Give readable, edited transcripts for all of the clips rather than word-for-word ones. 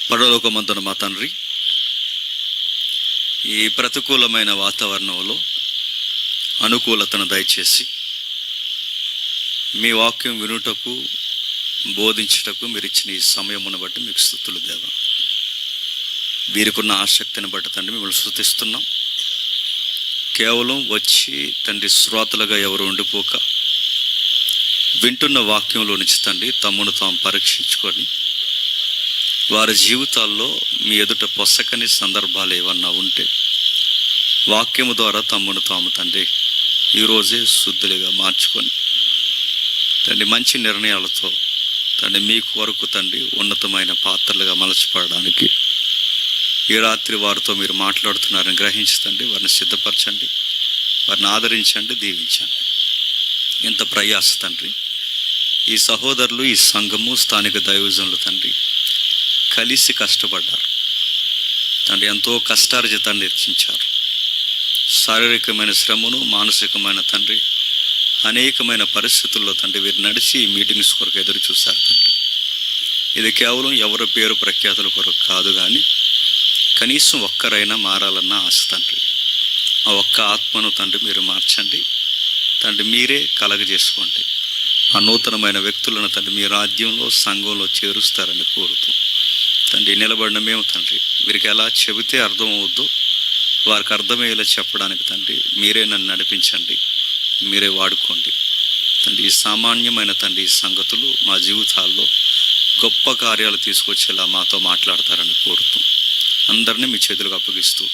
పరలోకమందున మా తండ్రి, ఈ ప్రతికూలమైన వాతావరణంలో అనుకూలతను దయచేసి మీ వాక్యం వినుటకు, బోధించుటకు మీరు ఇచ్చిన ఈ సమయమును బట్టి మీకు స్తుతులు దేవా. వీరికున్న ఆసక్తిని బట్టి తండ్రి మిమ్మల్ని స్తుతిస్తున్నాం. కేవలం వచ్చి తండ్రి శ్రోతలుగా ఎవరు ఉండిపోక వింటున్న వాక్యంలో నుంచి తండ్రి తమ్మును తాము పరీక్షించుకొని వారి జీవితాల్లో మీ ఎదుట పొసకని సందర్భాలు ఏమన్నా ఉంటే వాక్యము ద్వారా తమ్మును తాము తండ్రి ఈరోజే శుద్ధులుగా మార్చుకొని తండ్రి మంచి నిర్ణయాలతో తండ్రి మీ కొరకు తండ్రి ఉన్నతమైన పాత్రలుగా మలచపడడానికి ఈ రాత్రి వారితో మీరు మాట్లాడుతున్నారని గ్రహించండి. వారిని సిద్ధపరచండి, వారిని ఆదరించండి, దీవించండి. ఎంత ప్రయాస తండ్రి ఈ సహోదరులు, ఈ సంఘము, స్థానిక దైవజనులు తండ్రి కలిసి కష్టపడ్డారు తండ్రి. ఎంతో కష్టార్జితాన్ని నిర్చించారు. శారీరకమైన శ్రమను, మానసికమైన తండ్రి అనేకమైన పరిస్థితుల్లో తండ్రి వీరు నడిచి మీటింగ్స్ కొరకు ఎదురు చూశారు తండ్రి. ఇది కేవలం ఎవరి పేరు ప్రఖ్యాతుల కొరకు కాదు, కానీ కనీసం ఒక్కరైనా మారాలన్న ఆశ తండ్రి. ఆ ఒక్క ఆత్మను తండ్రి మీరు మార్చండి తండ్రి, మీరే కలగజేసుకోండి. ఆ నూతనమైన వ్యక్తులను తండ్రి మీ రాజ్యంలో, సంఘంలో చేరుస్తారని కోరుతూ తండ్రి నిలబడిన మేము తండ్రి వీరికి ఎలా చెబితే అర్థం అవుద్దో వారికి అర్థమయ్యేలా చెప్పడానికి తండ్రి మీరే నన్ను నడిపించండి, మీరే వాడుకోండి తండ్రి. ఈ సామాన్యమైన తండ్రి ఈ సంగతులు మా జీవితాల్లో గొప్ప కార్యాలు తీసుకొచ్చేలా మాతో మాట్లాడతారని కోరుతూ అందరినీ మీ చేతులకు అప్పగిస్తూ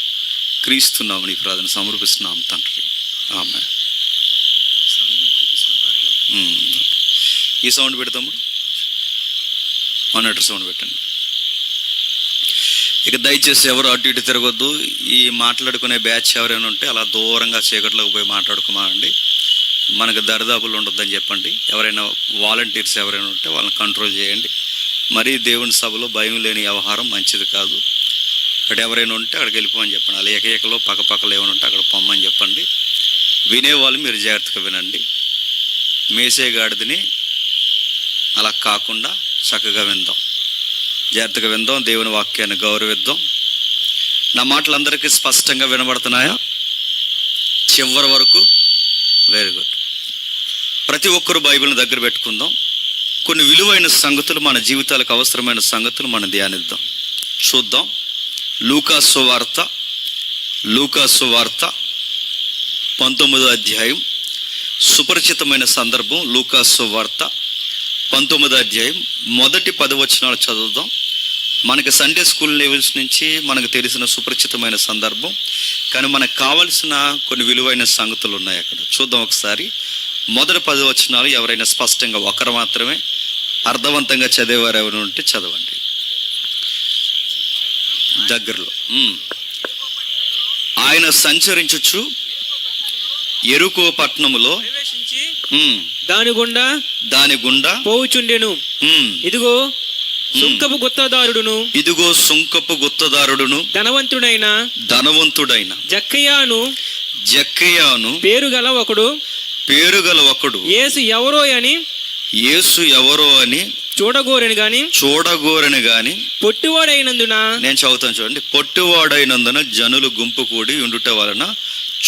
క్రీస్తున్నాము నీ ప్రార్థన సమర్పిస్తున్నాం తండ్రి. ఆమె ఈ సౌండ్ పెడతాము, మానిటర్ సౌండ్ పెట్టండి. ఇక దయచేసి ఎవరు అటు ఇటు తిరగొద్దు. ఈ మాట్లాడుకునే బ్యాచ్ ఎవరైనా ఉంటే అలా దూరంగా చీకట్లోకి పోయి మాట్లాడుకోమానండి. మనకు దరిదాపులు ఉండొద్దని చెప్పండి. ఎవరైనా వాలంటీర్స్ ఎవరైనా ఉంటే వాళ్ళని కంట్రోల్ చేయండి. మరీ దేవుని సభలో భయం లేని వ్యవహారం మంచిది కాదు. అక్కడ ఎవరైనా ఉంటే అక్కడికి వెళ్ళిపోమని చెప్పండి. అలా ఏకలో పక్కపక్కలు ఏమైనా ఉంటే అక్కడ పొమ్మని చెప్పండి. వినేవాళ్ళు మీరు జాగ్రత్తగా వినండి. మేసేగాడిదని అలా కాకుండా చక్కగా విందాం, జాగ్రత్తగా విందాం, దేవుని వాక్యాన్ని గౌరవిద్దాం. నా మాటలు అందరికీ స్పష్టంగా వినబడుతున్నాయా? చివరి వరకు? Very good. ప్రతి ఒక్కరు బైబిల్ని దగ్గర పెట్టుకుందాం. కొన్ని విలువైన సంగతులు, మన జీవితాలకు అవసరమైన సంగతులు మనం ధ్యానిద్దాం, చూద్దాం. లూకాసు వార్త 19వ అధ్యాయం, సుపరిచితమైన సందర్భం. లూకాసు వార్త 19వ అధ్యాయం మొదటి 10 వచనాలు చదువుదాం. మనకి సండే స్కూల్ లెవెల్స్ నుంచి మనకు తెలిసిన సుపరిచితమైన సందర్భం, కానీ మనకు కావలసిన కొన్ని విలువైన సంగతులు ఉన్నాయి అక్కడ. చూద్దాం ఒకసారి. మొదటి 10 వచనాలు ఎవరైనా స్పష్టంగా ఒకరు మాత్రమే అర్థవంతంగా చదివేవారు ఎవరు ఉంటే చదవండి దగ్గరలో. ఆయన సంచరించుచు యెరికో పట్టణములో దాని గుండా పోవుచుండెను. ఇదిగో సుంకపు గుత్తదారుడును ధనవంతుడైన జక్కయ్యాను పేరుగల ఒకడు యేసు ఎవరో అని చూడగోరని గాని పొట్టివాడైనందున, నేను చదువుతాను చూడండి, పొట్టివాడైనందున జనులు గుంపు కూడి ఉండుట వలన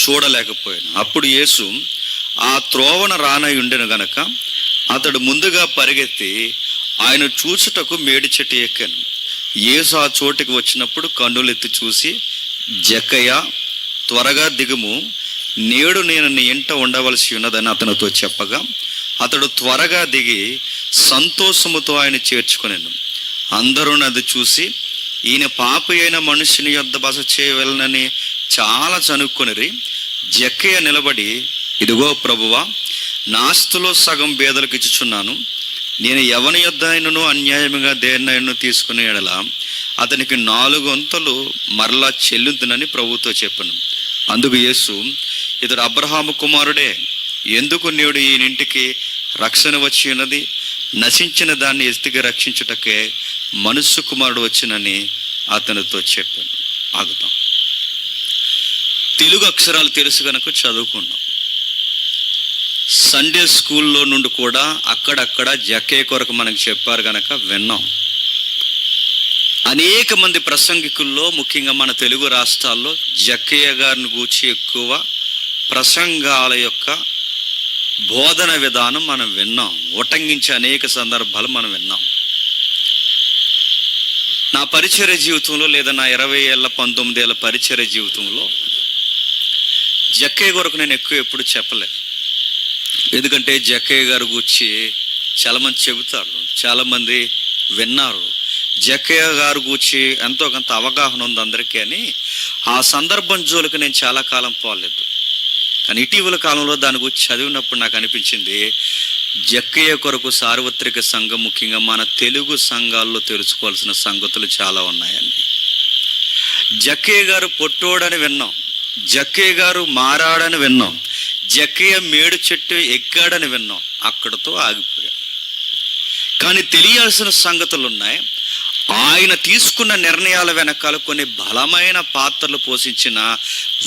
చూడలేకపోయాను. అప్పుడు యేసు ఆ త్రోవన రానై ఉండెను గనక అతడు ముందుగా పరిగెత్తి ఆయన చూచుటకు మేడి చెట్టు ఎక్కాను. యేసు ఆ చోటికి వచ్చినప్పుడు కన్నులెత్తి చూసి, జక్కయ్య త్వరగా దిగుము, నేడు నేను నీ ఇంట ఉండవలసి ఉన్నదని అతనితో చెప్పగా అతడు త్వరగా దిగి సంతోషముతో ఆయన చేర్చుకొనెను. అందరూ అది చూసి ఈయన పాపి అయిన మనుషుని యొద్ద బస చేయవలనని చాలా చనుక్కొనిరి. జక్కయ్య నిలబడి, ఇదిగో ప్రభువా, నా ఆస్తిలో సగం బేదలకు ఇచ్చుచున్నాను. నేను ఎవని యొద్ద అయినను అన్యాయముగా దేన్నైనా తీసుకునే ఎడల అతనికి 4 వంతులు మరలా చెల్లుతునని ప్రభుతో చెప్పాను. అందుకు యేసు, ఇతడు అబ్రహాము కుమారుడే, ఎందుకు నేడు ఈయనింటికి రక్షణ వచ్చి ఉన్నది? నశించిన దాన్ని ఎత్తికి రక్షించుటకే మనుష్య కుమారుడు వచ్చినని అతనితో చెప్పాను. ఆగుతాం. తెలుగు అక్షరాలు తెలుసు కనుక చదువుకున్నాం. సండే స్కూల్లో నుండి కూడా అక్కడక్కడ జక్కయ్య కొరకు మనకు చెప్పారు కనుక విన్నాం. అనేక మంది ప్రసంగికుల్లో, ముఖ్యంగా మన తెలుగు రాష్ట్రాల్లో జక్కయ్య గారిని గూర్చి ఎక్కువ ప్రసంగాల యొక్క బోధన విధానం మనం విన్నాం, ఉటంకించే అనేక సందర్భాలు మనం విన్నాం. నా పరిచర్య జీవితంలో, లేదా నా 20 ఏళ్ళ 19 ఏళ్ళ పరిచర్య జీవితంలో జక్కయ్య కొరకు నేను ఎప్పుడు చెప్పలేదు. ఎందుకంటే జక్కయ్య గారి గురించి చాలామంది చెబుతారు, చాలామంది విన్నారు. జక్కయ్య గారు గూర్చి ఎంతో కొంత అవగాహన ఉంది అందరికీ అని ఆ సందర్భం జోలికి నేను చాలా కాలం పోలేదు. కానీ ఇటీవల కాలంలో దాని గురించి చదివినప్పుడు నాకు అనిపించింది, జక్కయ్య కొరకు సార్వత్రిక సంఘం, ముఖ్యంగా మన తెలుగు సంఘాల్లో తెలుసుకోవాల్సిన సంగతులు చాలా ఉన్నాయని. జక్కయ్య గారు పొట్టోడని విన్నాం, జక్కయ్య గారు మారాడని విన్నాం, జక్కయ్య మేడు చెట్టు ఎక్కాడని విన్నాం, అక్కడితో ఆగిపోయాం. కానీ తెలియాల్సిన సంగతులు ఉన్నాయి. ఆయన తీసుకున్న నిర్ణయాల వెనకాల కొన్ని బలమైన పాత్రలు పోషించిన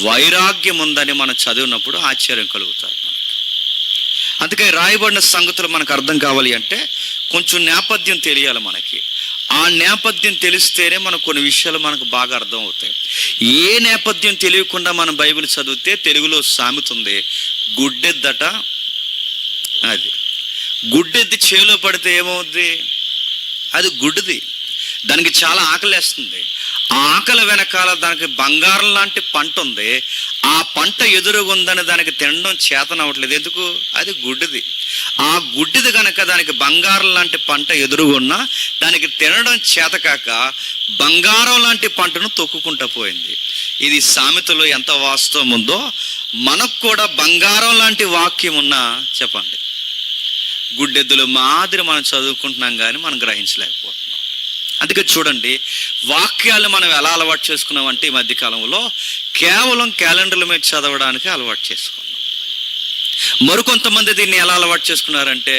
వైరాగ్యం ఉందని మనం చదివినప్పుడు ఆశ్చర్యం కలుగుతారు మనకి. అందుకే రాయబడిన సంగతులు మనకు అర్థం కావాలి అంటే కొంచెం నేపథ్యం తెలియాలి మనకి. ఆ నేపథ్యం తెలిస్తేనే మనకు కొన్ని విషయాలు మనకు బాగా అర్థం అవుతాయి. ఏ నేపథ్యం తెలియకుండా మనం బైబిల్ చదివితే, తెలుగులో సామెత ఉంది, గుడ్డెద్దట, అది గుడ్డెద్ది చేలో పడితే ఏమవుద్ది, అది గుడ్డిది, దానికి చాలా ఆకలేస్తుంది. ఆ ఆకలి వెనకాల దానికి బంగారం లాంటి పంట ఉంది, ఆ పంట ఎదురుగుందని దానికి తినడం చేతనవ్వట్లేదు. ఎందుకు, అది గుడ్డిది. ఆ గుడ్డిది కనుక దానికి బంగారం లాంటి పంట ఎదురుగున్నా దానికి తినడం చేతకాక బంగారం లాంటి పంటను తొక్కుకుంటూ పోయింది. ఇది సామెతలో ఎంత వాస్తవం ఉందో మనకు కూడా బంగారం లాంటి వాక్యం ఉన్నా చెప్పండి, గుడ్డెద్దులు మాదిరి మనం చదువుకుంటున్నాం కానీ మనం గ్రహించలేకపోతున్నాం. అందుకే చూడండి, వాక్యాలు మనం ఎలా అలవాటు చేసుకున్నామంటే ఈ మధ్యకాలంలో కేవలం క్యాలెండర్ల మీద చదవడానికి అలవాటు చేసుకున్నాం. మరికొంతమంది దీన్ని ఎలా అలవాటు చేసుకున్నారంటే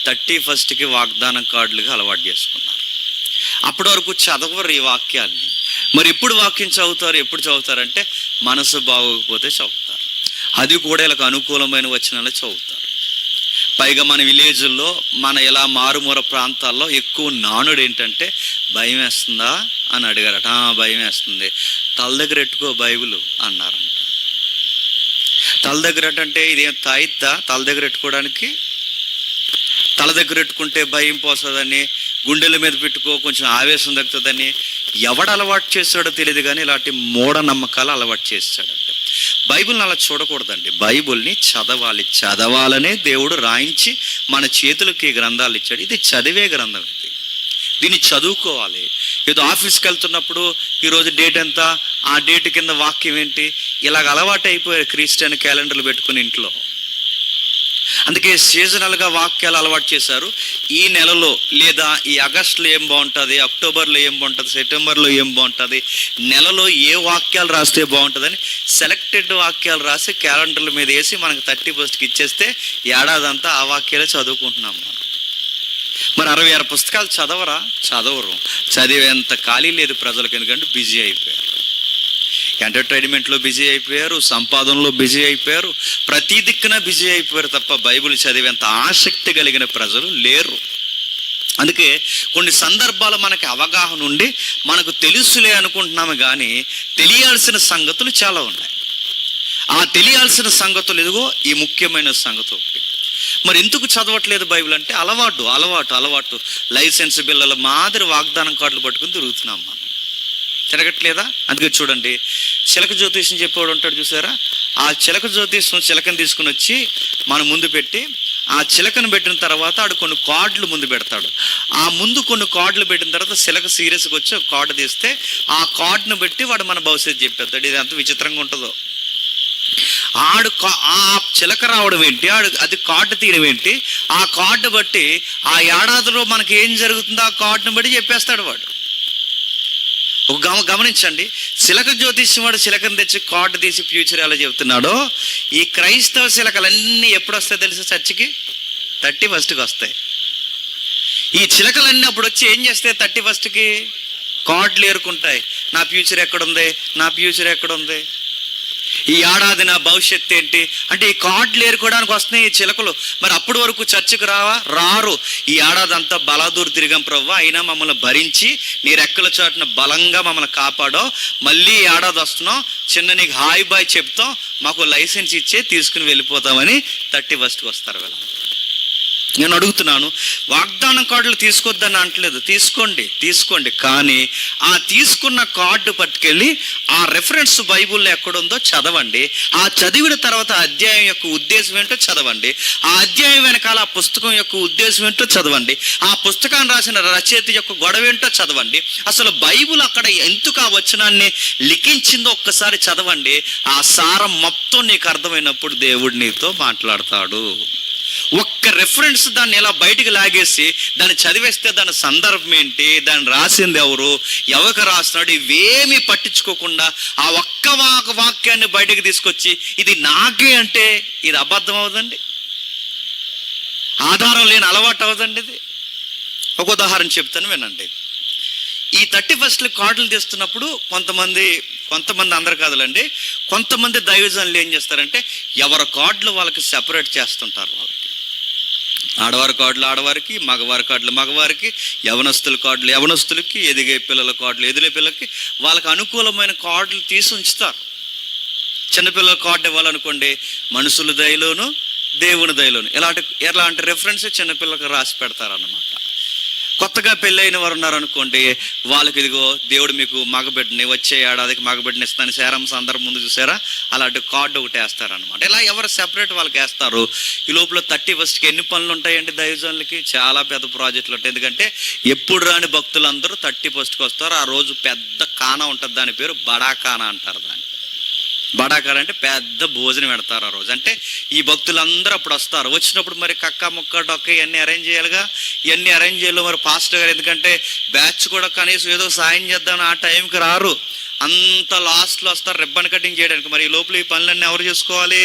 31st వాగ్దానం కార్డులుగా అలవాటు చేసుకున్నారు. అప్పటి వరకు చదవరు ఈ వాక్యాల్ని. మరి ఎప్పుడు వాక్యం చదువుతారు, ఎప్పుడు చదువుతారంటే మనసు బాగోకపోతే చదువుతారు, అది కూడా ఇలా అనుకూలమైన వచనాలు చదువుతారు. పైగా మన విలేజ్ల్లో, మన ఇలా మారుమూర ప్రాంతాల్లో ఎక్కువ నానుడు ఏంటంటే భయం వేస్తుందా అని అడిగారట. భయం వేస్తుంది, తల దగ్గర ఎట్టుకో బైబిల్ అన్నారంట. తల దగ్గర అంటే ఇదేం తాయిద్దా తల దగ్గర ఎట్టుకోవడానికి? తల దగ్గర పెట్టుకుంటే భయం పోతుందని, గుండెల మీద పెట్టుకో కొంచెం ఆవేశం తగ్గుతుందని ఎవడు అలవాటు చేస్తాడో తెలియదు, కానీ ఇలాంటి మూఢనమ్మకాలు అలవాటు చేస్తాడంటే. బైబిల్ని అలా చూడకూడదండి. బైబిల్ని చదవాలి, చదవాలనే దేవుడు రాయించి మన చేతులకి గ్రంథాలు ఇచ్చాడు. ఇది చదివే గ్రంథం, దీన్ని చదువుకోవాలి. ఏదో ఆఫీస్కి వెళ్తున్నప్పుడు ఈరోజు డేట్ ఎంత, ఆ డేట్ కింద వాక్యం ఏంటి, ఇలాగ అలవాటు అయిపోయారు క్రిస్టియన్ క్యాలెండర్లు పెట్టుకుని ఇంట్లో. అందుకే సీజనల్గా వాక్యాలు అలవాటు చేశారు. ఈ నెలలో లేదా ఈ ఆగస్టులో ఏం బాగుంటుంది, అక్టోబర్లో ఏం బాగుంటుంది, సెప్టెంబర్లో ఏం బాగుంటుంది, నెలలో ఏ వాక్యాలు రాస్తే బాగుంటుందని సెలెక్టెడ్ వాక్యాలు రాసి క్యాలెండర్ల మీద వేసి మనకు 31st ఇచ్చేస్తే ఏడాదంతా ఆ వాక్యాలే చదువుకుంటున్నాం మనం. మరి 66 పుస్తకాలు చదవరా? చదవరు. చదివేంత ఖాళీ లేదు ప్రజలకు, ఎందుకంటే బిజీ అయిపోయారు. ఎంటర్టైన్మెంట్లో బిజీ అయిపోయారు, సంపాదనలో బిజీ అయిపోయారు, ప్రతి దిక్కున బిజీ అయిపోయారు తప్ప బైబిల్ చదివేంత ఆసక్తి కలిగిన ప్రజలు లేరు. అందుకే కొన్ని సందర్భాలు మనకి అవగాహన ఉండి మనకు తెలుసులే అనుకుంటున్నాము, కానీ తెలియాల్సిన సంగతులు చాలా ఉన్నాయి. ఆ తెలియాల్సిన సంగతులు ఇదిగో ఈ ముఖ్యమైన సంగతి ఒకటి. మరి ఎందుకు చదవట్లేదు బైబిల్ అంటే అలవాటు అలవాటు అలవాటు లైసెన్స్ బిల్లల మాదిరి వాగ్దానం కార్డులు పట్టుకుని తిరుగుతున్నాం మనం. తిరగట్లేదా? అందుకే చూడండి, చిలక జ్యోతిష్యం చెప్పేవాడు ఉంటాడు చూసారా, ఆ చిలక జ్యోతిష్యం చిలకను తీసుకుని వచ్చి మన ముందు పెట్టి, ఆ చిలకను పెట్టిన తర్వాత ఆడు కొన్ని కార్డులు ముందు పెడతాడు. ఆ ముందు కొన్ని కార్డులు పెట్టిన తర్వాత చిలక సీరియస్గా వచ్చి ఒక కార్డు తీస్తే ఆ కార్డును బట్టి వాడు మన భవిష్యత్తు చెప్పేస్తాడు. ఇది ఎంత విచిత్రంగా ఉంటుందో. ఆ చిలక రావడం ఏంటి, అది కార్డు తీయడం ఏంటి, ఆ కార్డు బట్టి ఆ ఏడాదిలో మనకి ఏం జరుగుతుందో ఆ కార్డును బట్టి చెప్పేస్తాడు వాడు. ఒక గమనించండి, చిలక జ్యోతిష్యం వాడు చిలకను తెచ్చి కార్డు తీసి ఫ్యూచర్ ఎలా చెబుతున్నాడో, ఈ క్రైస్తవ చిలకలన్నీ ఎప్పుడు వస్తాయి తెలుసా? చర్చికి 31st వస్తాయి. ఈ చిలకలన్నీ అప్పుడు వచ్చి ఏం చేస్తాయి? 31st కార్డులు ఏరుకుంటాయి. నా ఫ్యూచర్ ఎక్కడుంది, నా ఫ్యూచర్ ఎక్కడుంది. ఈ ఏడాది నా భవిష్యత్తు ఏంటి అంటే ఈ కార్డులు ఏరుకోవడానికి వస్తున్నాయి ఈ చిలకలు. మరి అప్పటి వరకు చర్చకు రారు. ఈ ఏడాది అంతా బలాదూరు తిరిగాం ప్రభువా, అయినా మమ్మల్ని భరించి నీ రెక్కల చాటున బలంగా మమ్మల్ని కాపాడో, మళ్ళీ ఈ ఏడాది వస్తున్నాం, చిన్న నీకు హాయ్ బాయ్ చెప్తాం, మాకు లైసెన్స్ ఇచ్చే తీసుకుని వెళ్ళిపోతామని 31st వస్తారు వీళ్ళ. నేను అడుగుతున్నాను, వాగ్దానం కార్డులు తీసుకొద్దని అంటలేదు, తీసుకోండి. కానీ ఆ తీసుకున్న కార్డు పట్టుకెళ్ళి ఆ రెఫరెన్స్ బైబుల్లో ఎక్కడుందో చదవండి. ఆ చదివిన తర్వాత అధ్యాయం యొక్క ఉద్దేశం ఏంటో చదవండి. ఆ అధ్యాయం వెనకాల ఆ పుస్తకం యొక్క ఉద్దేశం ఏంటో చదవండి. ఆ పుస్తకాన్ని రాసిన రచయిత యొక్క గొడవ ఏంటో చదవండి. అసలు బైబుల్ అక్కడ ఎందుకు ఆ వచనాన్ని లిఖించిందో ఒక్కసారి చదవండి. ఆ సారం మొత్తం నీకు అర్థమైనప్పుడు దేవుడు నీతో మాట్లాడతాడు. ఒక్క రెఫరెన్స్ దాన్ని ఎలా బయటికి లాగేసి దాన్ని చదివేస్తే దాని సందర్భం ఏంటి, దాన్ని రాసింది ఎవరికి రాస్తున్నాడు, ఇవేమీ పట్టించుకోకుండా ఆ ఒక్క వాక్యాన్ని బయటికి తీసుకొచ్చి ఇది నాకే అంటే ఇది అబద్ధం అవుదండి, ఆధారం లేని అలవాటు అవుదండి. ఇది ఒక ఉదాహరణ చెప్తాను వినండి. ఈ 31st కార్డులు తీస్తున్నప్పుడు కొంతమంది అందరు కాదులండి, కొంతమంది దైవజనులు ఏం చేస్తారంటే ఎవరి కార్డులు వాళ్ళకి సెపరేట్ చేస్తుంటారు. వాళ్ళకి ఆడవారి కార్డులు ఆడవారికి, మగవారి కార్డులు మగవారికి, యవనస్తుల కార్డులు యవనస్తులకి, ఎదిగే పిల్లల కార్డులు ఎదిగే పిల్లలకి, వాళ్ళకి అనుకూలమైన కార్డులు తీసి ఉంచుతారు. చిన్నపిల్లల కార్డు ఇవ్వాలనుకోండి, మనుషుల దయలోను దేవుని దయలోను ఎలాంటి రెఫరెన్స్ చిన్నపిల్లలకు రాసి పెడతారన్నమాట. కొత్తగా పెళ్ళైన వారు ఉన్నారనుకోండి, వాళ్ళకి ఇదిగో దేవుడు మీకు మగబిడ్డని వచ్చే ఏడాదికి మగబిడ్డని ఇస్తాను సారాంశం అందరి ముందు చూసారా, అలాంటి కార్డు ఒకటి వేస్తారనమాట. ఇలా ఎవరు సెపరేట్ వాళ్ళకి వేస్తారు. ఈ లోపల 31st ఎన్ని పనులు ఉంటాయండి దైవజనులకి? చాలా పెద్ద ప్రాజెక్టులు ఉంటాయి. ఎందుకంటే ఎప్పుడు రాని భక్తులందరూ 31st వస్తారు. ఆ రోజు పెద్ద కానా ఉంటుంది, దాని పేరు బడా కానా అంటారు. దాన్ని బడాకార అంటే పెద్ద భోజనం పెడతారు ఆ రోజు. అంటే ఈ భక్తులందరూ అప్పుడు వస్తారు. వచ్చినప్పుడు మరి కక్క ముక్క డొక్క ఇవన్నీ అరేంజ్ చేయాలిగా. ఇవన్నీ అరేంజ్ చేయాలి మరి పాస్టర్ గారు, ఎందుకంటే బ్యాచ్ కూడా కనీసం ఏదో సాయం చేద్దామని ఆ టైంకి రారు. అంత లాస్ట్లో వస్తారు రిబ్బన్ కటింగ్ చేయడానికి. మరి ఈ లోపల ఈ పనులన్నీ ఎవరు చేసుకోవాలి?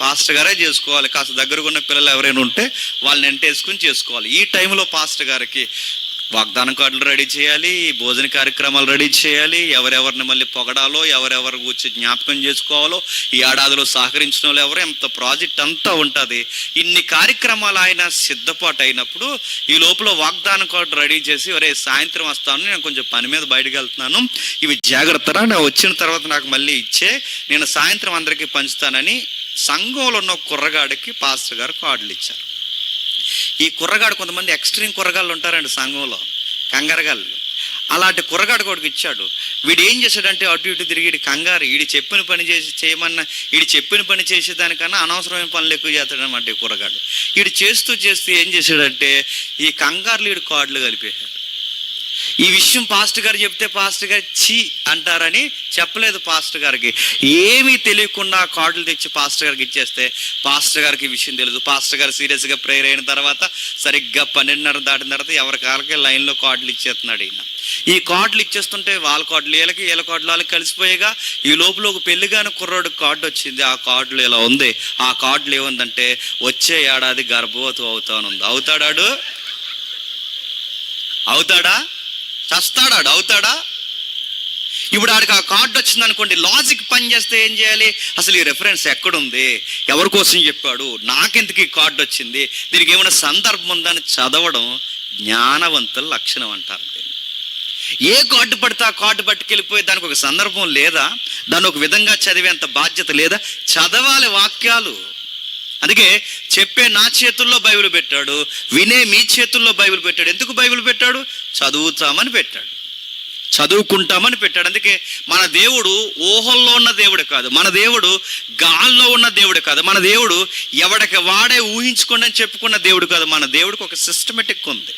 పాస్టర్ గారే చేసుకోవాలి. కాస్త దగ్గరగా ఉన్న పిల్లలు ఎవరైనా ఉంటే వాళ్ళని ఎంటేసుకుని చేసుకోవాలి. ఈ టైంలో పాస్టర్ గారికి వాగ్దానం కార్డులు రెడీ చేయాలి, భోజన కార్యక్రమాలు రెడీ చేయాలి, ఎవరెవరిని మళ్ళీ పొగడాలో, ఎవరెవరు కూర్చి జ్ఞాపకం చేసుకోవాలో, ఈ ఏడాదిలో సహకరించిన వాళ్ళు ఎవరు, ఎంత ప్రాజెక్ట్ అంతా ఉంటుంది. ఇన్ని కార్యక్రమాలు ఆయన సిద్ధపాటు అయినప్పుడు ఈ లోపల వాగ్దానం కార్డు రెడీ చేసి, ఒరే సాయంత్రం వస్తాను, నేను కొంచెం పని మీద బయటకు వెళ్తున్నాను, ఇవి జాగ్రత్తగా నేను వచ్చిన తర్వాత నాకు మళ్ళీ ఇచ్చే, నేను సాయంత్రం అందరికీ పంచుతానని సంఘంలో ఉన్న కుర్రగాడికి పాస్టర్ గారు కార్డులు ఇచ్చారు. ఈ కుర్రగాడు, కొంతమంది ఎక్స్ట్రీమ్ కుర్రగాళ్ళు ఉంటారండి సంఘంలో, కంగారగాళ్ళు. అలాంటి కుర్రగాడు కొడుకు ఇచ్చాడు. వీడు ఏం చేశాడంటే అటు ఇటు తిరిగి కంగారు, వీడి చెప్పిన పని చెప్పిన పని చేసేదానికన్నా అనవసరమైన పనులు ఎక్కువ చేస్తాడనమాట ఈ కుర్రగాడు. వీడు చేస్తూ ఏం చేశాడంటే ఈ కంగారులు వీడు కార్డులు కలిపేశాడు. ఈ విషయం పాస్టర్ గారు చెప్తే పాస్టర్ గారు చీ అంటారని చెప్పలేదు. పాస్టర్ గారికి ఏమీ తెలియకుండా కార్డులు తెచ్చి పాస్టర్ గారికి ఇచ్చేస్తే పాస్టర్ గారికి ఈ విషయం తెలియదు. పాస్టర్ గారు సీరియస్గా ప్రేయర్ అయిన తర్వాత సరిగ్గా 12:30 దాటిన తర్వాత ఎవరి కాళ్ళకి లైన్లో కార్డులు ఇచ్చేస్తున్నాడు ఈయన. ఈ కార్డులు ఇచ్చేస్తుంటే వాళ్ళ కార్డులు వీళ్ళ కార్డులు వాళ్ళకి కలిసిపోయేగా. ఈ లోపల ఒక పెళ్లిగాని కుర్రాడు కార్డు వచ్చింది. ఆ కార్డులు ఇలా ఉంది. ఆ కార్డులు ఏముందంటే వచ్చే ఏడాది గర్భవతి అవుతానుంది. అవుతాడా? చస్తాడాడు? అవుతాడా? ఇప్పుడు ఆడికి ఆ కార్డు వచ్చింది అనుకోండి, లాజిక్ పని చేస్తే ఏం చేయాలి? అసలు ఈ రెఫరెన్స్ ఎక్కడుంది, ఎవరి కోసం చెప్పాడు, నాకెందుకు ఈ కార్డు వచ్చింది, దీనికి ఏమైనా సందర్భం ఉందని చదవడం జ్ఞానవంతుల లక్షణం అంటారు. ఏ కార్డు పడితే ఆ కార్డు పట్టుకెళ్ళిపోయి దానికి ఒక సందర్భం లేదా, దాన్ని ఒక విధంగా చదివేంత బాధ్యత లేదా? చదవాలి వాక్యాలు. అందుకే చెప్పే నా చేతుల్లో బైబిల్ పెట్టాడు, వినే మీ చేతుల్లో బైబిల్ పెట్టాడు. ఎందుకు బైబిల్ పెట్టాడు? చదువుతామని పెట్టాడు, చదువుకుంటామని పెట్టాడు. అందుకే మన దేవుడు ఊహల్లో ఉన్న దేవుడు కాదు, మన దేవుడు గాల్లో ఉన్న దేవుడు కాదు, మన దేవుడు ఎవడికి వాడే ఊహించుకోండి అని చెప్పుకున్న దేవుడు కాదు. మన దేవుడికి ఒక సిస్టమేటిక్ ఉంది.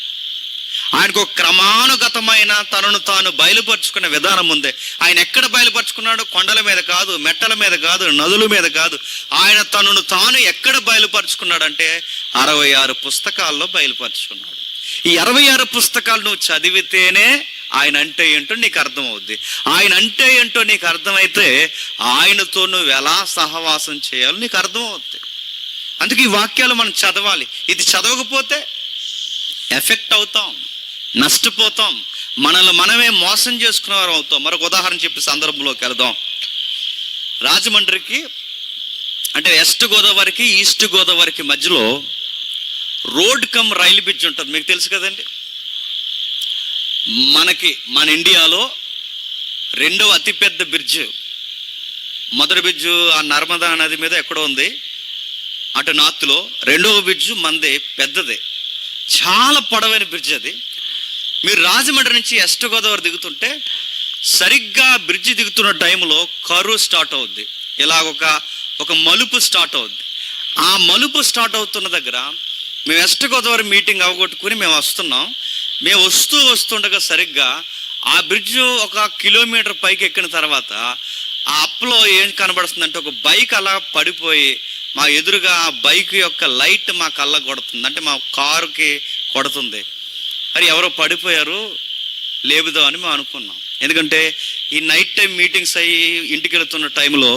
ఆయనకు ఒక క్రమానుగతమైన తనను తాను బయలుపరుచుకున్న విధానం ఉంది. ఆయన ఎక్కడ బయలుపరుచుకున్నాడు? కొండల మీద కాదు, మెట్టల మీద కాదు, నదుల మీద కాదు. ఆయన తనను తాను ఎక్కడ బయలుపరుచుకున్నాడంటే 66 పుస్తకాల్లో బయలుపరుచుకున్నాడు. ఈ 66 పుస్తకాలు నువ్వు చదివితేనే ఆయన అంటే ఏంటో నీకు అర్థమవుద్ది. ఆయన అంటే ఏంటో నీకు అర్థమైతే ఆయనతో నువ్వు ఎలా సహవాసం చేయాలో నీకు అర్థమవుద్ది. అందుకే ఈ వాక్యాలు మనం చదవాలి. ఇది చదవకపోతే ఎఫెక్ట్ అవుతాం, నష్టపోతాం, మనల్ని మనమే మోసం చేసుకునేవారు అవుతాం. మరొక ఉదాహరణ చెప్పి సందర్భంలోకి వెళదాం. రాజమండ్రికి అంటే వెస్ట్ గోదావరికి ఈస్ట్ గోదావరికి మధ్యలో రోడ్ కమ్ రైలు బ్రిడ్జ్ ఉంటుంది, మీకు తెలుసు కదండి. మన ఇండియాలో రెండవ అతిపెద్ద బ్రిడ్జ్, మొదటి బ్రిడ్జు ఆ నర్మదా నది మీద ఎక్కడో ఉంది అటు నార్త్లో, రెండవ బ్రిడ్జు మందే పెద్దదే, చాలా పొడవైన బ్రిడ్జ్ అది. మీరు రాజమండ్రి నుంచి వెస్ట్ గోదావరి దిగుతుంటే సరిగ్గా బ్రిడ్జి దిగుతున్న టైంలో కరువు స్టార్ట్ అవుద్ది, ఇలా ఒక మలుపు స్టార్ట్ అవుద్ది. ఆ మలుపు స్టార్ట్ అవుతున్న దగ్గర మేము వెస్ట్ గోదావరి మీటింగ్ అవగొట్టుకుని మేము వస్తున్నాం. మేము వస్తుండగా సరిగ్గా ఆ బ్రిడ్జ్ 1 కిలోమీటర్ పైకి ఎక్కిన తర్వాత ఆ అప్లో ఏం కనబడుతుందంటే ఒక బైక్ అలా పడిపోయి మా ఎదురుగా ఆ బైక్ యొక్క లైట్ మా కళ్ళ కొడుతుంది, అంటే మా కారుకి కొడుతుంది. మరి ఎవరో పడిపోయారు, లేపుదామని మేము అనుకున్నాం. ఎందుకంటే ఈ నైట్ టైం మీటింగ్స్ అయ్యి ఇంటికి వెళుతున్న టైంలో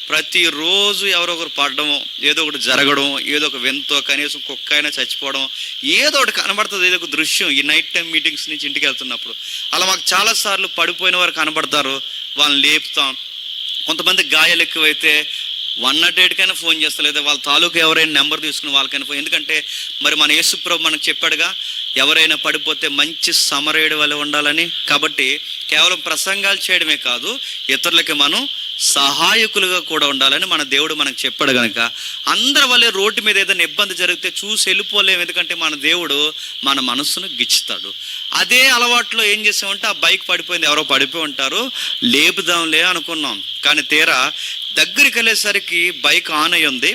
ప్రతిరోజు ఎవరో ఒకరు పడడం, ఏదో ఒకటి జరగడం, ఏదో ఒక వింతో కనీసం కుక్క అయినా చచ్చిపోవడం, ఏదో ఒకటి కనబడుతుంది, ఏదో ఒక దృశ్యం ఈ నైట్ టైం మీటింగ్స్ నుంచి ఇంటికి వెళ్తున్నప్పుడు. అలా మాకు చాలాసార్లు పడిపోయిన వారు కనబడతారు, వాళ్ళని లేపుతాం. కొంతమంది గాయాలు ఎక్కువైతే 108కైనా ఫోన్ చేస్తారు, లేదా వాళ్ళ తాలూకు ఎవరైనా నెంబర్ తీసుకుని వాళ్ళకైనా ఫోన్. ఎందుకంటే మరి మన యేసుప్రభు మనకు చెప్పాడుగా, ఎవరైనా పడిపోతే మంచి సమరయుడి వల్ల ఉండాలని. కాబట్టి కేవలం ప్రసంగాలు చేయడమే కాదు, ఇతరులకి మనం సహాయకులుగా కూడా ఉండాలని మన దేవుడు మనకు చెప్పాడు కనుక అందరి వల్లే రోడ్డు మీద ఏదైనా ఇబ్బంది జరిగితే చూసి వెళ్ళిపోలేము. ఎందుకంటే మన దేవుడు మన మనస్సును గిచ్చుతాడు. అదే అలవాట్లో ఏం చేసామంటే ఆ బైక్ పడిపోయింది, ఎవరో పడిపోయి ఉంటారు, లేపుదాంలే అనుకున్నాం. కానీ తీరా దగ్గరికి వెళ్ళేసరికి బైక్ ఆన్ అయి ఉంది.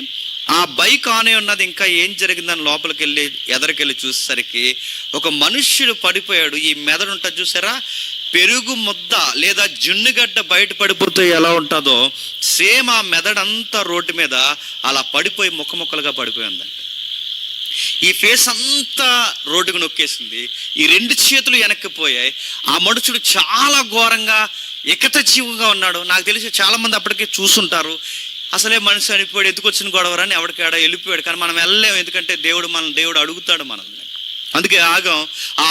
ఆ బైక్ ఆన్ అయి ఉన్నది, ఇంకా ఏం జరిగిందని లోపలికి వెళ్ళి ఎదరికెళ్ళి చూసేసరికి ఒక మనుష్యుడు పడిపోయాడు. ఈ మెదడు ఉంటుంది చూసారా, పెరుగు ముద్ద లేదా జున్నుగడ్డ బయట పడిపోతే ఎలా ఉంటుందో సేమ్ ఆ మెదడంతా రోడ్డు మీద అలా పడిపోయి ముక్కలుగా పడిపోయి ఉందండి. ఈ ఫేస్ అంతా రోడ్డుకు నొక్కేసింది, ఈ 2 చేతులు వెనక్కిపోయాయి. ఆ మనుషుడు చాలా ఘోరంగా ఏకతజీవంగా ఉన్నాడు. నాకు తెలిసి చాలామంది అప్పటికే చూసుంటారు, అసలే మనిషి చనిపోయాడు, ఎందుకు వచ్చిన గొడవరని ఎవరికాడ వెళ్ళిపోయాడు. కానీ మనం వెళ్ళలేము, ఎందుకంటే దేవుడు అడుగుతాడు మనల్ని. అందుకే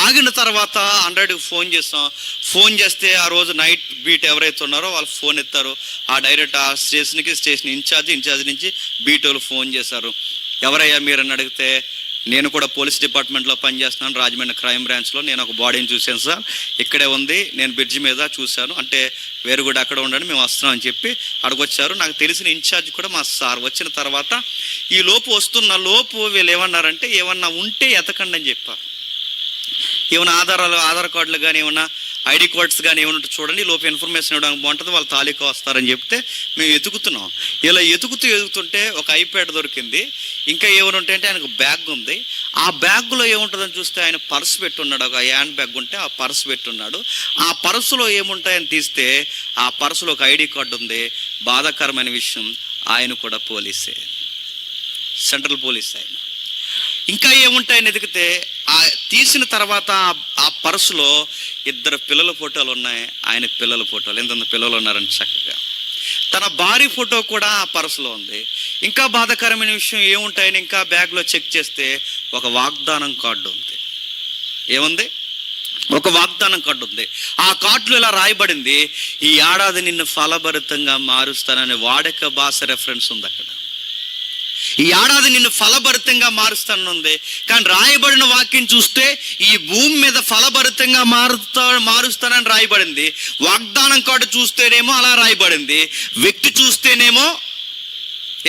ఆగిన తర్వాత 100కి ఫోన్ చేస్తే ఆ రోజు నైట్ బీట్ ఎవరైతే ఉన్నారో వాళ్ళు ఫోన్ ఎత్తారు. ఆ డైరెక్ట్ ఆ స్టేషన్ ఇన్ఛార్జ్ నుంచి బీట్ వాళ్ళు ఫోన్ చేశారు. ఎవరయ్యా మీరని అడిగితే, నేను కూడా పోలీస్ డిపార్ట్మెంట్లో పనిచేస్తున్నాను, రాజమండ్రి క్రైమ్ బ్రాంచ్లో. నేను ఒక బాడీని చూశాను సార్, ఇక్కడే ఉంది, నేను బ్రిడ్జి మీద చూశాను అంటే వేరు కూడా అక్కడ ఉండండి, మేము వస్తున్నాం అని చెప్పి అక్కడికొచ్చారు. నాకు తెలిసిన ఇన్ఛార్జ్ కూడా మా సార్. వచ్చిన తర్వాత ఈ వస్తున్న లోపు వీళ్ళు ఏమన్నారంటే, ఏమన్నా ఉంటే ఎతకండి అని చెప్పారు. ఏమైనా ఆధార్ కార్డులు కానీ ఏమన్నా ఐడి కార్డ్స్ కానీ ఏమన్నా చూడండి, లోపు ఇన్ఫర్మేషన్ ఇవ్వడానికి బాగుంటుంది, వాళ్ళు తాలూకా వస్తారని చెప్తే మేము ఎతుకుతున్నాం. ఇలా ఎతుకుతుంటే ఒక ఐప్యాడ్ దొరికింది. ఇంకా ఏమైనా ఉంటాయంటే ఆయనకు బ్యాగ్ ఉంది. ఆ బ్యాగ్లో ఏముంటుందని చూస్తే ఆయన పర్స్ పెట్టున్నాడు, ఒక హ్యాండ్ బ్యాగ్ ఉంటే ఆ పర్స్ పెట్టున్నాడు. ఆ పర్సులో ఏముంటాయని తీస్తే ఆ పర్సులో ఒక ఐడి కార్డు ఉంది. బాధాకరమైన విషయం, ఆయన కూడా పోలీసే, సెంట్రల్ పోలీస్ ఆయన. ఇంకా ఏముంటాయని ఎదిగితే ఆ తీసిన తర్వాత ఆ పర్సులో 2 పిల్లల ఫోటోలు ఉన్నాయి, ఆయన పిల్లల ఫోటోలు, ఎంతమంది పిల్లలు ఉన్నారని చక్కగా. తన భార్య ఫోటో కూడా ఆ పర్సులో ఉంది. ఇంకా బాధాకరమైన విషయం ఏముంటాయని ఇంకా బ్యాగ్లో చెక్ చేస్తే ఒక వాగ్దానం కార్డు ఉంది. ఏముంది? ఒక వాగ్దానం కార్డు ఉంది. ఆ కార్డులో ఇలా రాయబడింది, ఈ ఏడాది నిన్ను ఫలభరితంగా మారుస్తానని వాడక భాష రెఫరెన్స్ ఉంది అక్కడ. ఈ ఏడాది నిన్ను ఫలభరితంగా మారుస్తానుంది. కానీ రాయబడిన వాక్యం చూస్తే ఈ భూమి మీద ఫలభరితంగా మారుస్తానని రాయబడింది. వాగ్దానం కార్డు చూస్తేనేమో అలా రాయబడింది, వ్యక్తి చూస్తేనేమో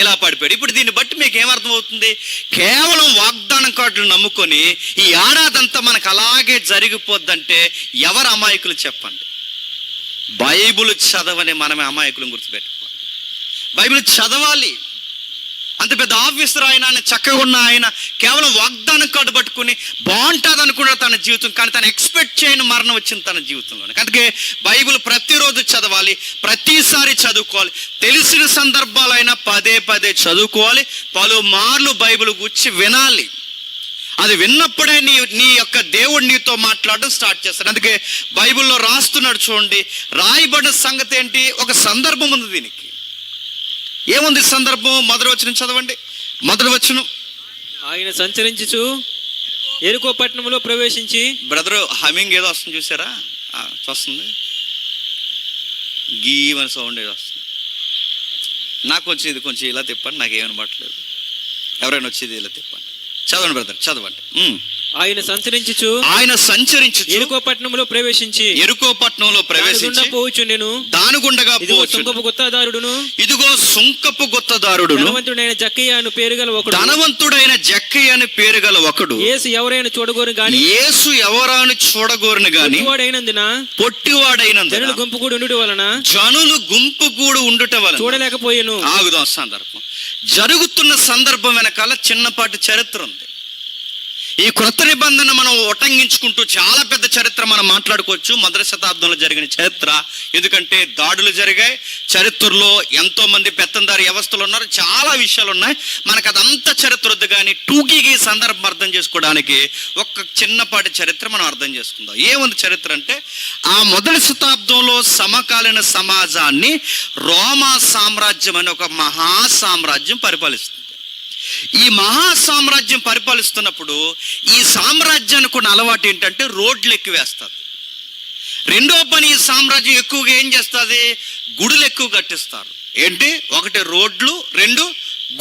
ఇలా పడిపోయాడు. ఇప్పుడు దీన్ని బట్టి మీకు ఏమర్థమవుతుంది? కేవలం వాగ్దానం కార్డులు నమ్ముకొని ఈ ఏడాదంతా మనకు అలాగే జరిగిపోద్దంటే ఎవరు అమాయకులు చెప్పండి? బైబిల్ చదవని మనమే అమాయకులను గుర్తుపెట్టుకోవాలి. బైబిల్ చదవాలి. అంత పెద్ద ఆఫీసర్ ఆయన చక్కగా ఉన్న ఆయన కేవలం వాగ్దానం కార్డు పట్టుకుని బాగుంటుంది అనుకున్నాడు తన జీవితం, కానీ తను ఎక్స్పెక్ట్ చేయని మరణం వచ్చింది తన జీవితంలోనే. అందుకే బైబిల్ ప్రతిరోజు చదవాలి, ప్రతిసారి చదువుకోవాలి. తెలిసిన సందర్భాలైనా పదే చదువుకోవాలి. పలుమార్లు బైబిల్ గురించి వినాలి. అది విన్నప్పుడే నీ యొక్క దేవుడు నీతో మాట్లాడడం స్టార్ట్ చేస్తాడు. అందుకే బైబిల్లో రాస్తున్నాడు చూడండి, రాయబడిన సంగతి ఏంటి? ఒక సందర్భం ఉంది దీనికి. ఏముంది సందర్భం? మొదటి వచనం చదవండి. మొదటి వచనం, ఆయన సంచరించుచు ఎరుకో పట్టణంలో ప్రవేశించి. బ్రదరు హమింగ్ ఏదో వస్తుంది చూసారా? వస్తుంది, గీవని సౌండ్ ఏదో వస్తుంది. నాకు కొంచెం ఇది కొంచెం ఇలా తిప్పండి, నాకేమనబట్టలేదు. ఎవరైనా వచ్చేది ఇలా తిప్పండి. చదవండి బ్రదర్, చదవండి. ఆయన సంచరించుచు ఎరుకో పట్టణంలో ప్రవేశించి పోవచ్చుండెను. దానిగుండగా సుంకపు గుత్తదారుడును ఇదిగో సుంకపు గుత్తదారుడును ధనవంతుడైన జక్కయ్య అని పేరు గల ఒకడు యేసు ఎవరైనా చూడగోరు గాని పొట్టివాడైనందున జనులు గుంపు కూడి ఉండుట వలన చూడలేకపోయాను. ఆగుదాం. సందర్భం జరుగుతున్న సందర్భం వెనకాల చిన్నపాటి చరిత్ర ఉంది. ఈ క్రొత్త నిబంధన మనం ఉటంకించుకుంటూ చాలా పెద్ద చరిత్ర మనం మాట్లాడుకోవచ్చు. మొదటి శతాబ్దంలో జరిగిన చరిత్ర, ఎందుకంటే దాడులు జరిగాయి, చరిత్రలో ఎంతో మంది పెత్తందారి వ్యవస్థలు ఉన్నారు, చాలా విషయాలు ఉన్నాయి. మనకు అదంతా చరిత్ర వద్దు, కానీ టూకీకి సందర్భం అర్థం చేసుకోవడానికి ఒక చిన్నపాటి చరిత్ర మనం అర్థం చేసుకుందాం. ఏముంది చరిత్ర అంటే, ఆ మొదటి శతాబ్దంలో సమకాలీన సమాజాన్ని రోమా సామ్రాజ్యం అనే ఒక మహాసామ్రాజ్యం పరిపాలిస్తుంది. ఈ మహాసామ్రాజ్యం పరిపాలిస్తున్నప్పుడు ఈ సామ్రాజ్యానికి ఉన్న అలవాటు ఏంటంటే రోడ్లు ఎక్కువ వేస్తుంది. రెండో పని, ఈ సామ్రాజ్యం ఎక్కువగా ఏం చేస్తుంది, గుడులు ఎక్కువ కట్టిస్తారు. ఏంటి, ఒకటి రోడ్లు, రెండు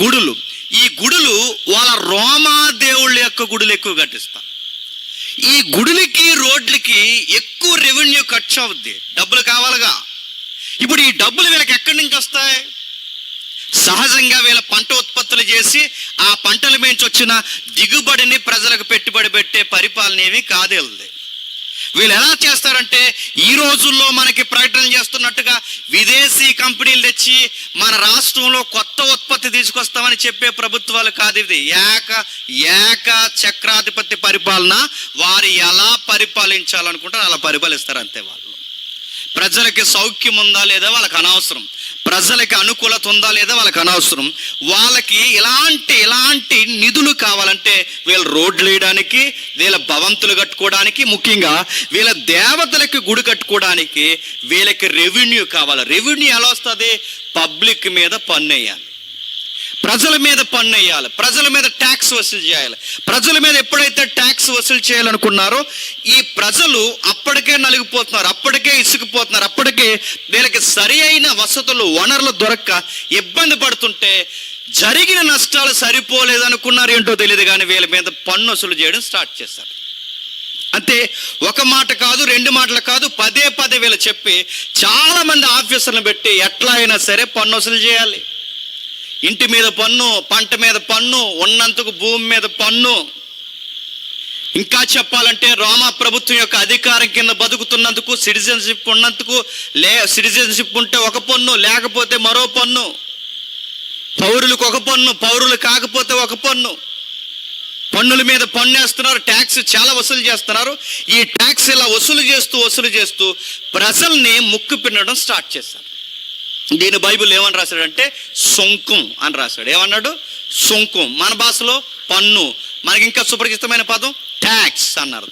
గుడులు. ఈ గుడులు వాళ్ళ రోమా దేవుళ్ళ యొక్క గుడులు ఎక్కువ కట్టిస్తారు. ఈ గుడులకి రోడ్లకి ఎక్కువ రెవెన్యూ ఖర్చు అవుద్ది, డబ్బులు కావాలిగా. ఇప్పుడు ఈ డబ్బులు వీళ్ళకి ఎక్కడి నుంచి వస్తాయి? సహజంగా వీళ్ళ పంట ఉత్పత్తులు చేసి ఆ పంటల నుంచి వచ్చిన దిగుబడిని ప్రజలకు పెట్టుబడి పెట్టే పరిపాలన ఏమీ కాదేళ్ళది. వీళ్ళు ఎలా చేస్తారంటే, ఈ రోజుల్లో మనకి ప్రకటన చేస్తున్నట్టుగా విదేశీ కంపెనీలు తెచ్చి మన రాష్ట్రంలో కొత్త ఉత్పత్తి తీసుకొస్తామని చెప్పే ప్రభుత్వాలు కాదు ఇది. ఏక చక్రాధిపత్య పరిపాలన. వారు ఎలా పరిపాలించాలనుకుంటారో అలా పరిపాలిస్తారు అంతే. వాళ్ళు ప్రజలకి సౌఖ్యం ఉందా లేదా వాళ్ళకి అనవసరం, ప్రజలకి అనుకూలత ఉందా లేదా వాళ్ళకి అనవసరం. వాళ్ళకి ఇలాంటి నిధులు కావాలంటే వీళ్ళ రోడ్లు వేయడానికి, వీళ్ళ భవంతులు కట్టుకోవడానికి, ముఖ్యంగా వీళ్ళ దేవతలకి గుడి కట్టుకోవడానికి వీళ్ళకి రెవెన్యూ కావాలి. రెవెన్యూ ఎలా వస్తుంది? పబ్లిక్ మీద పన్ను వేయాలి, ప్రజల మీద పన్ను వేయాలి, ప్రజల మీద ట్యాక్స్ వసూలు చేయాలి. ప్రజల మీద ఎప్పుడైతే ట్యాక్స్ వసూలు చేయాలనుకున్నారో ఈ ప్రజలు అప్పటికే నలిగిపోతున్నారు, అప్పటికే ఇసుకుపోతున్నారు, అప్పటికే వీళ్ళకి సరి అయిన వసతులు, వనరులు దొరక్క ఇబ్బంది పడుతుంటే జరిగిన నష్టాలు సరిపోలేదనుకున్నారు ఏంటో తెలియదు, కానీ వీళ్ళ మీద పన్ను వసూలు చేయడం స్టార్ట్ చేశారు. అంతే, ఒక మాట కాదు, రెండు మాటలు కాదు, పదే వీళ్ళు చెప్పి చాలా మంది ఆఫీసర్లను పెట్టి ఎట్లా అయినా సరే పన్ను వసూలు చేయాలి. ఇంటి మీద పన్ను, పంట మీద పన్ను, ఉన్నందుకు భూమి మీద పన్ను. ఇంకా చెప్పాలంటే రోమా ప్రభుత్వం యొక్క అధికారం కింద బతుకుతున్నందుకు, సిటిజన్షిప్ ఉన్నందుకు, సిటిజన్షిప్ ఉంటే ఒక పన్ను, లేకపోతే మరో పన్ను. పౌరులకు ఒక పన్ను, పౌరులు కాకపోతే ఒక పన్ను. పన్నుల మీద పన్ను వేస్తున్నారు, ట్యాక్స్ చాలా వసూలు చేస్తున్నారు. ఈ ట్యాక్స్ ఇలా వసూలు చేస్తూ ప్రజల్ని ముక్కు పిన్నడం స్టార్ట్ చేశారు. దీని బైబిల్ ఏమని రాశాడంటే సొంకం అని రాశాడు. ఏమన్నాడు? సొంకం. మన భాషలో పన్ను, మనకి ఇంకా సుపరిచితమైన పదం ట్యాక్స్ అన్నారు.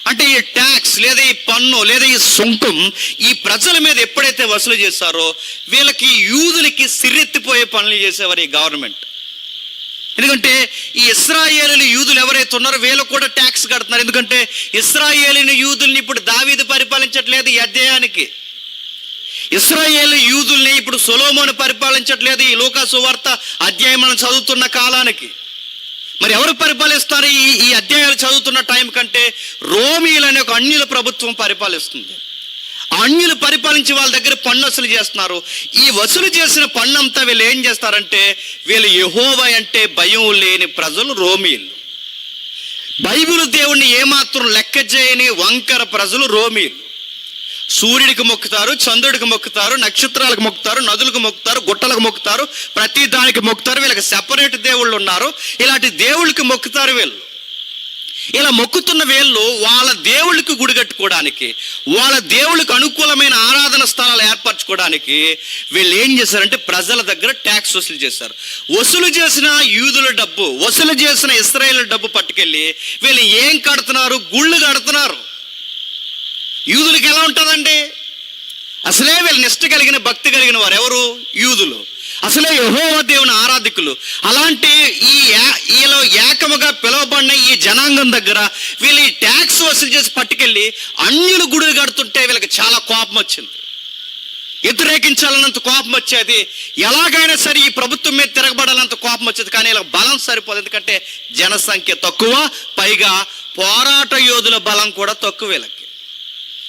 అంటే ఈ ట్యాక్స్ లేదా ఈ పన్ను లేదా ఈ సొంకం ఈ ప్రజల మీద ఎప్పుడైతే వసూలు చేశారో వీళ్ళకి, యూదులకి సిర్రెత్తిపోయే పనులు చేసేవారు ఈ గవర్నమెంట్. ఎందుకంటే ఈ ఇశ్రాయేలు యూదులు ఎవరైతే ఉన్నారో వీళ్ళు కూడా ట్యాక్స్ కడుతున్నారు. ఎందుకంటే ఇశ్రాయేలు యూదుల్ని ఇప్పుడు దావీదు పరిపాలించట్లేదు ఈ అధ్యాయానికి. ఇశ్రాయేలు యూదుల్ని ఇప్పుడు సొలొమోను పరిపాలించట్లేదు ఈ లూకా సువార్త అధ్యాయం మనం చదువుతున్న కాలానికి. మరి ఎవరు పరిపాలిస్తారు ఈ అధ్యాయాలు చదువుతున్న టైం కంటే? రోమీయులు అనే ఒక అన్యుల ప్రభుత్వం పరిపాలిస్తుంది. ఆ అన్యులు పరిపాలించి వాళ్ళ దగ్గర పన్ను వసూలు చేస్తున్నారు. ఈ వసూలు చేసిన పన్ను అంతా వీళ్ళు ఏం చేస్తారంటే, వీళ్ళు యెహోవా అంటే భయం లేని ప్రజలు రోమీయులు. బైబిల్ దేవుణ్ణి ఏమాత్రం లెక్క చేయని వంకర ప్రజలు రోమీయులు. సూర్యుడికి మొక్కుతారు, చంద్రుడికి మొక్కుతారు, నక్షత్రాలకు మొక్కుతారు, నదులకు మొక్కుతారు, గుట్టలకు మొక్కుతారు, ప్రతి దానికి మొక్కుతారు. వీళ్ళకి సెపరేట్ దేవుళ్ళు ఉన్నారు. ఇలాంటి దేవుళ్ళకి మొక్కుతారు వీళ్ళు. ఇలా మొక్కుతున్న వీళ్ళు వాళ్ళ దేవుళ్ళకి గుడి కట్టుకోవడానికి, వాళ్ళ దేవుళ్ళకి అనుకూలమైన ఆరాధన స్థలాలు ఏర్పరచుకోవడానికి వీళ్ళు ఏం చేశారంటే ప్రజల దగ్గర ట్యాక్స్ వసూలు చేశారు. వసూలు చేసిన యూదుల డబ్బు, వసూలు చేసిన ఇశ్రాయేలు డబ్బు పట్టుకెళ్ళి వీళ్ళు ఏం కడుతున్నారు? గుళ్ళు కడుతున్నారు. యూదులకి ఎలా ఉంటుందండి? అసలే వీళ్ళు నిష్ట కలిగిన, భక్తి కలిగిన వారు ఎవరు? యూదులు. అసలే యెహోవా దేవుని ఆరాధికులు. అలాంటి ఈలో ఏకముగా పిలువబడిన ఈ జనాంగం దగ్గర వీళ్ళు ఈ ట్యాక్స్ వసూలు చేసి పట్టుకెళ్ళి అన్యులు గుడులు కడుతుంటే వీళ్ళకి చాలా కోపం వచ్చింది. వ్యతిరేకించాలన్నంత కోపం వచ్చేది, ఎలాగైనా సరే ఈ ప్రభుత్వం మీద తిరగబడాలంత కోపం వచ్చేది. కానీ ఇలా బలం సరిపోదు, ఎందుకంటే జనసంఖ్య తక్కువ, పైగా పోరాట యోధుల బలం కూడా తక్కువ వీళ్ళకి.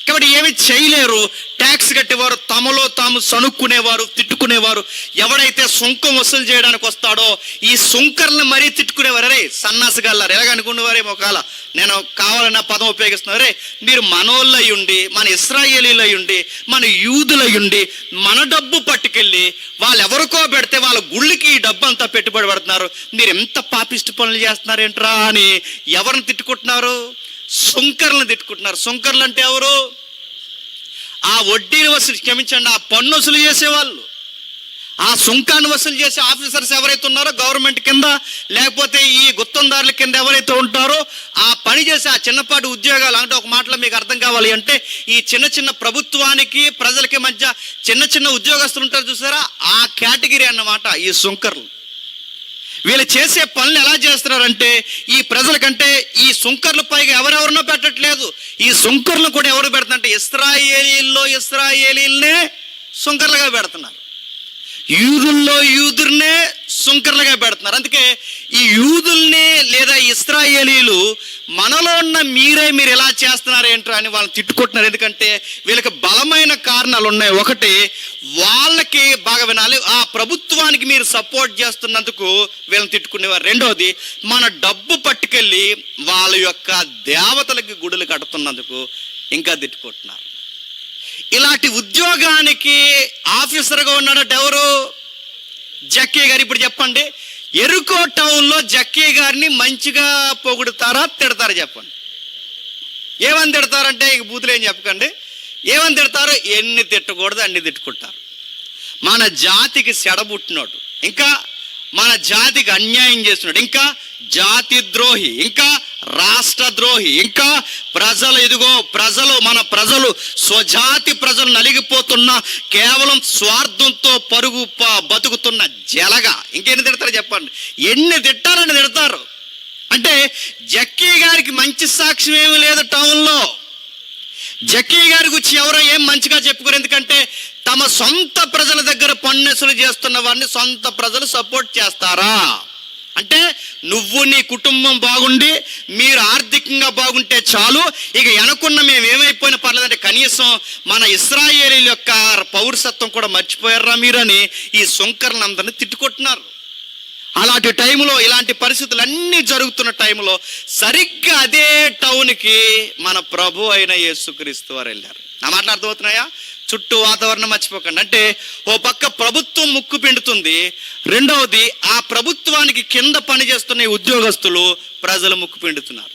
కాబట్టి ఏమి చేయలేరు. ట్యాక్స్ కట్టేవారు తమలో తాము సణుక్కునేవారు, తిట్టుకునేవారు. ఎవడైతే సుంకం వసూలు చేయడానికి వస్తాడో ఈ సుంకర్లను మరీ తిట్టుకునేవారు. అరే సన్నాసిగాళ్ళారు ఎలాగనుకునేవారేమో, కాల నేను కావాలన్న పదం ఉపయోగిస్తున్నారు. అరే మీరు మనోళ్ళై ఉండి, మన ఇశ్రాయేలీలై ఉండి, మన యూదులై ఉండి మన డబ్బు పట్టుకెళ్ళి వాళ్ళు ఎవరికో పెడితే వాళ్ళ గుళ్ళకి ఈ డబ్బు అంతా పెట్టుబడి పెడుతున్నారు, మీరు ఎంత పాపిష్టి పనులు చేస్తున్నారేంట్రా అని ఎవరిని తిట్టుకుంటున్నారు? సుంకర్లను తిట్టుకుంటున్నారు. సుంకర్లు అంటే ఎవరు? ఆ వడ్డీని వసూలు, క్షమించండి, ఆ పన్ను వసూలు చేసేవాళ్ళు, ఆ సుంకాన్ని వసూలు చేసే ఆఫీసర్స్ ఎవరైతే ఉన్నారో గవర్నమెంట్ కింద, లేకపోతే ఈ గుత్తందారుల కింద ఎవరైతే ఉంటారో ఆ పని చేసే ఆ చిన్నపాటి ఉద్యోగాలు. అంటే ఒక మాటలో మీకు అర్థం కావాలి అంటే ఈ చిన్న చిన్న ప్రభుత్వానికి ప్రజలకి మధ్య చిన్న చిన్న ఉద్యోగస్తులు ఉంటారు చూసారా, ఆ కేటగిరీ అన్నమాట ఈ సుంకర్లు. వీళ్ళు చేసే పనులు ఎలా చేస్తున్నారంటే ఈ ప్రజలకంటే ఈ సుంకర్లు పైగా ఎవరెవరినో పెట్టట్లేదు, ఈ సుంకర్లు కూడా ఎవరు పెడుతున్నారంటే ఇశ్రాయేలీలనే సుంకర్లుగా పెడుతున్నారు, యూదుల్లో యూదుర్నే సుంకర్లుగా పెడుతున్నారు. అందుకే ఈ యూదుల్ని లేదా ఇశ్రాయేలీలు మనలో ఉన్న మీరు ఎలా చేస్తున్నారు ఏంట్రా అని వాళ్ళని తిట్టుకుంటున్నారు. ఎందుకంటే వీళ్ళకి బలమైన కారణాలు ఉన్నాయి. ఒకటి, వాళ్ళకి బాగా వినాలి, ఆ ప్రభుత్వానికి మీరు సపోర్ట్ చేస్తున్నందుకు వీళ్ళని తిట్టుకునేవారు. రెండోది, మన డబ్బు పట్టుకెళ్ళి వాళ్ళ యొక్క దేవతలకి గుడులు కడుతున్నందుకు ఇంకా తిట్టుకుంటున్నారు. ఇలాంటి ఉద్యోగానికి ఆఫీసర్గా ఉన్నాడట ఎవరు? జక్కయ్య గారు. ఇప్పుడు చెప్పండి, ఎరుకో టౌన్లో జక్కయ్య గారిని మంచిగా పొగుడుతారా తిడతారా చెప్పండి? ఏమని తిడతారంటే, ఇక బూతులు ఏం చెప్పకండి, ఏమని తిడతారు? ఎన్ని తిట్టకూడదు అన్ని తిట్టుకుంటారు. మన జాతికి సెడబుట్టినోడు, ఇంకా మన జాతికి అన్యాయం చేస్తున్నాడు, ఇంకా జాతి ద్రోహి, ఇంకా రాష్ట్ర ద్రోహి, ఇంకా ప్రజలు, ఇదిగో ప్రజలు, మన ప్రజలు, స్వజాతి ప్రజలు నలిగిపోతున్న కేవలం స్వార్థంతో బతుకుతున్న జలగా ఇంకెన్ని తిడతారు చెప్పండి? ఎన్ని తిట్టాలని తిడతారు. అంటే జక్కయ్య గారికి మంచి సాక్ష్యం ఏమీ లేదు టౌన్లో. జక్కయ్య గారి గురించి ఎవరో ఏం మంచిగా చెప్పుకోరు. ఎందుకంటే తమ సొంత ప్రజల దగ్గర పన్నుసులు చేస్తున్న వారిని సొంత ప్రజలు సపోర్ట్ చేస్తారా? అంటే నువ్వు నీ కుటుంబం బాగుండి మీరు ఆర్థికంగా బాగుంటే చాలు, ఇక వెనకున్న మేము ఏమైపోయినా పర్లేదంటే కనీసం మన ఇశ్రాయేలీల యొక్క పౌరసత్వం కూడా మర్చిపోయారా మీరని ఈ సుంకర్లందరినీ తిట్టుకుంటున్నారు. అలాంటి టైంలో, ఇలాంటి పరిస్థితులు అన్నీ జరుగుతున్న టైంలో సరిగ్గా అదే టౌన్కి మన ప్రభు అయిన యేసుక్రీస్తు వారు వెళ్ళారు. నా మాటలు అర్థమవుతున్నాయా? చుట్టూ వాతావరణం మర్చిపోకండి. అంటే ఓ పక్క ప్రభుత్వం ముక్కు పిండుతుంది, రెండవది ఆ ప్రభుత్వానికి కింద పనిచేస్తున్న ఉద్యోగస్తులు ప్రజలు ముక్కు పిండుతున్నారు.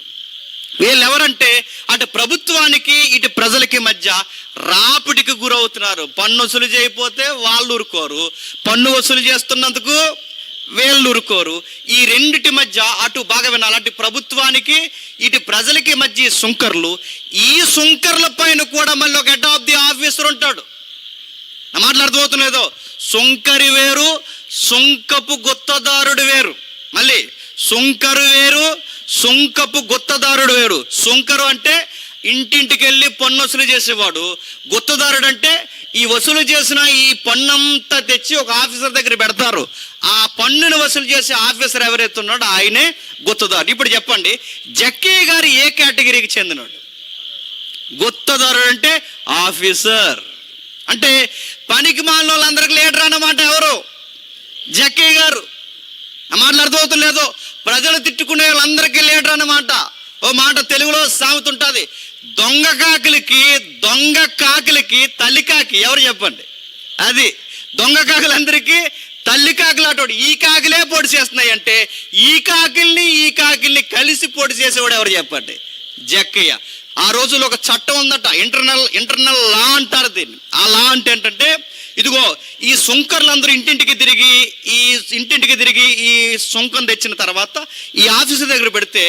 వీళ్ళు ఎవరంటే అటు ప్రభుత్వానికి ఇటు ప్రజలకి మధ్య రాపిడికి గురవుతున్నారు. పన్ను వసూలు చేయకపోతే వాళ్ళు ఊరుకోరు, పన్ను వసూలు చేస్తున్నందుకు వీళ్ళు ఊరుకోరు. ఈ రెండిటి మధ్య, అటు బాగా వినాలి, అటు ప్రభుత్వానికి ఇటు ప్రజలకి మధ్య ఈ సుంకర్లు, ఈ సుంకర్ల పైన కూడా మళ్ళీ ఒక హెడ్ ఆఫ్ ది ఆఫీసర్ ఉంటాడు. నా మాటలు అర్థమవుతున్నదో? సుంకరి వేరు, సుంకపు గుత్తదారుడు వేరు. మళ్ళీ సుంకరు వేరు, సుంకపు గుత్తదారుడు వేరు. సుంకరు అంటే ఇంటింటికి వెళ్ళి పన్ను వసూలు చేసేవాడు. గుత్తదారుడు అంటే ఈ వసూలు చేసిన ఈ పన్నంతా తెచ్చి ఒక ఆఫీసర్ దగ్గర పెడతారు. ఆ పన్నును వసూలు చేసే ఆఫీసర్ ఎవరైతే ఉన్నాడో ఆయనే గుత్తదారుడు. ఇప్పుడు చెప్పండి, జక్కయ్య గారు ఏ కేటగిరీకి చెందినాడు? గుత్తదారుడు అంటే ఆఫీసర్. అంటే పనికి మాలిన వాళ్ళందరికీ లీడర్ అన్నమాట ఎవరు? జక్కయ్య గారు. ఆ మాటలు అర్థమవుతుందో? ప్రజలు తిట్టుకునే వాళ్ళందరికీ లీడర్ అన్నమాట. ఓ మాట తెలుగులో సామెత ఉంటుంది, దొంగ కాకులకి తల్లి కాకి ఎవరు చెప్పండి? అది దొంగ కాకులందరికీ తల్లి కాకులు అటోడు. ఈ కాకులే పోటీ చేస్తున్నాయి అంటే ఈ కాకిల్ని కలిసి పోటీ చేసేవాడు ఎవరు చెప్పండి? జక్కయ్య. ఆ రోజుల్లో ఒక చట్టం ఉందట, ఇంటర్నల్ లా అంటారు దీన్ని. ఆ లా అంటే ఏంటంటే, ఇదిగో ఈ సుంకర్లందరూ ఇంటింటికి తిరిగి ఈ సుంకం తెచ్చిన తర్వాత ఈ ఆఫీసర్ దగ్గర పెడితే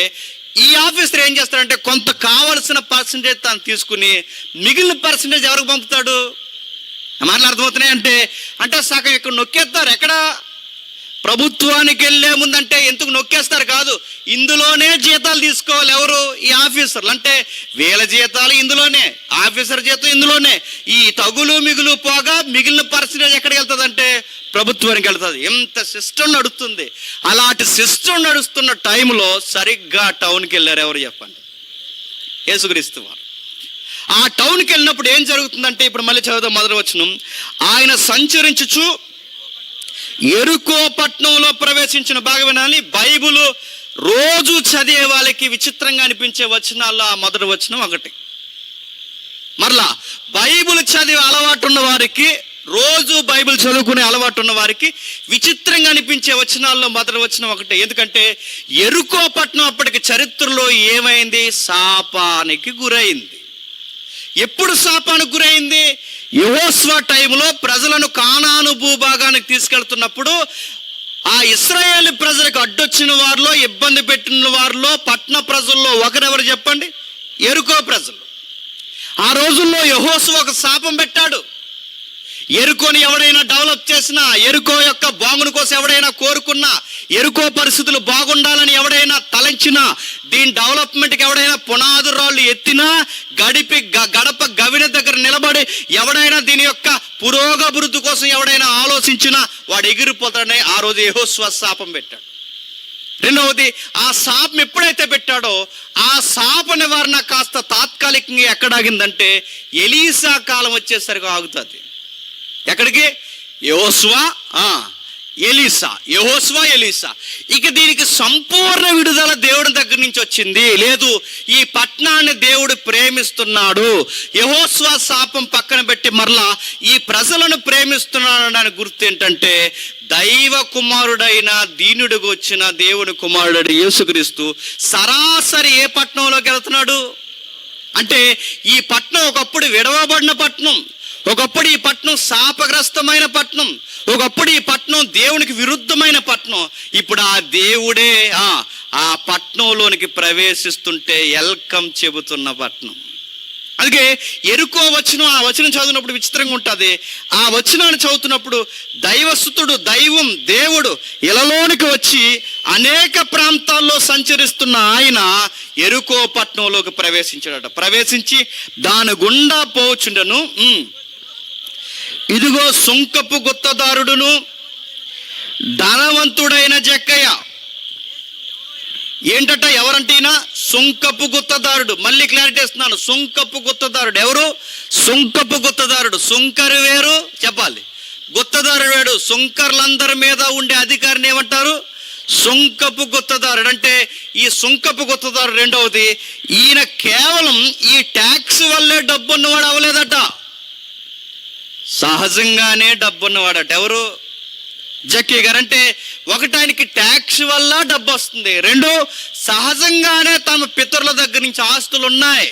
ఈ ఆఫీసర్ ఏం చేస్తాడంటే కొంత కావలసిన పర్సంటేజ్ తాను తీసుకుని మిగిలిన పర్సంటేజ్ ఎవరికి పంపుతాడు? మాటలు అర్థమవుతున్నాయి? అంటే సగం ఇక్కడ నొక్కేస్తారు. ఎక్కడ? ప్రభుత్వానికి వెళ్ళే ముందంటే ఎందుకు నొక్కేస్తారు కాదు, ఇందులోనే జీతాలు తీసుకోవాలి. ఎవరు? ఈ ఆఫీసర్లు. అంటే వీళ్ళ జీతాలు ఇందులోనే, ఆఫీసర్ జీతం ఇందులోనే. ఈ తగులు మిగులు పోగా మిగిలిన పర్సెంటేజ్ ఎక్కడికి వెళ్తుంది అంటే ప్రభుత్వానికి వెళ్తుంది. ఎంత సిస్టమ్ నడుస్తుంది. అలాంటి సిస్టమ్ నడుస్తున్న టైంలో సరిగ్గా టౌన్కి వెళ్ళారు. ఎవరు చెప్పండి? యేసుక్రీస్తు వారు. ఆ టౌన్కి వెళ్ళినప్పుడు ఏం జరుగుతుందంటే, ఇప్పుడు మళ్ళీ చదువుదాం మొదటి వచనం. ఆయన సంచరించుచు యెరికో పట్టణంలో ప్రవేశించిన. బాగా వినాలి, బైబిల్ రోజు చదివే వాళ్ళకి విచిత్రంగా అనిపించే వచనాల్లో ఆ మొదటి వచనం ఒకటి. మరలా బైబిల్ చదివే అలవాటు ఉన్న వారికి, రోజు బైబిల్ చదువుకునే అలవాటు ఉన్న వారికి విచిత్రంగా అనిపించే వచనాల్లో మొదటి వచనం ఒకటి. ఎందుకంటే యెరికో పట్టణం అప్పటికి చరిత్రలో ఏమైంది? శాపానికి గురైంది. ఎప్పుడు శాపానికి గురైంది? యెహోషువ టైంలో ప్రజలను కానాను భూభాగానికి తీసుకెళ్తున్నప్పుడు ఆ ఇశ్రాయేలు ప్రజలకు అడ్డొచ్చిన వారిలో, ఇబ్బంది పెట్టిన వారిలో, పట్టణ ప్రజల్లో ఒకరెవరు చెప్పండి? యెరికో ప్రజలు. ఆ రోజుల్లో యెహోషువ ఒక శాపం పెట్టాడు. యెరికోని ఎవడైనా డెవలప్ చేసినా, యెరికో యొక్క బాగుని కోసం ఎవడైనా కోరుకున్నా, యెరికో పరిస్థితులు బాగుండాలని ఎవడైనా తలంచినా, దీని డెవలప్మెంట్కి ఎవడైనా పునాది రాళ్ళు ఎత్తినా, గడప గవిన దగ్గర నిలబడి ఎవడైనా దీని యొక్క పురోగభివృద్ధి కోసం ఎవడైనా ఆలోచించినా వాడు ఎగిరిపోతాడని ఆ రోజు యెహోషువ శాపం పెట్టాడు. రెండవది, ఆ శాపం ఎప్పుడైతే పెట్టాడో ఆ శాప నివారణ కాస్త తాత్కాలికంగా ఎక్కడాగిందంటే ఎలీసా కాలం వచ్చేసరికి ఆగుతుంది. ఎక్కడికి? యెహోషువ, ఎలీసా. ఇక దీనికి సంపూర్ణ విడుదల దేవుడి దగ్గర నుంచి వచ్చింది. లేదు, ఈ పట్టణాన్ని దేవుడు ప్రేమిస్తున్నాడు. యెహోషువ శాపం పక్కన పెట్టి మరలా ఈ ప్రజలను ప్రేమిస్తున్నాడు అనడానికి గుర్తు ఏంటంటే, దైవ కుమారుడైన దీనుడికి వచ్చిన దేవుని కుమారుడు యేసుక్రీస్తు సరాసరి ఏ పట్టణంలోకి వెళ్తున్నాడు అంటే, ఈ పట్టణం ఒకప్పుడు విడవబడిన పట్టణం, ఒకప్పుడు ఈ పట్టణం శాపగ్రస్తమైన పట్టణం, ఒకప్పుడు ఈ పట్టణం దేవునికి విరుద్ధమైన పట్టణం. ఇప్పుడు ఆ దేవుడే ఆ పట్టణంలోనికి ప్రవేశిస్తుంటే వెల్కమ్ చెబుతున్న పట్టణం. అందుకే యెరికో వచనం, ఆ వచనం చదివినప్పుడు విచిత్రంగా ఉంటుంది. ఆ వచనాన్ని చదువుతున్నప్పుడు దైవసుతుడు, దైవం, దేవుడు ఇలలోనికి వచ్చి అనేక ప్రాంతాల్లో సంచరిస్తున్న ఆయన యెరికో పట్టణంలోకి ప్రవేశించాడట. ప్రవేశించి దాని గుండా పోచుండను. ఇదిగో సుంకపు గుత్తదారుడును ధనవంతుడైన జక్కయ్య. ఏంటట? ఎవరంటేనా? సుంకపు గుత్తదారుడు. మళ్ళీ క్లారిటీ ఇస్తున్నాను. సుంకపు గుత్తదారుడు ఎవరు? సుంకపు గుత్తదారుడు. సుంకరు వేరు చెప్పాలి, గుత్తదారుడు వేడు. సుంకర్లందరి మీద ఉండే అధికారిని ఏమంటారు? సుంకపు గుత్తదారుడు. అంటే ఈ సుంకపు గుత్తదారుడు. రెండవది, ఈయన కేవలం ఈ ట్యాక్స్ వల్లే డబ్బున్నవాడు అవ్వలేదట, సహజంగానే డబ్బున్నవాడట. ఎవరు? జక్కయ్య గారు. అంటే ఒకటి, ఆయనకి ట్యాక్స్ వల్ల డబ్బు వస్తుంది. రెండు, సహజంగానే తమ పితరుల దగ్గర నుంచి ఆస్తులు ఉన్నాయి.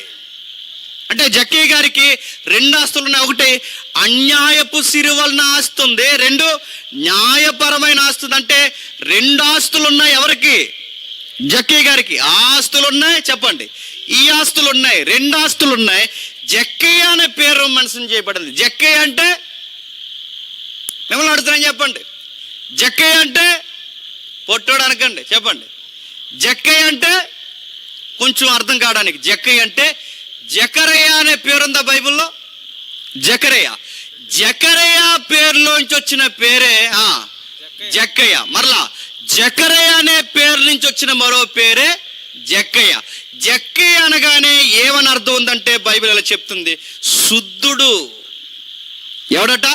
అంటే జక్కయ్య గారికి రెండు ఆస్తులు ఉన్నాయి. ఒకటి అన్యాయపు సిరి వలన ఆస్తి ఉంది, రెండు న్యాయపరమైన ఆస్తుంది. అంటే రెండు ఆస్తులు ఉన్నాయి. ఎవరికి? జక్కయ్య గారికి. ఆస్తులు ఉన్నాయి చెప్పండి, ఈ ఆస్తులు ఉన్నాయి, రెండు ఆస్తులు ఉన్నాయి. జక్కయ్య అనే పేరు మెన్షన్ చేయబడింది. జక్కయ్య అంటే మిమ్మల్ని అడుగుతున్నాను చెప్పండి, జక్కయ్య అంటే పొట్టోడు అనకండి, చెప్పండి. జక్కయ్య అంటే కొంచెం అర్థం కావడానికి, జక్కయ్య అంటే జకరయ్య అనే పేరుందా బైబిల్లో? జకరయ్య పేరులోంచి వచ్చిన పేరే జక్కయ్య. మరలా జకరయ్య అనే పేరు నుంచి వచ్చిన మరో పేరే జక్కయ్య. జక్కయ్య అనగానే ఏమని అర్థం ఉందంటే బైబిల్ అలా చెప్తుంది, శుద్ధుడు. ఎవడట?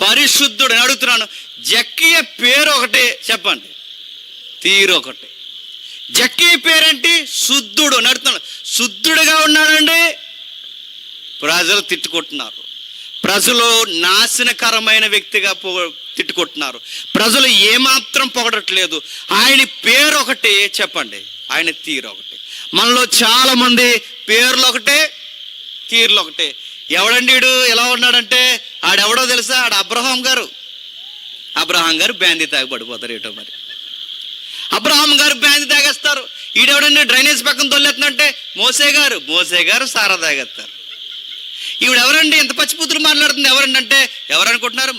పరిశుద్ధుడు అని అడుగుతున్నాను. జక్కయ్య పేరు ఒకటే చెప్పండి, తీరు ఒకటి. జక్కయ్య పేరేంటి? శుద్ధుడు అని అడుగుతున్నాను. శుద్ధుడుగా ఉన్నాడండి, ప్రజలు తిట్టుకుంటున్నారు. ప్రజలు నాశనకరమైన వ్యక్తిగా తిట్టుకుంటున్నారు. ప్రజలు ఏమాత్రం పొగడట్లేదు. ఆయన పేరు ఒకటి చెప్పండి, ఆయన తీరు ఒకటి. మనలో చాలా మంది పేర్లు ఒకటే, తీర్లు ఒకటే. ఎవడండి వీడు ఎలా ఉన్నాడంటే, ఆడెవడో తెలుసా? ఆడ అబ్రహాం గారు బ్యాందీ తాగి పడిపోతారు ఏటో మరి. అబ్రహాం గారు బ్యాందీ తాగేస్తారు. ఈడెవడండి డ్రైనేజ్ పక్కన తొలెత్తుందంటే మోసే గారు సారా తాగేస్తారు. ఈవిడ ఎవరండి ఇంత పచ్చిపుత్రులు మాట్లాడుతుంది? ఎవరండి అంటే ఎవరనుకుంటున్నారు?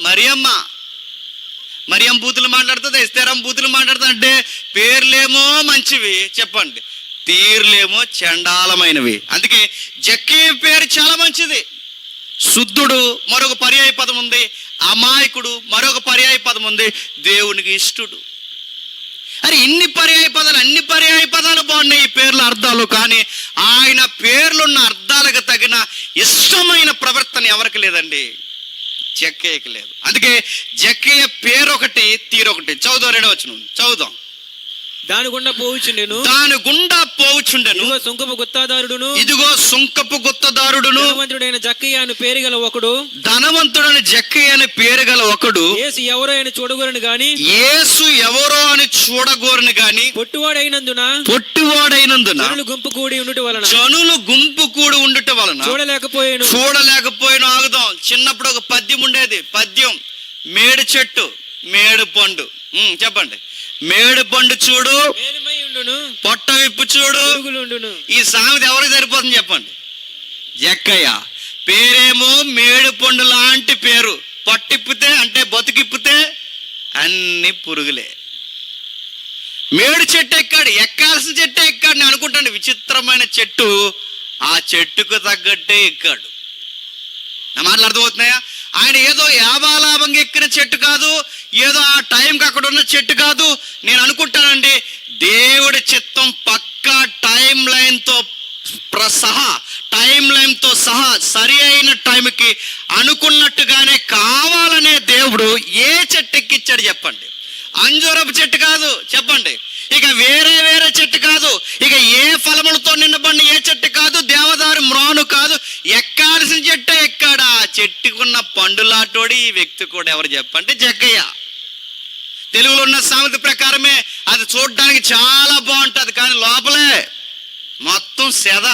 మరియం బూతులు మాట్లాడుతుంది, ఎస్తేరం బూతులు మాట్లాడుతుంది. అంటే పేర్లేమో మంచివి చెప్పండి, తీర్లేమో చండాలమైనవి. అందుకే జక్కయ్య పేరు చాలా మంచిది. శుద్ధుడు మరొక పర్యాయ పదం ఉంది, అమాయకుడు మరొక పర్యాయ పదం ఉంది, దేవునికి ఇష్టుడు. అరే అన్ని పర్యాయ పదాలు బాగున్నాయి ఈ పేర్ల అర్థాలు. కానీ ఆయన పేర్లున్న అర్థాలకు తగిన ఇష్టమైన ప్రవర్తన ఎవరికి లేదండి, జక్కయ్యకి లేదు. అందుకే జక్కయ్య పేరొకటి తీరొకటి. చదువుదాం 2వ వచనం చదువుదాం. దాని గుండా పోవుచుండెను, ఇదిగో సుంకపు గుత్తాదారుడును, ధనవంతుడైన జక్కయ్య అని పేరు గల ఒకడు, యేసు ఎవరో అని చూడగోరని గాని పొట్టివాడైనందున జనులు గుంపు కూడి ఉండుట వలన చూడలేకపోయాను. ఆగుదాం. చిన్నప్పుడు ఒక పద్యం ఉండేది. పద్యం, మేడు చెట్టు మేడు పండు. చెప్పండి. మేడు పండు చూడు, పొట్ట విప్పు చూడు. ఈ సామెత ఎవరికి సరిపోతుంది చెప్పండి? జక్కయ్య పేరేమో మేడు పండు లాంటి పేరు, పట్టిప్పితే అంటే బతుకిప్పితే అన్ని పురుగులే. మేడు చెట్టు ఎక్కాడు, ఎక్కాల్సిన చెట్టు ఎక్కాడు. నేను అనుకుంటాను విచిత్రమైన చెట్టు, ఆ చెట్టుకు తగ్గట్టే ఎక్కాడు. నా మాటలు అర్థమవుతున్నాయా? ఆయన ఏదో యాబాలాభంగా ఎక్కిన చెట్టు కాదు, ఏదో ఆ టైంకి అక్కడ ఉన్న చెట్టు కాదు. నేను అనుకుంటానండి దేవుడి చిత్తం పక్కా టైం లైన్తో సహా సరి అయిన టైంకి అనుకున్నట్టుగానే కావాలనే దేవుడు ఏ చెట్టు ఎక్కిచ్చాడు చెప్పండి? అంజూరపు చెట్టు కాదు చెప్పండి, ఇక వేరే చెట్టు కాదు, ఇక ఏ ఫలములతో నిండబడిన ఏ చెట్టు కాదు, దేవదారు మ్రాను కాదు, ఎక్కాల్సిన చెట్టు ఎక్కాడు. ఆ చెట్టుకున్న పండులాటోడి ఈ వ్యక్తి కూడా ఎవరు చెప్పంటే జక్కయ్య. తెలుగులో ఉన్న సామెత ప్రకారమే అది చూడడానికి చాలా బాగుంటుంది, కానీ లోపలే మొత్తం సెద.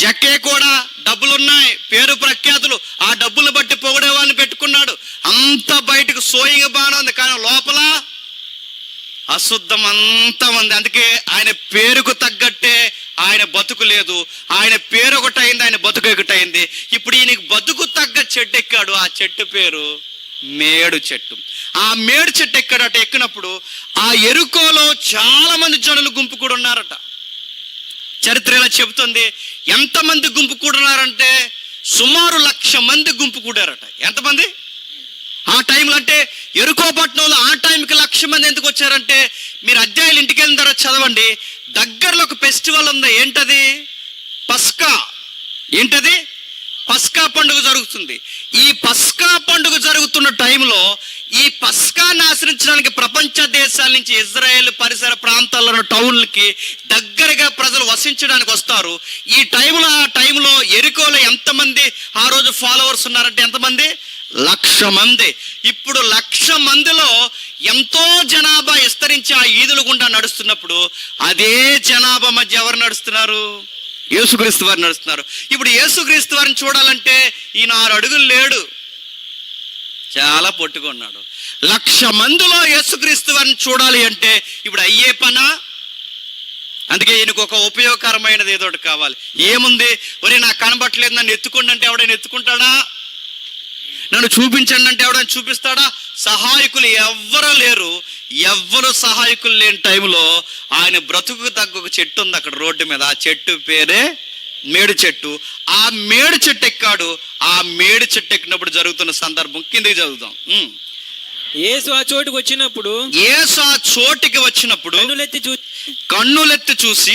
జక్కయ్య కూడా డబ్బులున్నాయి, పేరు ప్రఖ్యాతులు, ఆ డబ్బులు బట్టి పొగిడే వాళ్ళని పెట్టుకున్నాడు. అంత బయటకు సోయింగ్ బాగానే ఉంది, కానీ లోపల అశుద్ధం అంతా ఉంది. అందుకే ఆయన పేరుకు తగ్గట్టే ఆయన బతుకు లేదు. ఆయన పేరు ఒకటైంది, ఆయన బతుకు ఒకటైంది. ఇప్పుడు ఈయనకి బతుకు తగ్గ చెట్టు ఎక్కాడు. ఆ చెట్టు పేరు మేడు చెట్టు. ఆ మేడు చెట్టు ఎక్కాడట. ఎక్కినప్పుడు ఆ ఎరుకోలో చాలా మంది జనులు గుంపు కూడా ఉన్నారట. చరిత్ర ఇలా చెబుతుంది. ఎంతమంది గుంపు కూడున్నారంటే సుమారు 1,00,000 మంది గుంపు కూడారట. ఎంతమంది ఆ టైంలో? అంటే ఎరుకో పట్టణంలో ఆ టైంకి 1,00,000 మంది ఎందుకు వచ్చారంటే, మీరు అధ్యాయులు ఇంటికి వెళ్ళిన తర్వాత చదవండి. దగ్గరలో ఒక ఫెస్టివల్ ఉంది. ఏంటది? పస్కా. ఏంటది? పస్కా పండుగ జరుగుతుంది. ఈ పస్కా పండుగ జరుగుతున్న టైంలో ఈ పస్కాన్ని ఆచరించడానికి ప్రపంచ దేశాల నుంచి ఇజ్రాయెల్ పరిసర ప్రాంతాల్లో టౌన్లకి దగ్గరగా ప్రజలు వసించడానికి వస్తారు. ఈ టైంలో ఎరికోలో ఎంతమంది ఆ రోజు ఫాలోవర్స్ ఉన్నారంటే ఎంతమంది? 1,00,000 మంది. ఇప్పుడు 1,00,000 మందిలో ఎంతో జనాభా విస్తరించి ఆ ఈదుల గుండా నడుస్తున్నప్పుడు అదే జనాభా మధ్య ఎవరు నడుస్తున్నారు? యేసుక్రీస్తు వారు నడుస్తున్నారు. ఇప్పుడు యేసుక్రీస్తు వారిని చూడాలంటే ఈయన 6 అడుగులు లేడు, చాలా పొట్టుకున్నాడు. 1,00,000 మందిలో యేసుక్రీస్తు వారిని చూడాలి అంటే ఇప్పుడు అయ్యే పనా? అందుకే ఈయనకు ఒక ఉపయోగకరమైనది ఏదో ఒకటి కావాలి. ఏముంది? ఒరే నాకు కనబట్టలేదు, నన్ను ఎత్తుకోండి అంటే ఎవడైనా ఎత్తుకుంటాడా? నన్ను చూపించండి అంటే ఎవడైనా చూపిస్తాడా? సహాయకులు ఎవ్వరూ లేరు. ఎవ్వరు సహాయకులు లేని టైంలో ఆయన బ్రతుకు తగ్గ ఒక చెట్టు ఉంది అక్కడ రోడ్డు మీద. ఆ చెట్టు పేరే మేడు చెట్టు. ఆ మేడు చెట్టు ఎక్కాడు. ఆ మేడు చెట్టు ఎక్కినప్పుడు జరుగుతున్న సందర్భం కిందకి చదువుదాం. యేసు ఆ చోటుకి వచ్చినప్పుడు కన్నులెత్తి చూసి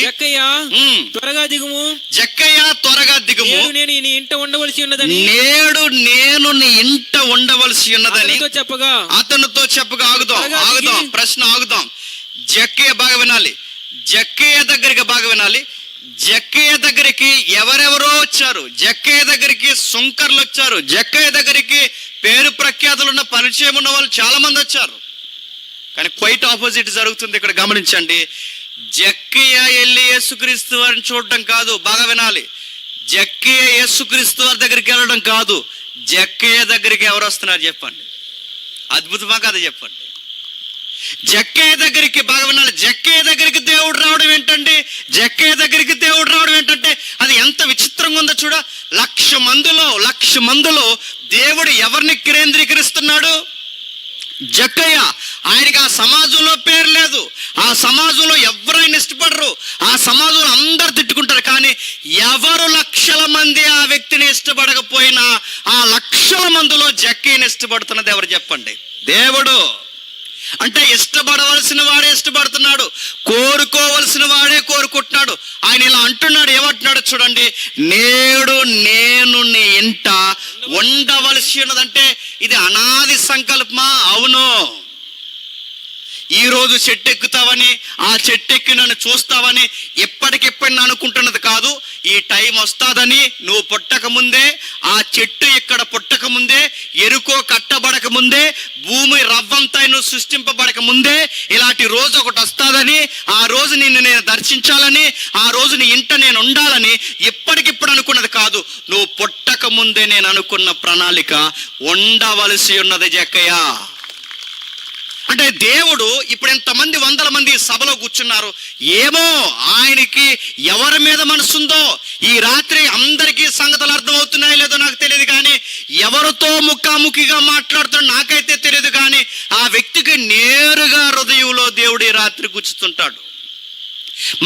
జక్కయ్య త్వరగా దిగుము, నేను నీ ఇంట ఉండవలసి ఉన్నదని, నేడు నేను నీ ఇంట ఉండవలసి ఉన్నదని అతనితో చెప్పగా ఆగుదాం. ప్రశ్న ఆగుదాం. జక్కయ్య బాగా వినాలి. జక్కయ్య దగ్గరికి బాగా వినాలి. జక్కయ్య దగ్గరికి ఎవరెవరో వచ్చారు. జక్కయ్య దగ్గరికి సుంకర్లు వచ్చారు. జక్కయ్య దగ్గరికి పేరు ప్రఖ్యాతులు ఉన్న పరిచయం ఉన్న వాళ్ళు చాలా మంది వచ్చారు. కానీ క్వైట్ ఆపోజిట్ జరుగుతుంది ఇక్కడ. గమనించండి. జక్కయ్య వెళ్ళి యేసుక్రీస్తు వారిని చూడటం కాదు, బాగా వినాలి. జక్కయ్య యేసుక్రీస్తు వారి దగ్గరికి వెళ్ళడం కాదు. జక్కయ్య దగ్గరికి ఎవరు వస్తున్నారు చెప్పండి? అద్భుతమా కదా చెప్పండి? జక్కయ్య దగ్గరికి బాగా వినాలి. జక్కయ్య దగ్గరికి దేవుడు రావడం ఏంటండి? జక్కయ్య దగ్గరికి దేవుడు రావడం ఏంటంటే అది ఎంత విచిత్రంగా ఉందో చూడ. 1,00,000 మందిలో దేవుడు ఎవరిని కేంద్రీకరిస్తున్నాడు? జక్కయ్య, ఆయనకి ఆ సమాజంలో పేరు లేదు, ఆ సమాజంలో ఎవరైనా ఇష్టపడరు, ఆ సమాజంలో అందరు తిట్టుకుంటారు. కానీ ఎవరు లక్షల మంది ఆ వ్యక్తిని ఇష్టపడకపోయినా ఆ లక్షల మందిలో జక్కయ్యని ఇష్టపడుతున్నది ఎవరు చెప్పండి? దేవుడు. అంటే ఇష్టపడవలసిన వాడే ఇష్టపడుతున్నాడు, కోరుకోవలసిన వాడే కోరుకుంటున్నాడు. ఆయన ఇలా అంటున్నాడు, ఏమంటున్నాడు చూడండి, నేడు నేను నీ ఇంట ఉండవలసి ఉన్నదంటే ఇది అనాది సంకల్పమా? అవును. ఈరోజు చెట్టు ఎక్కుతావని, ఆ చెట్టు ఎక్కి నన్ను చూస్తావని ఎప్పటికెప్పుడు అనుకుంటున్నది కాదు. ఈ టైం వస్తుందని నువ్వు పుట్టక ముందే, ఆ చెట్టు ఇక్కడ పుట్టక ముందే, ఎరుకో కట్టబడక ముందే, భూమి రవ్వంతా నువ్వు సృష్టింపబడక ముందే ఇలాంటి రోజు ఒకటి వస్తుందని, ఆ రోజు నిన్ను నేను దర్శించాలని, ఆ రోజు నీ ఇంట నేను ఉండాలని ఎప్పటికిప్పుడు అనుకున్నది కాదు. నువ్వు పుట్టక ముందే నేను అనుకున్న ప్రణాళిక ఉండవలసి ఉన్నది జక్కయ్య. అంటే దేవుడు ఇప్పుడు ఎంతమంది వందల మంది సభలో కూర్చున్నారు, ఏమో ఆయనకి ఎవరి మీద మనసుందో. ఈ రాత్రి అందరికీ సంగతులు అర్థమవుతున్నాయో లేదో నాకు తెలియదు, కానీ ఎవరితో ముఖాముఖిగా మాట్లాడుతున్నా నాకైతే తెలియదు, కానీ ఆ వ్యక్తికి నేరుగా హృదయంలో దేవుడు ఈ రాత్రి కూర్చుతుంటాడు.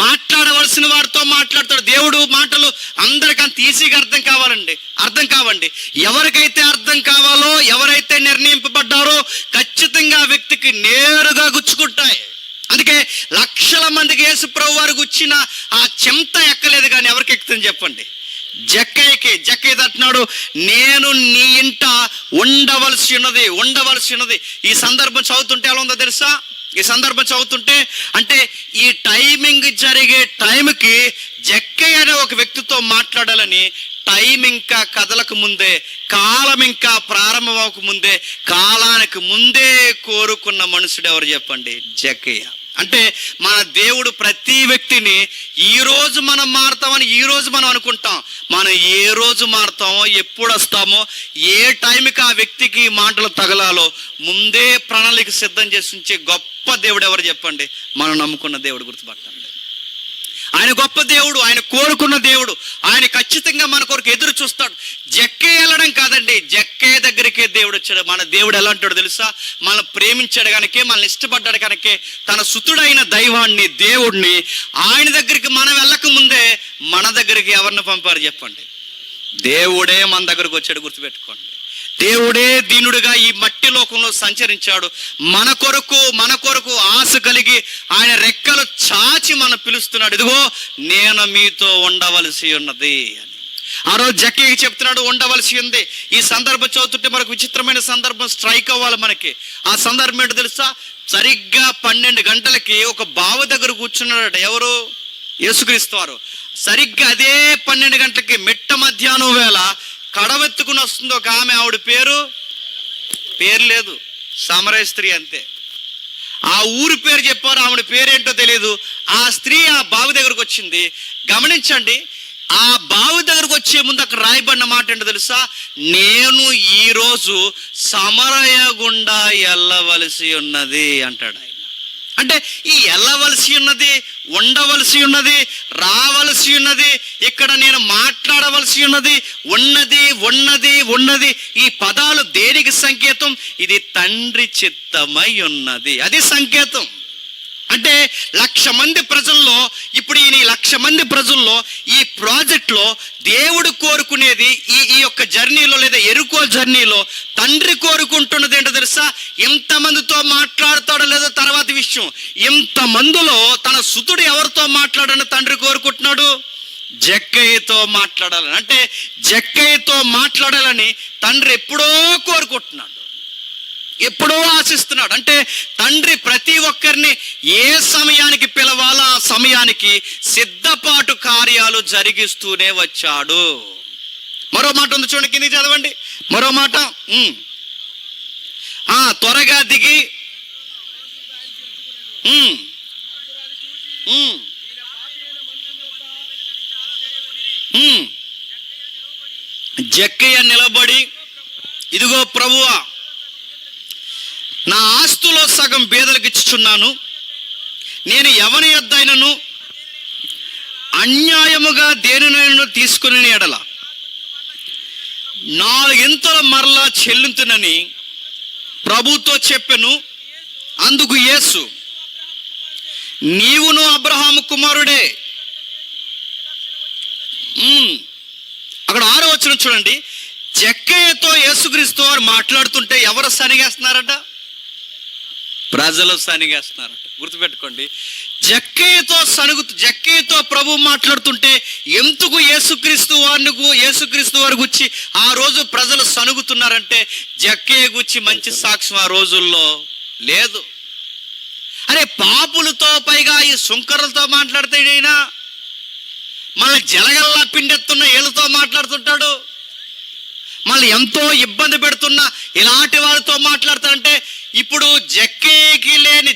మాట్లాడవలసిన వారితో మాట్లాడతాడు. దేవుడు మాటలు అందరికీ అంత ఈజీగా అర్థం కావండి. ఎవరికైతే అర్థం కావాలో, ఎవరైతే నిర్ణయింపబడ్డారో ఖచ్చితంగా ఆ వ్యక్తికి నేరుగా గుచ్చుకుంటాయి. అందుకే లక్షల మందికి యేసు ప్రభు వారు గుచ్చిన ఆ చెంత ఎక్కలేదు, కానీ ఎవరికి ఎక్కుతుంది చెప్పండి? జక్కయ్య అంటున్నాడు, నేను నీ ఇంట ఉండవలసి ఉన్నది. ఈ సందర్భం చదువుతుంటే ఎలా ఉందో తెలుసా? ఈ సందర్భం చదువుతుంటే అంటే ఈ టైమింగ్ జరిగే టైంకి జక్కయ్య అనే ఒక వ్యక్తితో మాట్లాడాలని, టైం ఇంకా కదలకు ముందే, కాలం ఇంకా ప్రారంభం అవ్వక ముందే, కాలానికి ముందే కోరుకున్న మనుషుడు ఎవరు చెప్పండి? జక్కయ్య. అంటే మన దేవుడు ప్రతి వ్యక్తిని ఈ రోజు మనం మారుతామని ఈ రోజు మనం అనుకుంటాం. మనం ఏ రోజు మారుతామో, ఎప్పుడు వస్తామో, ఏ టైంకి ఆ వ్యక్తికి మాటలు తగలాలో ముందే ప్రణాళిక సిద్ధం చేసి ఉంచే గొప్ప దేవుడు ఎవరు చెప్పండి? మనం నమ్ముకున్న దేవుడు. గుర్తుపట్టండి, ఆయన గొప్ప దేవుడు, ఆయన కోరుకున్న దేవుడు, ఆయన ఖచ్చితంగా మన కొరకు ఎదురు చూస్తాడు. జక్కయ్య వెళ్ళడం కాదండి, జక్కయ్య దగ్గరికే దేవుడు వచ్చాడు. మన దేవుడు ఎలా అంటాడు తెలుసా? మనం ప్రేమించాడు కనుకే, మనల్ని ఇష్టపడ్డాడు కనుకే తన సుతుడైన దైవాన్ని, దేవుడిని ఆయన దగ్గరికి మనం వెళ్ళక ముందే మన దగ్గరికి ఎవరిని పంపారు చెప్పండి? దేవుడే మన దగ్గరకు వచ్చాడు. గుర్తుపెట్టుకోండి, దేవుడే దీనుడిగా ఈ మట్టి లోకంలో సంచరించాడు. మన కొరకు ఆశ కలిగి ఆయన రెక్కలు చాచి మనం పిలుస్తున్నాడు. ఇదిగో నేను మీతో ఉండవలసి ఉన్నది అని ఆ రోజు జక్కయ్యకి చెప్తున్నాడు, ఉండవలసి ఉంది. ఈ సందర్భం చదువుతుంటే మనకు విచిత్రమైన సందర్భం స్ట్రైక్ అవ్వాలి మనకి. ఆ సందర్భం ఏంటో తెలుసా? సరిగ్గా 12 గంటలకి ఒక బావ దగ్గర కూర్చున్నాడట. ఎవరు? యేసుక్రీస్తు వారు. సరిగ్గా అదే 12 గంటలకి మిట్ట మధ్యాహ్నం వేళ కడవెత్తుకుని వస్తుంది ఒక ఆమె. ఆవిడ పేరు లేదు, సమరయ స్త్రీ అంతే. ఆ ఊరి పేరు చెప్పారు, ఆవిడ పేరేంటో తెలియదు. ఆ స్త్రీ ఆ బావి దగ్గరకు వచ్చింది. గమనించండి, ఆ బావి దగ్గరకు వచ్చే ముందు అక్కడ రాయబడిన మాట ఏంటో తెలుసా? నేను ఈరోజు సమరయ గుండా వెళ్ళవలసి ఉన్నది అంటాడు ఆయన. అంటే ఈ వెళ్ళవలసి ఉన్నది, ఉండవలసి ఉన్నది, రావలసి ఉన్నది, ఇక్కడ నేను మాట్లాడవలసి ఉన్నది, ఉన్నది ఈ పదాలు దేనికి సంకేతం? ఇది తండ్రి చిత్తమై ఉన్నది, అది సంకేతం. అంటే 1,00,000 మంది ప్రజల్లో, ఇప్పుడు ఈ 1,00,000 మంది ప్రజల్లో ఈ ప్రాజెక్ట్లో దేవుడు కోరుకునేది ఈ యొక్క జర్నీలో లేదా ఎరుకో జర్నీలో తండ్రి కోరుకుంటున్నది ఏంటో తెలుసా? ఎంతమందితో మాట్లాడతాడో లేదో తర్వాత విషయం. ఎంతమందిలో తన సుతుడు ఎవరితో మాట్లాడని తండ్రి కోరుకుంటున్నాడు? జక్కయ్యతో మాట్లాడాలని. అంటే జక్కయ్యతో మాట్లాడాలని తండ్రి ఎప్పుడో కోరుకుంటున్నాడు, ఎప్పుడో ఆశిస్తున్నాడు. అంటే తండ్రి ప్రతి ఒక్కరిని ఏ సమయానికి పిలవాలో ఆ సమయానికి సిద్ధపాటు కార్యాలు జరిగిస్తూనే వచ్చాడు. మరో మాట ఉంది చూడండి, కిందికి చదవండి. మరో మాట, త్వరగా దిగి జక్కయ్య నిలబడి, ఇదిగో ప్రభువా, నా ఆస్తులో సగం బేదలకు ఇచ్చుచున్నాను. నేను ఎవని యొద్దైనను అన్యాయముగా దేనినైనా తీసుకుని ఎడల 4 ఇంతల మరలా చెల్లింతునని ప్రభుతో చెప్పెను. అందుకు యేసు, నీవును అబ్రహాము కుమారుడే. అక్కడ 6వ వచనం చూడండి. జక్కయ్యతో యేసుక్రీస్తు వారు మాట్లాడుతుంటే ఎవరు సనిగేస్తున్నారట? ప్రజలు సనిగేస్తున్నారట. గుర్తుపెట్టుకోండి. జక్కయ్యతో ప్రభు మాట్లాడుతుంటే ఎందుకు యేసుక్రీస్తు వారి గురించి ఆ రోజు ప్రజలు సనుగుతున్నారంటే జక్కయ్య గురించి మంచి సాక్ష్యం ఆ రోజుల్లో లేదు. అరే, పాపులతో పైగా ఈ సుంకరులతో మాట్లాడతాడైనా, మళ్ళీ జలగల్లా పిండెత్తున్న ఏళ్ళతో మాట్లాడుతుంటాడు, మళ్ళీ ఎంతో ఇబ్బంది పెడుతున్న ఇలాంటి వారితో మాట్లాడతాడంటే ఇప్పుడు జక్కయ్యకి లేని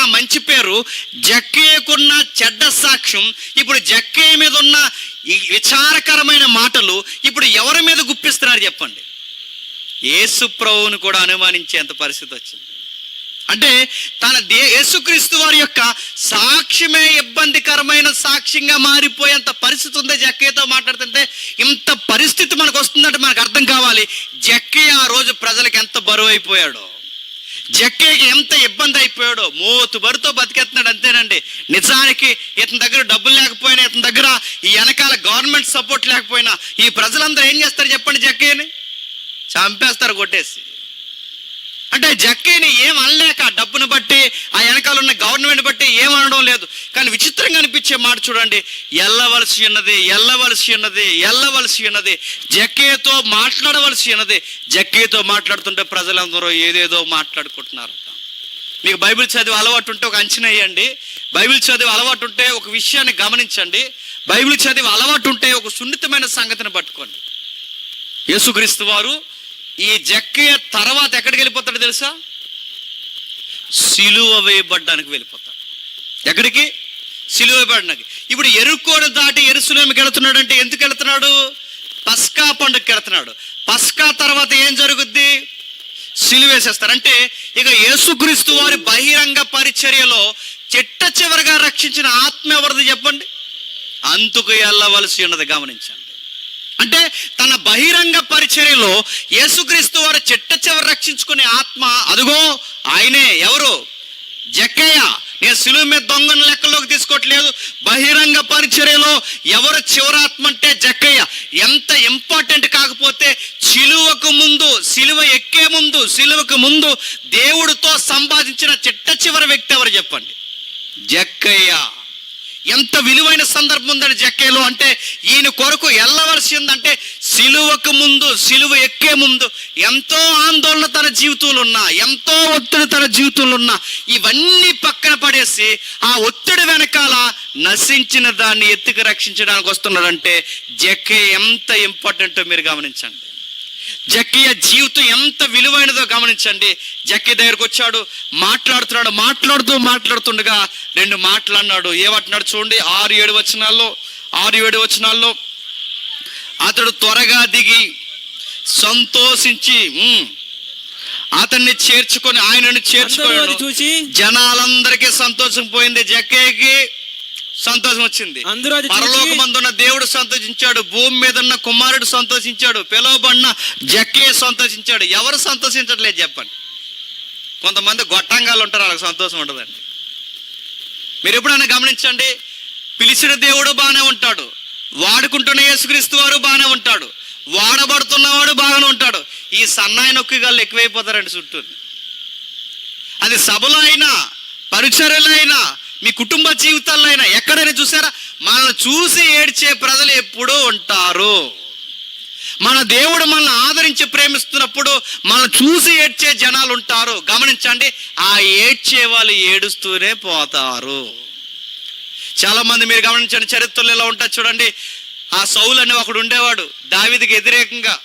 ఆ మంచి పేరు, జక్కయ్యకున్న చెడ్డ సాక్ష్యం, ఇప్పుడు జక్కయ్య మీద ఉన్న ఈ విచారకరమైన మాటలు ఇప్పుడు ఎవరి మీద గుప్పిస్తున్నారు చెప్పండి? యేసు ప్రభువును కూడా అనుమానించేంత పరిస్థితి వచ్చింది. అంటే యేసుక్రీస్తు వారి యొక్క సాక్ష్యమే ఇబ్బందికరమైన సాక్ష్యంగా మారిపోయేంత పరిస్థితి ఉంది. జక్కయ్యతో మాట్లాడుతుంటే ఇంత పరిస్థితి మనకు వస్తుందంటే మనకు అర్థం కావాలి జక్కయ్య ఆ రోజు ప్రజలకు ఎంత బరువు అయిపోయాడో, జక్కయ్యకి ఎంత ఇబ్బంది అయిపోయాడో. మోతుబరితో బతికేస్తున్నాడు అంతేనండి. నిజానికి ఇతని దగ్గర డబ్బులు లేకపోయినా, ఇతని దగ్గర ఈ వెనకాల గవర్నమెంట్ సపోర్ట్ లేకపోయినా ఈ ప్రజలందరూ ఏం చేస్తారు చెప్పండి? జక్కయ్యని చంపేస్తారు కొట్టేసి. అంటే జక్కయ్యని ఏం అనలేక డబ్బును బట్టి, ఆ వెనకాల ఉన్న గవర్నమెంట్ బట్టి ఏమనడం లేదు. కానీ విచిత్రంగా అనిపించే మాట చూడండి, వెళ్ళవలసి ఉన్నది, జక్కయ్యతో మాట్లాడవలసి ఉన్నది. జక్కయ్యతో మాట్లాడుతుంటే ప్రజలందరూ ఏదేదో మాట్లాడుకుంటున్నారు. మీకు బైబిల్ చదివి అలవాటు ఉంటే ఒక అంచనా వేయండి. బైబిల్ చదివి అలవాటు ఉంటే ఒక విషయాన్ని గమనించండి. బైబిల్ చదివి అలవాటు ఉంటే ఒక సున్నితమైన సంగతిని పట్టుకోండి. యేసుక్రీస్తు వారు ఈ జక్కయ్య తర్వాత ఎక్కడికి వెళ్ళిపోతాడు తెలుసా? సిలువ వేయబడ్డానికి వెళ్ళిపోతాడు. ఎక్కడికి? సిలువ వేయబడ్డానికి. ఇప్పుడు యెరికోను దాటి యెరూషలేముకి వెళుతున్నాడు అంటే ఎందుకు వెళుతున్నాడు? పస్కా పండుగకి వెళుతున్నాడు. పస్కా తర్వాత ఏం జరుగుద్ది? సిలువ వేసేస్తారు. అంటే ఇక యేసుక్రీస్తు వారి బహిరంగ పరిచర్యలో చిట్ట చివరిగా రక్షించిన ఆత్మ ఎవరిది చెప్పండి? అందుకు వెళ్ళవలసి ఉన్నది. గమనించండి. అంటే తన బహిరంగ పరిచర్యలో యేసుక్రీస్తు వారు చిట్ట చివరి రక్షించుకునే ఆత్మ అదుగో ఆయనే. ఎవరు? జక్కయ్య. నేను సిలువ మీద దొంగను లెక్కలోకి తీసుకోవట్లేదు. బహిరంగ పరిచర్యలో ఎవరు చివరాత్మ అంటే జక్కయ్య. ఎంత ఇంపార్టెంట్ కాకపోతే సిలువకు ముందు దేవుడితో సంపాదించిన చిట్ట చివరి వ్యక్తి ఎవరు చెప్పండి? జక్కయ్య. ఎంత విలువైన సందర్భం ఉందండి జక్కయ్యలో. అంటే ఈయన కొరకు వెళ్ళవలసి ఉందంటే సిలువ ఎక్కే ముందు ఎంతో ఆందోళన తన జీవితంలో ఉన్నా, ఎంతో ఒత్తిడి తన జీవితంలో ఉన్నా, ఇవన్నీ పక్కన పడేసి ఆ ఒత్తిడి వెనకాల నశించిన దాన్ని ఎత్తుకు రక్షించడానికి వస్తున్నాడంటే జక్కయ్య ఎంత ఇంపార్టెంటో మీరు గమనించండి. జక్కయ్య జీవితం ఎంత విలువైనదో గమనించండి. జక్కయ్య దగ్గరకు వచ్చాడు, మాట్లాడుతుండగా 2 మాటలు అన్నాడు. ఏమంటున్నాడు చూడండి, 6-7 వచనాల్లో అతడు త్వరగా దిగి సంతోషించి ఆయనను చేర్చుకొని చూసి జనాలందరికీ సంతోషం పోయింది. జక్కయ్యకి సంతోషం వచ్చింది. పరలోకమందున్న దేవుడు సంతోషించాడు, భూమి మీద ఉన్న కుమారుడు సంతోషించాడు, పిలువబడిన జక్కయ్య సంతోషించాడు. ఎవరు సంతోషించట్లేదు చెప్పండి? కొంతమంది గొట్టంగాలు ఉంటారు, వాళ్ళకి సంతోషం ఉండదండి. మీరు ఎప్పుడైనా గమనించండి, పిలిచిన దేవుడు బాగానే ఉంటాడు, వాడుకుంటున్న యేసుక్రీస్తు వారు బాగానే ఉంటాడు, వాడబడుతున్నవాడు బాగానే ఉంటాడు. ఈ సన్నాయి నొక్కిగాళ్ళు ఎక్కువైపోతారండి చుట్టూ. అది సభలో అయినా, పరిచర్యలో అయినా, మీ కుటుంబ జీవితాల్లో అయినా ఎక్కడైనా చూసారా? మనల్ని చూసి ఏడ్చే ప్రజలు ఎప్పుడూ ఉంటారు. మన దేవుడు మనల్ని ఆదరించి ప్రేమిస్తున్నప్పుడు మనల్ని చూసి ఏడ్చే జనాలు ఉంటారు. గమనించండి, ఆ ఏడ్చే వాళ్ళు ఏడుస్తూనే పోతారు. చాలా మంది మీరు గమనించండి, చరిత్రలో ఎలా ఉంటారు చూడండి. ఆ సౌలు అని ఒకడు ఉండేవాడు దావీదుకి వ్యతిరేకంగా.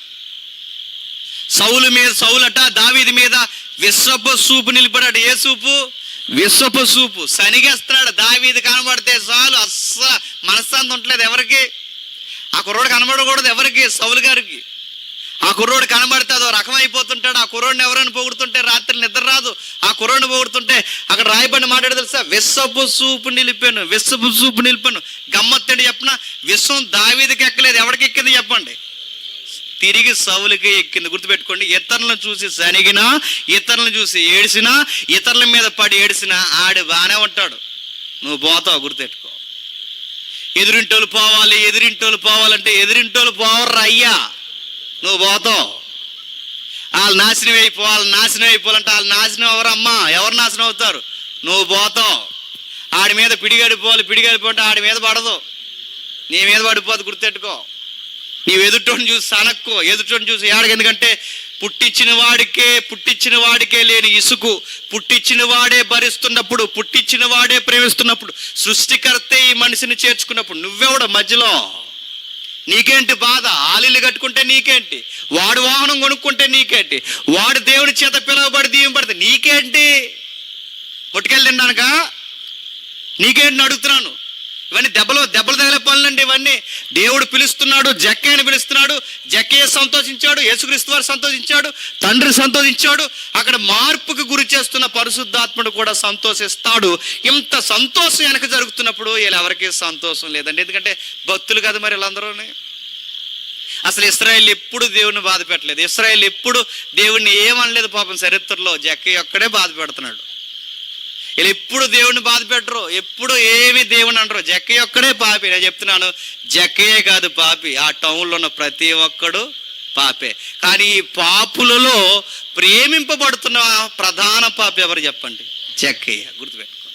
సౌలట దావీదు మీద విశ్వపు సూపు నిలిపాడు. ఏ సూపు? విశ్వపు సూపు. సనిగేస్తున్నాడు. దావీదు కనబడితే చాలు అస్సలు మనశ్శాంతి ఉండలేదు ఎవరికి. ఆ కుర్రోడు కనబడకూడదు ఎవరికి? సౌలు గారికి. ఆ కుర్రోడు కనబడితే అదో రకం అయిపోతుంటాడు. ఆ కుర్రోడిని ఎవరైనా పొగుడుతుంటే రాత్రి నిద్ర రాదు. ఆ కుర్రోడిని పొగుడుతుంటే అక్కడ రాయబడిన మాట్లాడి తెలుసా? విశ్వపు సూపు నిలిపాను. గమ్మత్తేంటి చెప్పిన? విశ్వం దావీదుకి ఎక్కలేదు, ఎవరికి ఎక్కింది చెప్పండి? తిరిగి సౌలుకి ఎక్కింది. గుర్తుపెట్టుకోండి, ఇతరులను చూసి సనిగినా, ఇతరులను చూసి ఏడిసినా, ఇతరుల మీద పడి ఏడిసినా ఆడు బాగానే ఉంటాడు. నువ్వు పోతావు, గుర్తుపెట్టుకో. ఎదురింటోళ్ళు పోవాలంటే ఎదురింటోళ్ళు పోవర్రా అయ్యా, నువ్వు పోతావు. వాళ్ళు నాశనం అయిపోవాలంటే వాళ్ళు నాశనం ఎవరమ్మా, ఎవరు నాశనం అవుతారు? నువ్వు పోతావు. ఆడి మీద పిడిగడిపోవాలంటే ఆడి మీద పడదు, నీ మీద పడిపోదు. గుర్తెట్టుకో. నీవు ఎదుటోని చూసి సనక్కో, ఎదుటోని చూసి ఏడగ. ఎందుకంటే పుట్టించిన వాడికే లేని ఇసుకు, పుట్టించిన వాడే భరిస్తున్నప్పుడు, పుట్టించిన వాడే ప్రేమిస్తున్నప్పుడు, సృష్టికర్తే ఈ మనిషిని చేర్చుకున్నప్పుడు నువ్వెవడ మధ్యలో? నీకేంటి బాధ? ఆలీలు కట్టుకుంటే నీకేంటి? వాడు వాహనం కొనుక్కుంటే నీకేంటి? వాడు దేవుని చేత పిలువబడి దీవెనబడితే నీకేంటి? కొట్టుకెళ్ళి తిన్నానుక నీకేంటి అడుగుతున్నాను. ఇవన్నీ దెబ్బలు తగిలే పనులండి. ఇవన్నీ దేవుడు పిలుస్తున్నాడు, జక్కయ్యని పిలుస్తున్నాడు. జక్కయ్య సంతోషించాడు, యేసుక్రీస్తు వారు సంతోషించాడు, తండ్రి సంతోషించాడు. అక్కడ మార్పుకు గురి చేస్తున్న పరిశుద్ధాత్ముడు కూడా సంతోషిస్తాడు. ఇంత సంతోషం వెనక జరుగుతున్నప్పుడు వీళ్ళు ఎవరికీ సంతోషం లేదండి. ఎందుకంటే భక్తులు కదా మరి వీళ్ళందరూనే. అసలు ఇశ్రాయేలు ఎప్పుడు దేవుని బాధ పెట్టలేదు, ఇశ్రాయేలు ఎప్పుడు దేవుణ్ణి ఏమనలేదు. పాపం చరిత్రలో జక్కయ్య ఒక్కడే బాధ పెడుతున్నాడు. వీళ్ళు ఎప్పుడు దేవుని బాధ పెట్టరు, ఎప్పుడు ఏమి దేవుని అంటారు. జక్కయ్య ఒక్కడే పాపి. నేను చెప్తున్నాను, జక్కయ్యే కాదు పాపి, ఆ టౌన్లో ఉన్న ప్రతి ఒక్కడు పాపే. కానీ ఈ పాపులలో ప్రేమింపబడుతున్న ప్రధాన పాపి ఎవరు చెప్పండి? జక్కయ్య. గుర్తుపెట్టుకో.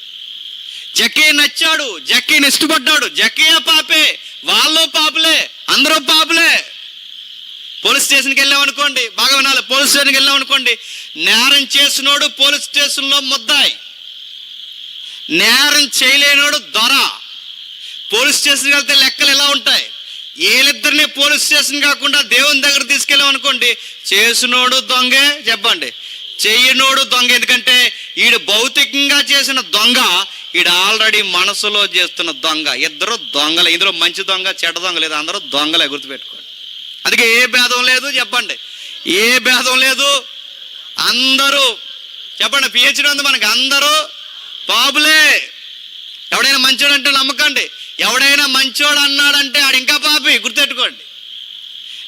జక్కయ్య నచ్చాడు, జక్కయ్యని ఇష్టపడ్డాడు. జక్కయ్య పాపే, వాళ్ళు పాపులే, అందరూ పాపులే. పోలీస్ స్టేషన్కి వెళ్ళామనుకోండి, బాగా వినాలి, పోలీస్ స్టేషన్కి వెళ్ళామనుకోండి, నేరం చేసినోడు పోలీస్ స్టేషన్లో ముద్దాయి, నేరం చేయలేనోడు దొర. పోలీస్ స్టేషన్కి వెళ్తే లెక్కలు ఎలా ఉంటాయి? వీళ్ళిద్దరిని పోలీస్ స్టేషన్ కాకుండా దేవుని దగ్గర తీసుకెళ్ళామనుకోండి, చేసినోడు దొంగే, చెప్పండి, చెయ్యనోడు దొంగ. ఎందుకంటే ఈడు భౌతికంగా చేసిన దొంగ, ఈడు ఆల్రెడీ మనసులో చేస్తున్న దొంగ. ఇద్దరు దొంగలే. ఇందులో మంచి దొంగ చెడ్డ దొంగ లేదు, అందరూ దొంగలే. గుర్తుపెట్టుకోండి. అందుకే ఏ భేదం లేదు, చెప్పండి, ఏ భేదం లేదు. అందరూ చెప్పండి, పిహెచ్డి ఉంది మనకి, అందరూ పాపులే. ఎవడైనా మంచోడు అంటే నమ్మకండి, ఎవడైనా మంచోడు అన్నాడంటే ఆడు ఇంకా పాపి. గుర్తెట్టుకోండి.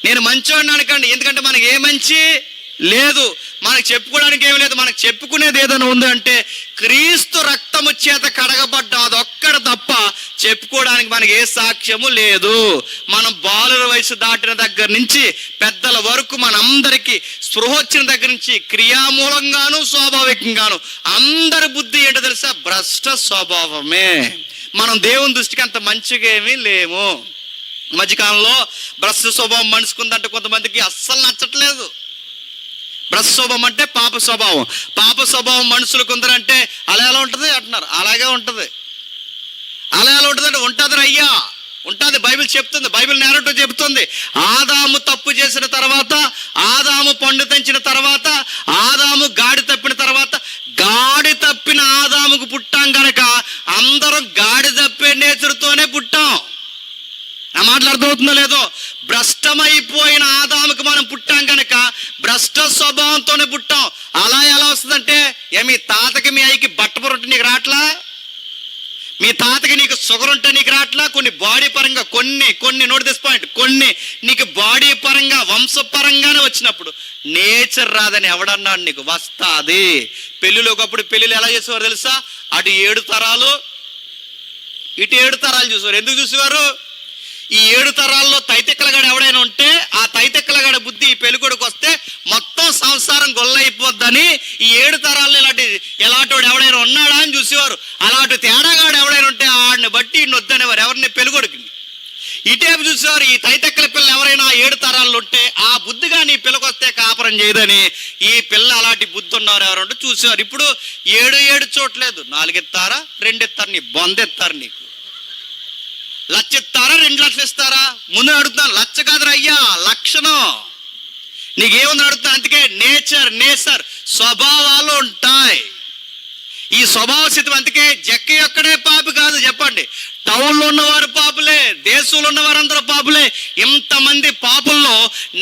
నేను మంచోడిని అనకండి, ఎందుకంటే మనకి ఏ మంచి లేదు, మనకు చెప్పుకోవడానికి ఏమి లేదు. మనకు చెప్పుకునేది ఏదైనా ఉంది అంటే క్రీస్తు రక్తము చేత కడగబడ్డ అదొక్కడ తప్ప చెప్పుకోవడానికి మనకి ఏ సాక్ష్యము లేదు. మనం బాలుర వయసు దాటిన దగ్గర నుంచి పెద్దల వరకు మనందరికీ స్పృహ వచ్చిన దగ్గర నుంచి క్రియామూలంగాను స్వాభావికంగాను అందరి బుద్ధి ఏంటో తెలుసా? భ్రష్ట స్వభావమే. మనం దేవుని దృష్టికి అంత మంచిగా ఏమీ లేము. మధ్యకాలంలో భ్రష్ట స్వభావం మనుషుకుందంటే కొంతమందికి అస్సలు నచ్చట్లేదు. భ్రష్ట స్వభావం అంటే పాప స్వభావం. పాప స్వభావం మనుషులకు ఉందంటే అలా ఎలా ఉంటుంది అంటున్నారు. అలాగే ఉంటుంది. అలా ఎలా ఉంటుంది అంటే ఉంటుంది అయ్యా, ఉంటుంది. బైబిల్ చెప్తుంది, బైబిల్ నేరేటివ్ చెప్తుంది. ఆదాము తప్పు చేసిన తర్వాత, ఆదాము పండు తెంచిన తర్వాత, ఆదాము గాడి తప్పిన తర్వాత, గాడి తప్పిన ఆదాముకు పుట్టాం కనుక అందరం గాడి తప్పే నేచర్తోనే పుట్టాం. నా మాటలు అర్థమవుతుందో లేదో? భ్రష్టమైపోయిన ఆదాముకి మనం పుట్టాం కనుక భ్రష్ట స్వభావంతోనే పుట్టాం. అలా ఎలా వస్తుందంటే, మీ తాతకి మీ అయ్యకి బట్టపుర ఉంటే నీకు రాట్లా, మీ తాతకి నీకు షుగర్ ఉంటే నీకు రాట్లా, కొన్ని బాడీ పరంగా కొన్ని నోట్ దిస్ పాయింట్, కొన్ని నీకు బాడీ పరంగా వంశపరంగానే వచ్చినప్పుడు నేచర్ రాదని ఎవడన్నాడు నీకు? వస్తాది. పెళ్ళిలో ఒకప్పుడు పెళ్ళిళ్ళు ఎలా చేసేవారు తెలుసా? అటు 7 తరాలు ఇటు 7 తరాలు చూసేవారు. ఎందుకు చూసేవారు? ఈ 7 తరాల్లో తైతెక్కలగాడు ఎవడైనా ఉంటే ఆ తైతెక్కలగాడ బుద్ధి ఈ పెళ్ళికొడుకు వస్తే మొత్తం సంసారం గొల్లైపోద్దని ఈ 7 తరాల్లో ఎలాంటి ఎవడైనా ఉన్నాడా అని చూసేవారు. అలాంటి తేడాగాడు ఎవడైనా ఉంటే ఆడిని బట్టి ఈయన వద్దనేవారు. ఎవరిని? పెళ్ళికొడుకుని. ఇటేపు చూసేవారు ఈ తైతెక్కల పిల్ల ఎవరైనా 7 తరాల్లో ఉంటే ఆ బుద్ధిగా నీ పిల్లకొస్తే కాపురం చేయదని ఈ పిల్ల అలాంటి బుద్ధి ఉన్నవారు ఎవరంటే చూసేవారు. ఇప్పుడు 7 చూడలేదు, 4 ఇస్తారా, 2 ఇస్తారు, నీ బొందెత్తారు. నీకు 1,00,000 ఇస్తారా, 2 లక్షలు ఇస్తారా? ముందు అడుగుతాను, 1,00,000 కాదురా అయ్యా, లక్షణం నీకేముంది అడుగుతాను. అందుకే నేచర్ స్వభావాలు ఉంటాయి. ఈ స్వభావ స్థితి. అందుకే జక్కయ్య ఒక్కడే పాపి కాదు, చెప్పండి, టౌన్లో ఉన్నవారు పాపులే, దేశంలో ఉన్నవారందరూ పాపులే. ఇంతమంది పాపుల్లో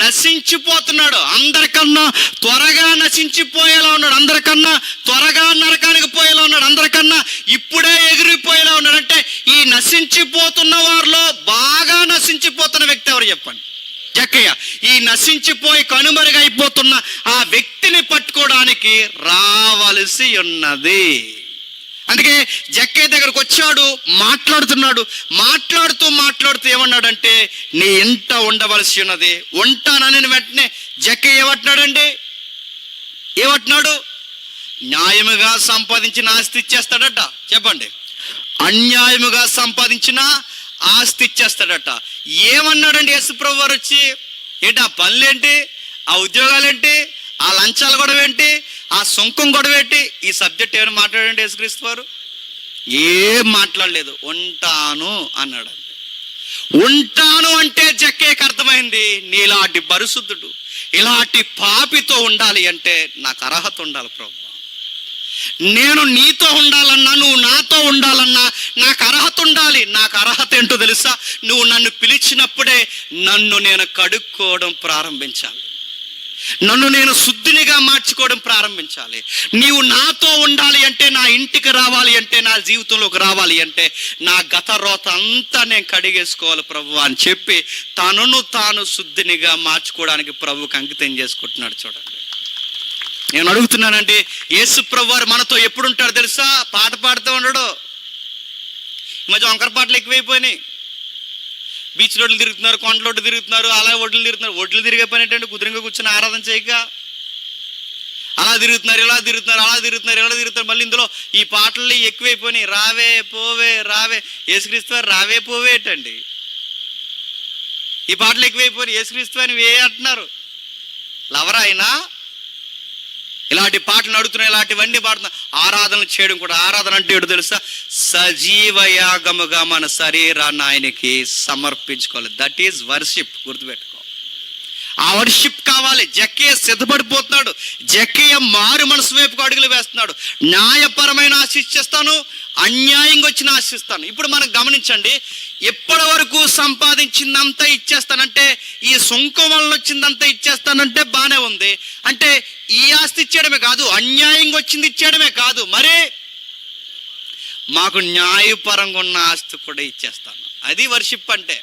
నశించిపోతున్నాడు. అందరికన్నా త్వరగా నశించిపోయేలా ఉన్నాడు, అందరికన్నా త్వరగా నరకానికి పోయేలా ఉన్నాడు, అందరికన్నా ఇప్పుడే ఎగిరిపోయేలా ఉన్నాడు. అంటే ఈ నశించిపోతున్న వారిలో బాగా నశించిపోతున్న వ్యక్తి ఎవరు చెప్పండి? జక్కయ్య ఈ నశించిపోయి కనుమరుగైపోతున్న ఆ వ్యక్తిని పట్టుకోవడానికి రావలసి ఉన్నది. అందుకే జక్కయ్య దగ్గరకు వచ్చాడు, మాట్లాడుతున్నాడు. మాట్లాడుతూ ఏమన్నాడంటే, నీ ఇంట ఉండవలసి ఉన్నది. ఉంటానని వెంటనే జక్కయ్య ఏమంటున్నాడు? న్యాయముగా సంపాదించిన ఆస్తి ఇచ్చేస్తాడట. చెప్పండి, అన్యాయముగా సంపాదించిన ఆస్తి ఇచ్చేస్తాడట. ఏమన్నాడండి యేసుప్రభు వారు వచ్చి? ఏంటి ఆ పనులేంటి, ఆ ఉద్యోగాలేంటి, ఆ లంచాల గొడవ ఏంటి, ఆ సుంకం గొడవ ఏంటి? ఈ సబ్జెక్ట్ ఏమైనా మాట్లాడండి యేసుక్రీస్తు వారు? ఏం మాట్లాడలేదు. ఉంటాను అన్నాడు. ఉంటాను అంటే జక్కయ్యకి అర్థమైంది, నీలాంటి పరిశుద్ధుడు ఇలాంటి పాపితో ఉండాలి అంటే నాకు అర్హత ఉండాలి ప్రభు. నేను నీతో ఉండాలన్నా, నువ్వు నాతో ఉండాలన్నా నాకు అర్హత ఉండాలి. నాకు అర్హత ఏంటో తెలుసా? నువ్వు నన్ను పిలిచినప్పుడే నన్ను నేను కడుక్కోవడం ప్రారంభించాలి, నన్ను నేను శుద్ధినిగా మార్చుకోవడం ప్రారంభించాలి. నీవు నాతో ఉండాలి అంటే, నా ఇంటికి రావాలి అంటే, నా జీవితంలోకి రావాలి అంటే, నా గత రోత అంతా నేను కడిగేసుకోవాలి ప్రభు అని చెప్పి తనను తాను శుద్ధినిగా మార్చుకోవడానికి ప్రభువుకి అంకితం చేసుకుంటున్నాడు. చూడండి, నేను అడుగుతున్నానండి, యేసు ప్రభు వారు మనతో ఎప్పుడు ఉంటాడు తెలుసా? పాట పాడుతూ ఉండడు. ఈ మధ్య వంకర పాటలు ఎక్కువైపోయినాయి. బీచ్ రోడ్లు తిరుగుతున్నారు, కొండ రోడ్లు తిరుగుతున్నారు, అలా ఒడ్లు తిరుగుతున్నారు. ఒడ్లు తిరిగే పని ఏంటంటే కుదురుగా కూర్చొని ఆరాధన చేయక అలా తిరుగుతున్నారు, ఇలా తిరుగుతున్నారు, అలా తిరుగుతున్నారు, ఇలా తిరుగుతున్నారు. మళ్ళీ ఇందులో ఈ పాటలు ఎక్కువైపోయినాయి. రావే పోవే రావే. యేసుక్రీస్తు వారు రావే పోవే ఏంటండి? ఈ పాటలు ఎక్కువైపోయినాయి. యేసుక్రీస్తు అని అంటున్నారు. లవరా అయినా ఇలాంటి పాటలు నడుతున్నాయి, ఇలాంటివన్నీ పాడుతున్నాయి. ఆరాధనలు చేయడం కూడా, ఆరాధన అంటే ఏంటో తెలుసా? సజీవ యాగముగా మన శరీరాన్ని ఆయనకి సమర్పించుకోవాలి. That is worship. గుర్తుపెట్టుకో, ఆ వర్షిప్ కావాలి. జక్కయ్య సిద్ధపడిపోతున్నాడు. జక్కయ్య మారు మనసు వైపుకు అడుగులు వేస్తున్నాడు. న్యాయపరమైన ఆశిస్తాను, అన్యాయంగా వచ్చిన ఆశిస్తాను. ఇప్పుడు మనం గమనించండి, ఎప్పటి వరకు సంపాదించిందంతా ఇచ్చేస్తానంటే, ఈ సుంకం వల్ల వచ్చిందంతా ఇచ్చేస్తానంటే బాగానే ఉంది. అంటే ఈ ఆస్తి ఇచ్చేయడమే కాదు, అన్యాయంగా వచ్చింది ఇచ్చేయడమే కాదు, మరే మాకు న్యాయపరంగా ఉన్న ఆస్తి కూడా ఇచ్చేస్తాను. అది వర్షిప్ అంటే.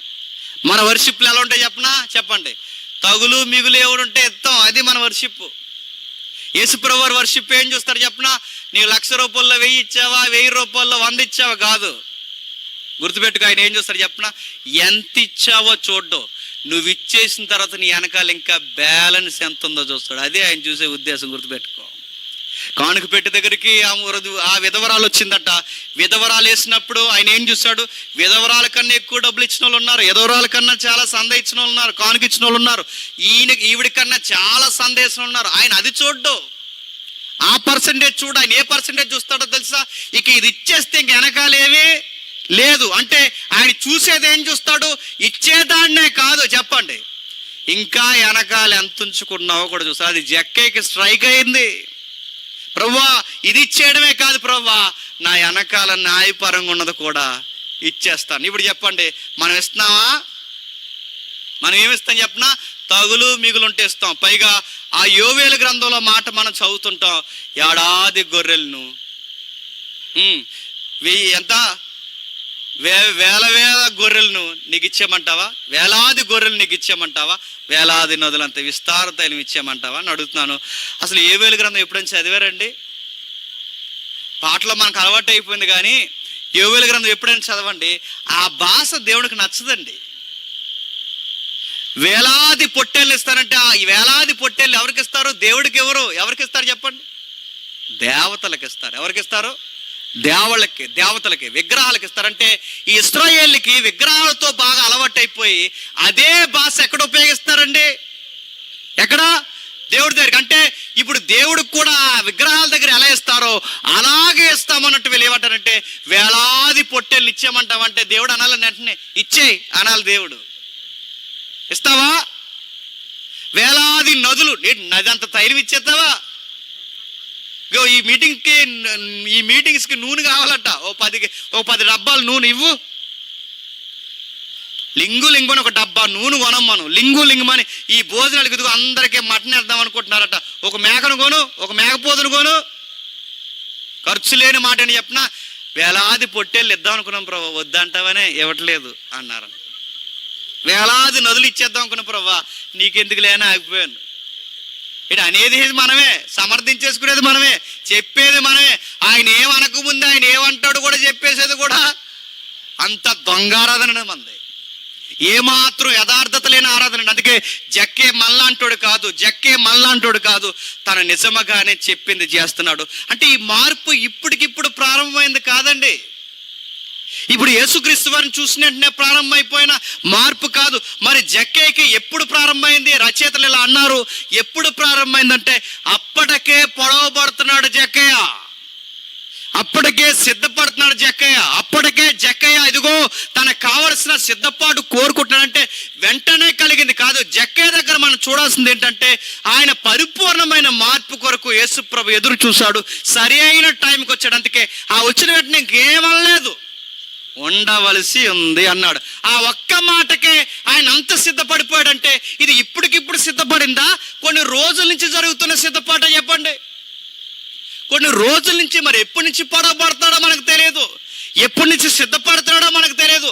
మన వర్షిప్లు ఎలా ఉంటాయి చెప్పండి. తగులు మిగులు ఎవరుంటే ఎత్తాం, అది మన వర్షిప్. యేసుప్రభు వారు వర్షిప్ ఏం చూస్తారు చెప్పనా? నీకు 1,00,000 రూపాయల్లో 1000 ఇచ్చావా, 1000 రూపాయల్లో 100 ఇచ్చావా కాదు. గుర్తుపెట్టుకో, ఆయన ఏం చూస్తారు చెప్పనా? ఎంత ఇచ్చావో చూడ్డు, నువ్వు ఇచ్చేసిన తర్వాత నీ వెనకాల ఇంకా బ్యాలెన్స్ ఎంత ఉందో చూస్తాడు. అదే ఆయన చూసే ఉద్దేశం. గుర్తుపెట్టుకో, కానుక పెట్టి దగ్గరికి ఆ విధవరాలు వచ్చిందట. విధవరాలు వేసినప్పుడు ఆయన ఏం చూశాడు? విధవరాల కన్నా ఎక్కువ డబ్బులు ఇచ్చిన వాళ్ళు ఉన్నారు, విధవరాల కన్నా చాలా సంద ఇచ్చిన వాళ్ళు ఉన్నారు, కానుక ఇచ్చిన వాళ్ళు ఉన్నారు, ఈవిడి కన్నా చాలా సందేశం ఉన్నారు. ఆయన అది చూడ్డు, ఆ పర్సంటేజ్ చూడు. ఆయన ఏ పర్సంటేజ్ చూస్తాడో తెలుసా? ఇక ఇది ఇచ్చేస్తే ఇంక వెనకాలేవి లేదు అంటే ఆయన చూసేది ఏం చూస్తాడు? ఇచ్చేదాన్నే కాదు, చెప్పండి, ఇంకా వెనకాల ఎంత ఉంచుకున్నావో కూడా చూస్తాడు. అది జక్కయ్యకి స్ట్రైక్ అయింది. ప్రభువా, ఇది ఇచ్చేయడమే కాదు ప్రభువా, నా వెనకాల న్యాయపరంగా ఉన్నది కూడా ఇచ్చేస్తాను. ఇప్పుడు చెప్పండి, మనం ఇస్తున్నావా? మనం ఏమిస్తాం చెప్పనా? తగులు మిగులుంటే ఇస్తాం. పైగా ఆ యోవేలు గ్రంథంలో మాట మనం చదువుతుంటాం, ఏడాది గొర్రెలను ఎంత వేల గొర్రెలను నీకు ఇచ్చేయమంటావా? వేలాది గొర్రెలు నీకు ఇచ్చేయమంటావా? వేలాది నదులంత విస్తార తైలం ఇచ్చేయమంటావా అని అడుగుతున్నాను. అసలు యోవేలు గ్రంథం ఎప్పుడైనా చదివారండి? పాటలో మనకు అలవాటు అయిపోయింది, కానీ యోవేలు గ్రంథం ఎప్పుడైనా చదవండి. ఆ భాష దేవుడికి నచ్చదండి. వేలాది పొట్టేళ్ళు ఇస్తారంటే ఆ వేలాది పొట్టేళ్ళు ఎవరికి ఇస్తారు? దేవుడికి ఎవరికి ఇస్తారు చెప్పండి? దేవతలకు ఇస్తారు. ఎవరికి ఇస్తారు? దేవతలకి, విగ్రహాలకు ఇస్తారంటే ఈ ఇశ్రాయేలుకి విగ్రహాలతో బాగా అలవాటు అయిపోయి అదే భాష ఎక్కడ ఉపయోగిస్తారండి? ఎక్కడ? దేవుడి దగ్గరికి. అంటే ఇప్పుడు దేవుడికి కూడా విగ్రహాల దగ్గర ఎలా ఇస్తారో అలాగే ఇస్తామన్నట్టు వీళ్ళు ఏమంటారంటే, వేలాది పొట్టేళ్ళు ఇచ్చేయమంటామంటే దేవుడు అనాలి, వెంటనే ఇచ్చేయి అనాలి. దేవుడు ఇస్తావా? వేలాది నదులు, నది అంత తైలం ఇచ్చేస్తావా? ఈ మీటింగ్స్కి నూనె కావాలట, ఓ 10 డబ్బాలు నూనె ఇవ్వు. లింగు అని ఒక డబ్బా నూనె కొనమ్మను. లింగుమని ఈ భోజనాలకు ఇదిగో అందరికీ మటన్ వేద్దాం అనుకుంటున్నారట. ఒక మేకను కొను, ఒక మేకపోతును కొను. ఖర్చు లేని మాట అని చెప్పినా, వేలాది పొట్టేళ్ళు ఇద్దాం అనుకున్నాం ప్రభు, వద్దంటావనే ఇవ్వట్లేదు అన్నారు. వేలాది నదులు ఇచ్చేద్దాం అనుకున్న ప్రభా, నీకెందుకు లేని ఆగిపోయాను. ఇటు అనేది మనమే, సమర్థించేసుకునేది మనమే, చెప్పేది మనమే. ఆయన ఏమనక ముందు ఆయన ఏమంటాడు కూడా చెప్పేసేది కూడా అంత దొంగారాధన మంది. ఏమాత్రం యథార్థత లేని ఆరాధన. అందుకే జక్కే మల్లాంటోడు కాదు, తన నిజముగానే చెప్పింది చేస్తున్నాడు. అంటే ఈ మార్పు ఇప్పటికిప్పుడు ప్రారంభమైంది కాదండి. ఇప్పుడు యేసుక్రీస్తు వారిని చూసిన వెంటనే ప్రారంభమైపోయిన మార్పు కాదు. మరి జక్కేకి ఎప్పుడు ప్రారంభమైంది? రచయితలు ఇలా అన్నారు, ఎప్పుడు ప్రారంభమైందంటే అప్పటికే పొడవబడుతున్నాడు జక్కయ్య, అప్పటికే సిద్ధపడుతున్నాడు జక్కయ్య, అప్పటికే జక్కయ్య ఇదిగో తనకు కావలసిన సిద్ధపాటు కోరుకుంటున్నాడంటే వెంటనే కలిగింది కాదు. జక్కయ్య దగ్గర మనం చూడాల్సింది ఏంటంటే ఆయన పరిపూర్ణమైన మార్పు కొరకు యేసు ప్రభు ఎదురు చూశాడు, సరి అయిన టైంకి వచ్చాడు. అందుకే ఆ వచ్చిన వెంటనే ఇంకేమనలేదు, ఉండవలసి ఉంది అన్నాడు. ఆ ఒక్క మాటకే ఆయన అంత సిద్ధపడిపోయాడంటే ఇది ఇప్పటికిప్పుడు సిద్ధపడిందా, కొన్ని రోజుల నుంచి జరుగుతున్న సిద్ధపాట చెప్పండి? కొన్ని రోజుల నుంచి, మరి ఎప్పటి నుంచి పడబడతాడో మనకు తెలియదు, ఎప్పటి నుంచి సిద్ధపడుతున్నాడో మనకు తెలియదు,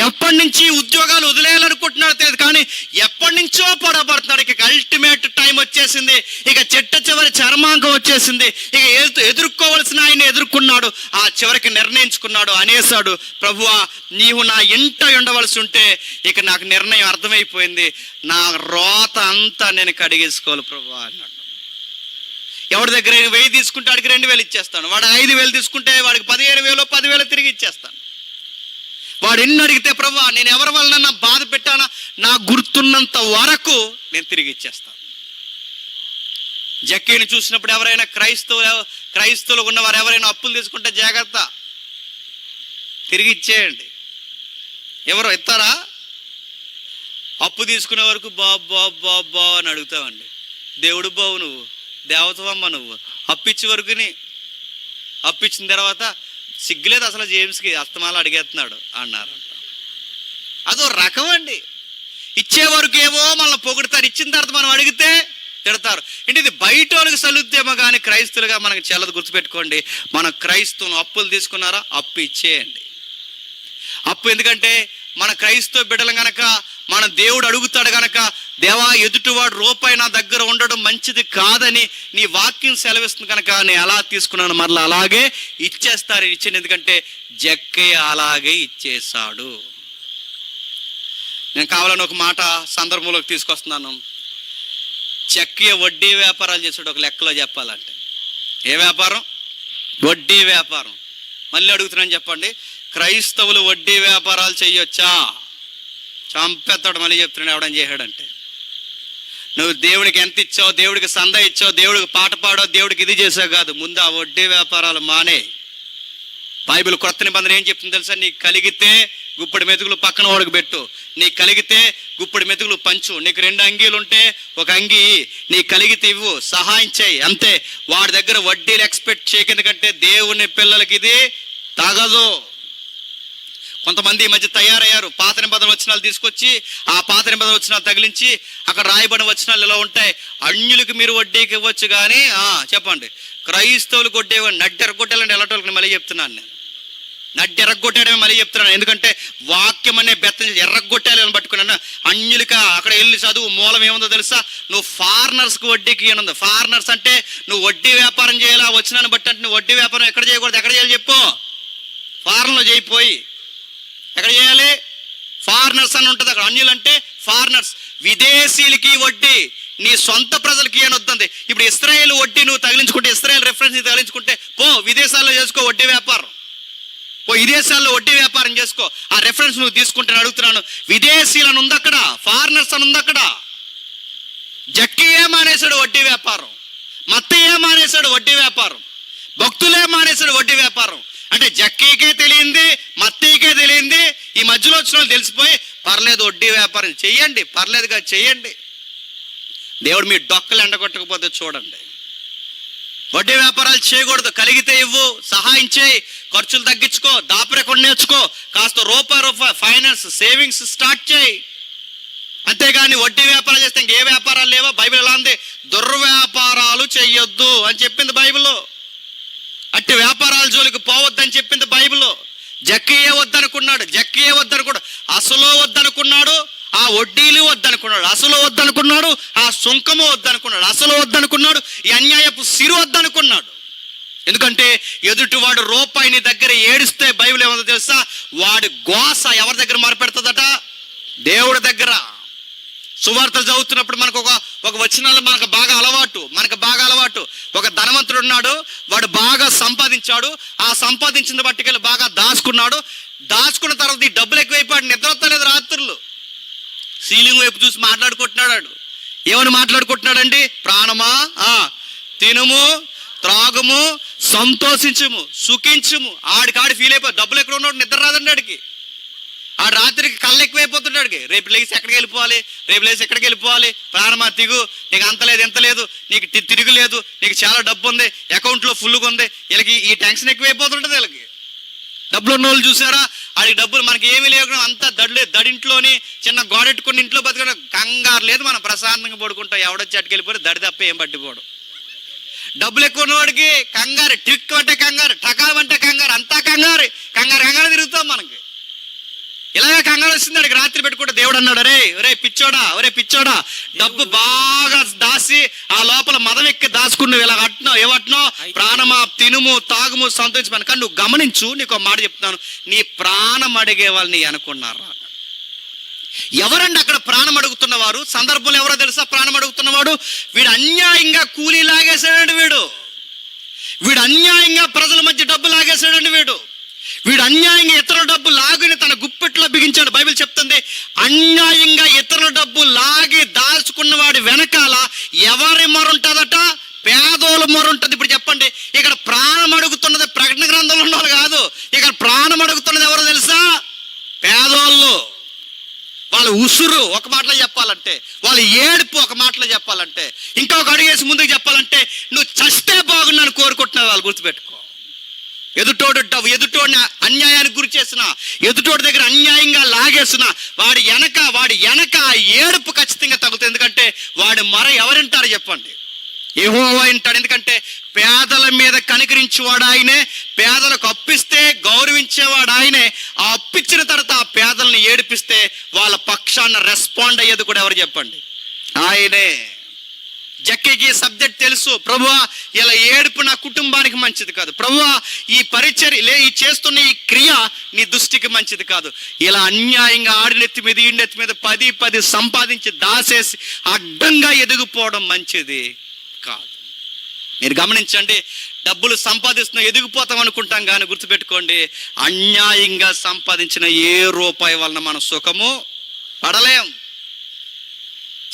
ఎప్పటి నుంచి ఉద్యోగాలు వదిలేయాలనుకుంటున్నాడో తెలియదు, కానీ ఎప్పటి నుంచో పడబడుతున్నాడు. ఇక అల్టిమేట్ టైం వచ్చేసింది, ఇక చిట్ట చివరి చర్మాంకం వచ్చేసింది, ఇక ఎదుర్కోవలసిన ఆయన ఎదుర్కొన్నాడు, ఆ చివరికి నిర్ణయించుకున్నాడు, అనేసాడు, ప్రభువా నీవు నా ఇంట ఉండవలసి ఉంటే ఇక నాకు నిర్ణయం అర్థమైపోయింది, నా రోత అంతా నేను కడిగేసుకోవాలి ప్రభువా అన్నాడు. ఎవరి దగ్గర 1000 తీసుకుంటే వాడికి 2000 ఇచ్చేస్తాను, వాడు 5000 తీసుకుంటే వాడికి 15000 10,000 తిరిగి ఇచ్చేస్తాను. వాడు ఎన్ని అడిగితే ప్రభువా నేను ఎవరి వలన బాధ పెట్టానా, నా గుర్తున్నంత వరకు నేను తిరిగి ఇచ్చేస్తాను. జక్కీని చూసినప్పుడు ఎవరైనా క్రైస్తవులు ఉన్నవారు ఎవరైనా అప్పులు తీసుకుంటే జాగ్రత్త, తిరిగి ఇచ్చేయండి. ఎవరో ఇస్తారా? అప్పు తీసుకునే వరకు బాబా అని అడుగుతామండి. దేవుడు బావు నువ్వు, దేవతవమ్మ నువ్వు, అప్పిచ్చే వరకుని, అప్పిచ్చిన తర్వాత సిగ్గులేదు అసలు జేమ్స్కి, అస్తమాలు అడిగేస్తున్నాడు అన్నారంట. అదో రకం అండి. ఇచ్చే వరకు ఏమో మనల్ని పొగుడుతారు, ఇచ్చిన తర్వాత మనం అడిగితే తిడతారు. అంటే ఇది బయట వాళ్ళకి సలుద్దేమో కానీ క్రైస్తులుగా మనకు చెల్లదు. గుర్తుపెట్టుకోండి, మన క్రైస్తవులు అప్పులు తీసుకున్నారా, అప్పు ఇచ్చేయండి. అప్పు ఎందుకంటే మన క్రైస్తవ బిడ్డలు గనక మన దేవుడు అడుగుతాడు గనక, దేవా ఎదుటివాడు రూపాయి నా దగ్గర ఉండడం మంచిది కాదని నీ వాక్యం సెలవిస్తుంది కనుక నేను ఎలా తీసుకున్నాను మరలా అలాగే ఇచ్చేస్తారు. ఇచ్చింది ఎందుకంటే జక్కయ్య అలాగే ఇచ్చేశాడు. నేను కావాలని ఒక మాట సందర్భంలోకి తీసుకొస్తున్నాను. జక్కయ్య వడ్డీ వ్యాపారాలు చేసాడు. ఒక లెక్కలో చెప్పాలంటే ఏ వ్యాపారం? వడ్డీ వ్యాపారం. మళ్ళీ అడుగుతున్నాను చెప్పండి, క్రైస్తవులు వడ్డీ వ్యాపారాలు చేయొచ్చా? చంపేస్తాడు. మళ్ళీ చెప్తున్నాడు, ఎవడని చేశాడంటే నువ్వు దేవుడికి ఎంత ఇచ్చావు, దేవుడికి సంద ఇచ్చావు, దేవుడికి పాట పాడో, దేవుడికి ఇది చేసావు కాదు. ముందు ఆ వడ్డీ వ్యాపారాలు మానే. బైబిల్ కొత్త నిబంధన ఏం చెప్తుంది తెలుసా? నీకు కలిగితే గుప్పడి మెతుకులు పక్కన వాడికి పెట్టు, నీకు కలిగితే గుప్పడి మెతుకులు పంచు, నీకు 2 అంగీలు ఉంటే ఒక అంగీ నీకు కలిగితే ఇవ్వు, సహాయం చేయి, అంతే. వాడి దగ్గర వడ్డీలు ఎక్స్పెక్ట్ చేయక, ఎందుకంటే దేవుని పిల్లలకి ఇది తగదు. కొంతమంది ఈ మధ్య తయారయ్యారు, పాత నిబంధన వచనాలు తీసుకొచ్చి ఆ పాత నిబంధన వచనాలు తగిలించి అక్కడ రాయబడిన వచనాలు ఇలా ఉంటాయి, అన్యులకు మీరు వడ్డీకి ఇవ్వచ్చు కానీ చెప్పండి క్రైస్తవులకు వడ్డీ నడ్డెరగొట్టాలంటే ఎలాంటి మళ్ళీ చెప్తున్నాను నేను, నడ్డెరగొట్టాడమే మళ్ళీ చెప్తున్నాను. ఎందుకంటే వాక్యం అనే బెత్తం ఎర్రగొట్టాలని పట్టుకున్నాను. అన్యులక అక్కడ వెళ్ళి చదువు, మూలం ఏముందో తెలుసా? నువ్వు ఫారినర్స్కి వడ్డీకి ఏముందో. ఫారినర్స్ అంటే నువ్వు వడ్డీ వ్యాపారం చేయాలా వచ్చినాను బట్టి, అంటే నువ్వు వడ్డీ వ్యాపారం ఎక్కడ చేయకూడదు, ఎక్కడ చేయాలి చెప్పు? ఫారెన్లో చేయిపోయి ఎక్కడ చేయాలి? ఫారినర్స్ అని ఉంటుంది అక్కడ. అన్యులు అంటే ఫారినర్స్, విదేశీయులకి వడ్డీ, నీ సొంత ప్రజలకి అని వద్దంది. ఇప్పుడు ఇస్రాయేల్ వడ్డీ నువ్వు తగిలించుకుంటే, ఇస్రాయేల్ రెఫరెన్స్ తగిలించుకుంటే పో విదేశాల్లో చేసుకో వడ్డీ వ్యాపారం, పో విదేశాల్లో వడ్డీ వ్యాపారం చేసుకో. ఆ రెఫరెన్స్ నువ్వు తీసుకుంటే అడుగుతున్నాను, విదేశీయులను ఉంది అక్కడ, ఫారినర్స్ అని ఉంది అక్కడ. జక్కయ్యే మానేశాడు వడ్డీ వ్యాపారం, మత్తయ్యే మానేశాడు వడ్డీ వ్యాపారం, భక్తులే మానేశాడు వడ్డీ వ్యాపారం. అంటే జక్కీకే తెలియంది, మత్తయ్యకే తెలియంది, ఈ మధ్యలో వచ్చిన వాళ్ళు తెలిసిపోయి పర్లేదు వడ్డీ వ్యాపారం చెయ్యండి, పర్లేదుగా చెయ్యండి. దేవుడు మీ డొక్కలు ఎండగొట్టకపోతే చూడండి. వడ్డీ వ్యాపారాలు చేయకూడదు. కలిగితే ఇవ్వు, సహాయం చేయి, ఖర్చులు తగ్గించుకో, దాపరేకుండా నేర్చుకో, కాస్త రూపాయి ఫైనాన్స్ సేవింగ్స్ స్టార్ట్ చేయి. అంతేగాని వడ్డీ వ్యాపారాలు చేస్తే ఇంకే వ్యాపారాలు లేవా? బైబిల్ ఎలా ఉంది? దుర్వ్యాపారాలు చెయ్యొద్దు అని చెప్పింది బైబిల్లో. అట్టి వ్యాపారాల జోలికి పోవద్దని చెప్పింది బైబిల్లో. జక్కయ్యే వద్దనుకున్నాడు, అసలు వద్దనుకున్నాడు, ఆ వడ్డీలు వద్దనుకున్నాడు, అసలు వద్దనుకున్నాడు, ఆ సుంకము వద్దనుకున్నాడు, అసలు వద్దనుకున్నాడు, ఈ అన్యాయపు సిరు వద్దనుకున్నాడు. ఎందుకంటే ఎదుటివాడు రూపాయిని దగ్గర ఏడిస్తే బైబిల్ ఏమో తెలుసా, వాడి గోస ఎవరి దగ్గర మొరపెడుతుందట? దేవుడి దగ్గర. సువార్తలు చదువుతున్నప్పుడు మనకు ఒక వచనాలు మనకు బాగా అలవాటు. ఒక ధనవంతుడు ఉన్నాడు, వాడు బాగా సంపాదించాడు, ఆ సంపాదించిన బట్టికెళ్ళి బాగా దాచుకున్న తర్వాత ఈ డబ్బులు ఎక్కువైపోయాడు, నిద్ర వస్తలేదు రాత్రులు. సీలింగ్ వైపు చూసి మాట్లాడుకుంటున్నాడు. ఏమని మాట్లాడుకుంటున్నాడండి? ప్రాణమా తినుము, త్రాగుము, సంతోషించుము, సుఖించుము. ఆడికాడి ఫీల్ అయిపోయి డబ్బులు ఎక్కడ ఉన్నాడు, నిద్ర రాదండి ఆడికి. ఆ రాత్రికి కళ్ళు ఎక్కువైపోతున్నాడు. రేపు లేచి ఎక్కడికి వెళ్ళిపోవాలి, ప్రాణమా తిగు, నీకు అంత లేదు ఎంత లేదు, నీకు తిరుగులేదు, నీకు చాలా డబ్బు ఉంది, అకౌంట్లో ఫుల్గా ఉంది. వీళ్ళకి ఈ టెన్షన్ ఎక్కువైపోతుంటుంది. వీళ్ళకి డబ్బులు ఉన్న వాళ్ళు చూసారా, ఆడికి డబ్బులు మనకి ఏమీ లేకుండా అంతా దడింట్లోని చిన్న గోడెట్టుకుని ఇంట్లో బతకడం, కంగారు లేదు, మనం ప్రశాంతంగా పడుకుంటాం. ఎవడొచ్చి అటుకెళ్ళిపోయి దడి తప్ప ఏం పట్టిపోవడం. డబ్బులు ఎక్కువ ఉన్నవాడికి కంగారు, ట్రిక్ అంటే కంగారు, టకాలం అంటే కంగారు, అంతా కంగారు తిరుగుతాం. మనకి ఇలాగే కంగారు వస్తుంది. అడిగి రాత్రి పెట్టుకుంటే దేవుడు అన్నాడు, ఒరే పిచ్చోడా, డబ్బు బాగా దాసి ఆ లోపల మదం ఎక్కి దాచుకున్నావు, ఇలా ఏవట్నావు, ప్రాణమా తినుము, తాగుము, సంతోషించమని. కానీ నువ్వు గమనించు, నీకు మాట చెప్తున్నాను, నీ ప్రాణం అడిగే వాళ్ళని అనుకున్నారా? ఎవరండి అక్కడ ప్రాణం అడుగుతున్నవారు? సందర్భంలో ఎవరో తెలుసా ప్రాణం అడుగుతున్నవాడు? వీడు అన్యాయంగా కూలీ లాగేశాడండి. వీడు అన్యాయంగా ప్రజల మధ్య డబ్బు లాగేశాడండి. వీడు అన్యాయంగా ఇతరుల డబ్బు లాగిని తన గుప్పెట్లో బిగించాడు. బైబిల్ చెప్తుంది, అన్యాయంగా ఇతరుల డబ్బు లాగి దాచుకున్న వాడి వెనకాల ఎవరి మొరుంటుందట? పేదోళ్ళ మొరుంటుంది. ఇప్పుడు చెప్పండి, ఇక్కడ ప్రాణం అడుగుతున్నది ప్రకటన గ్రంథంలో ఉన్న వాళ్ళు కాదు. ఇక్కడ ప్రాణం అడుగుతున్నది ఎవరో తెలుసా? పేదోళ్ళు. వాళ్ళ ఉసురు ఒక మాటలో చెప్పాలంటే, వాళ్ళ ఏడుపు ఒక మాటలో చెప్పాలంటే, ఇంకొక అడిగేసి ముందుకు చెప్పాలంటే, నువ్వు చస్తే బాగున్నాను కోరుకుంటున్నావు. వాళ్ళు గుర్తుపెట్టుకో. ఎదుటోడిని అన్యాయానికి గురి చేసిన, ఎదుటోడి దగ్గర అన్యాయంగా లాగేసిన వాడి వెనక ఆ ఏడుపు ఖచ్చితంగా తగులుతుంది. ఎందుకంటే వాడి మొర ఎవరింటారు చెప్పండి? యెహోవా వింటాడు. ఎందుకంటే పేదల మీద కనికరించేవాడు ఆయనే, పేదలకు అప్పిస్తే గౌరవించేవాడు ఆయనే. ఆ అప్పిచ్చిన తర్వాత ఆ పేదలను ఏడిపిస్తే వాళ్ళ పక్షాన రెస్పాండ్ అయ్యేది కూడా ఎవరు చెప్పండి? ఆయనే. జక్కీకి సబ్జెక్ట్ తెలుసు. ప్రభువా, ఇలా ఏడుపు నా కుటుంబానికి మంచిది కాదు. ప్రభువా, ఈ పరిచర్య ఈ చేస్తున్న ఈ క్రియ నీ దృష్టికి మంచిది కాదు. ఇలా అన్యాయంగా ఆడినెత్తి మీద ఈడినెత్తి మీద 10 సంపాదించి దాసేసి అడ్డంగా ఎదిగిపోవడం మంచిది కాదు. మీరు గమనించండి, డబ్బులు సంపాదిస్తున్నా ఎదిగిపోతాం అనుకుంటాం, కానీ గుర్తుపెట్టుకోండి, అన్యాయంగా సంపాదించిన ఏ రూపాయి వలన మనం సుఖము పడలేం.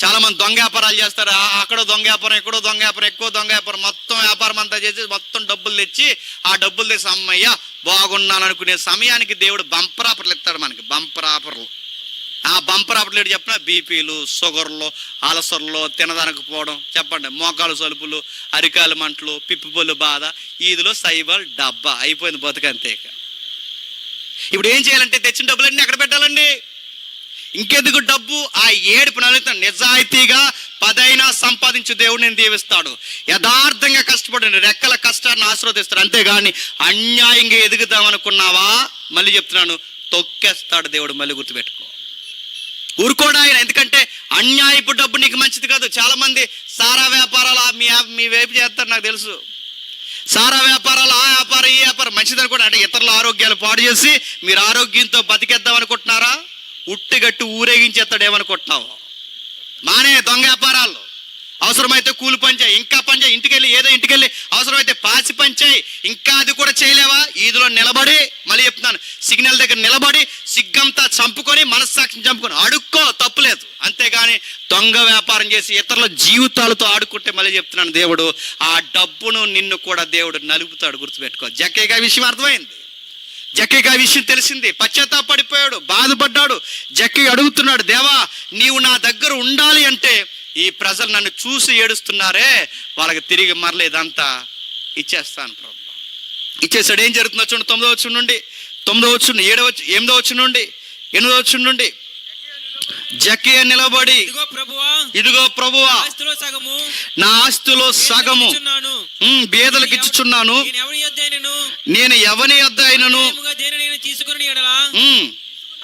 చాలా మంది దొంగ వ్యాపారాలు చేస్తారు. అక్కడ దొంగ వ్యాపారం, ఎక్కడో దొంగ వ్యాపారం, ఎక్కువ దొంగ వ్యాపారం, మొత్తం వ్యాపారం అంతా చేసి మొత్తం డబ్బులు తెచ్చి ఆ డబ్బులు తెచ్చి అమ్మయ్య బాగున్నాను అనుకునే సమయానికి దేవుడు బంపర్ ఆఫర్లు ఇస్తాడు మనకి. బంపర్ ఆఫర్లు. ఆ బంపర్ ఆఫర్లు ఏంటి చెప్పిన? బీపీలు, షుగర్లు, అలసర్లు, తినదనకపోవడం, చెప్పండి, మోకాలు సలుపులు, అరికాలు మంటలు, పిప్పిపొల్లు బాధ, ఈదులో సైబర్ డబ్బా అయిపోయింది బతుకంతే. ఇప్పుడు ఏం చేయాలంటే తెచ్చిన డబ్బులన్నీ ఎక్కడ పెట్టాలండి? ఇంకెందుకు డబ్బు? ఆ ఏడుపు నలుగుతాను. నిజాయితీగా 10 సంపాదించు దేవుడు నేను దీవిస్తాడు. యథార్థంగా కష్టపడండి, రెక్కల కష్టాన్ని ఆశీర్వదిస్తాడు. అంతేగాని అన్యాయంగా ఎదుగుదాం అనుకున్నావా, మళ్ళీ చెప్తున్నాను, తొక్కేస్తాడు దేవుడు. మళ్ళీ గుర్తుపెట్టుకో. ఊరుకోడా ఆయన. ఎందుకంటే అన్యాయపు డబ్బు నీకు మంచిది కాదు. చాలా మంది సారా వ్యాపారాలు మీ వైపు చేస్తారు, నాకు తెలుసు. సారా వ్యాపారాలు, ఆ వ్యాపారం, ఈ వ్యాపారం మంచిది అనుకోండి. అంటే ఇతరుల ఆరోగ్యాలు పాడు చేసి మీరు ఆరోగ్యంతో బతికేద్దాం అనుకుంటున్నారా? ఉట్టిగట్టు ఊరేగించేస్తాడు ఏమనుకుంటున్నావు? మానే దొంగ వ్యాపారాలు. అవసరమైతే కూలి పని చేయి, ఇంకా పని చేయి, ఇంటికెళ్ళి అవసరమైతే పాసి పని చేయి. ఇంకా అది కూడా చేయలేవా? ఈదులో నిలబడి, మళ్ళీ చెప్తున్నాను, సిగ్నల్ దగ్గర నిలబడి సిగ్గంతా చంపుకొని, మనస్సాక్షిని చంపుకొని అడుక్కో, తప్పులేదు. అంతేగాని దొంగ వ్యాపారం చేసి ఇతరుల జీవితాలతో ఆడుకుంటే, మళ్ళీ చెప్తున్నాను, దేవుడు ఆ డబ్బును నిన్ను కూడా దేవుడు నలుపుతాడు. గుర్తుపెట్టుకో. జక్కయ్యగా విషయం అర్థమైంది. జక్కయ్యగా విషయం తెలిసింది. పశ్చాత్తాపడిపోయాడు, బాధపడ్డాడు. జక్కయ్య అడుగుతున్నాడు, దేవా నీవు నా దగ్గర ఉండాలి అంటే ఈ ప్రజలు నన్ను చూసి ఏడుస్తున్నారే, వాళ్ళకి తిరిగి మరల ఇదంతా ఇచ్చేస్తాను ప్రభు. ఇచ్చేసాడు. ఏం జరుగుతుందో చూడండి. 9వ వచనం నుండి 8వ వచనం నుండి 8వ వచనం నుండి జక్కయ్య నిలబడి, ఇదిగో ప్రభువా, నా ఆస్తిలో సగము బేదలకు ఇచ్చుచున్నాను. నేను ఎవని యొద్ద అయినను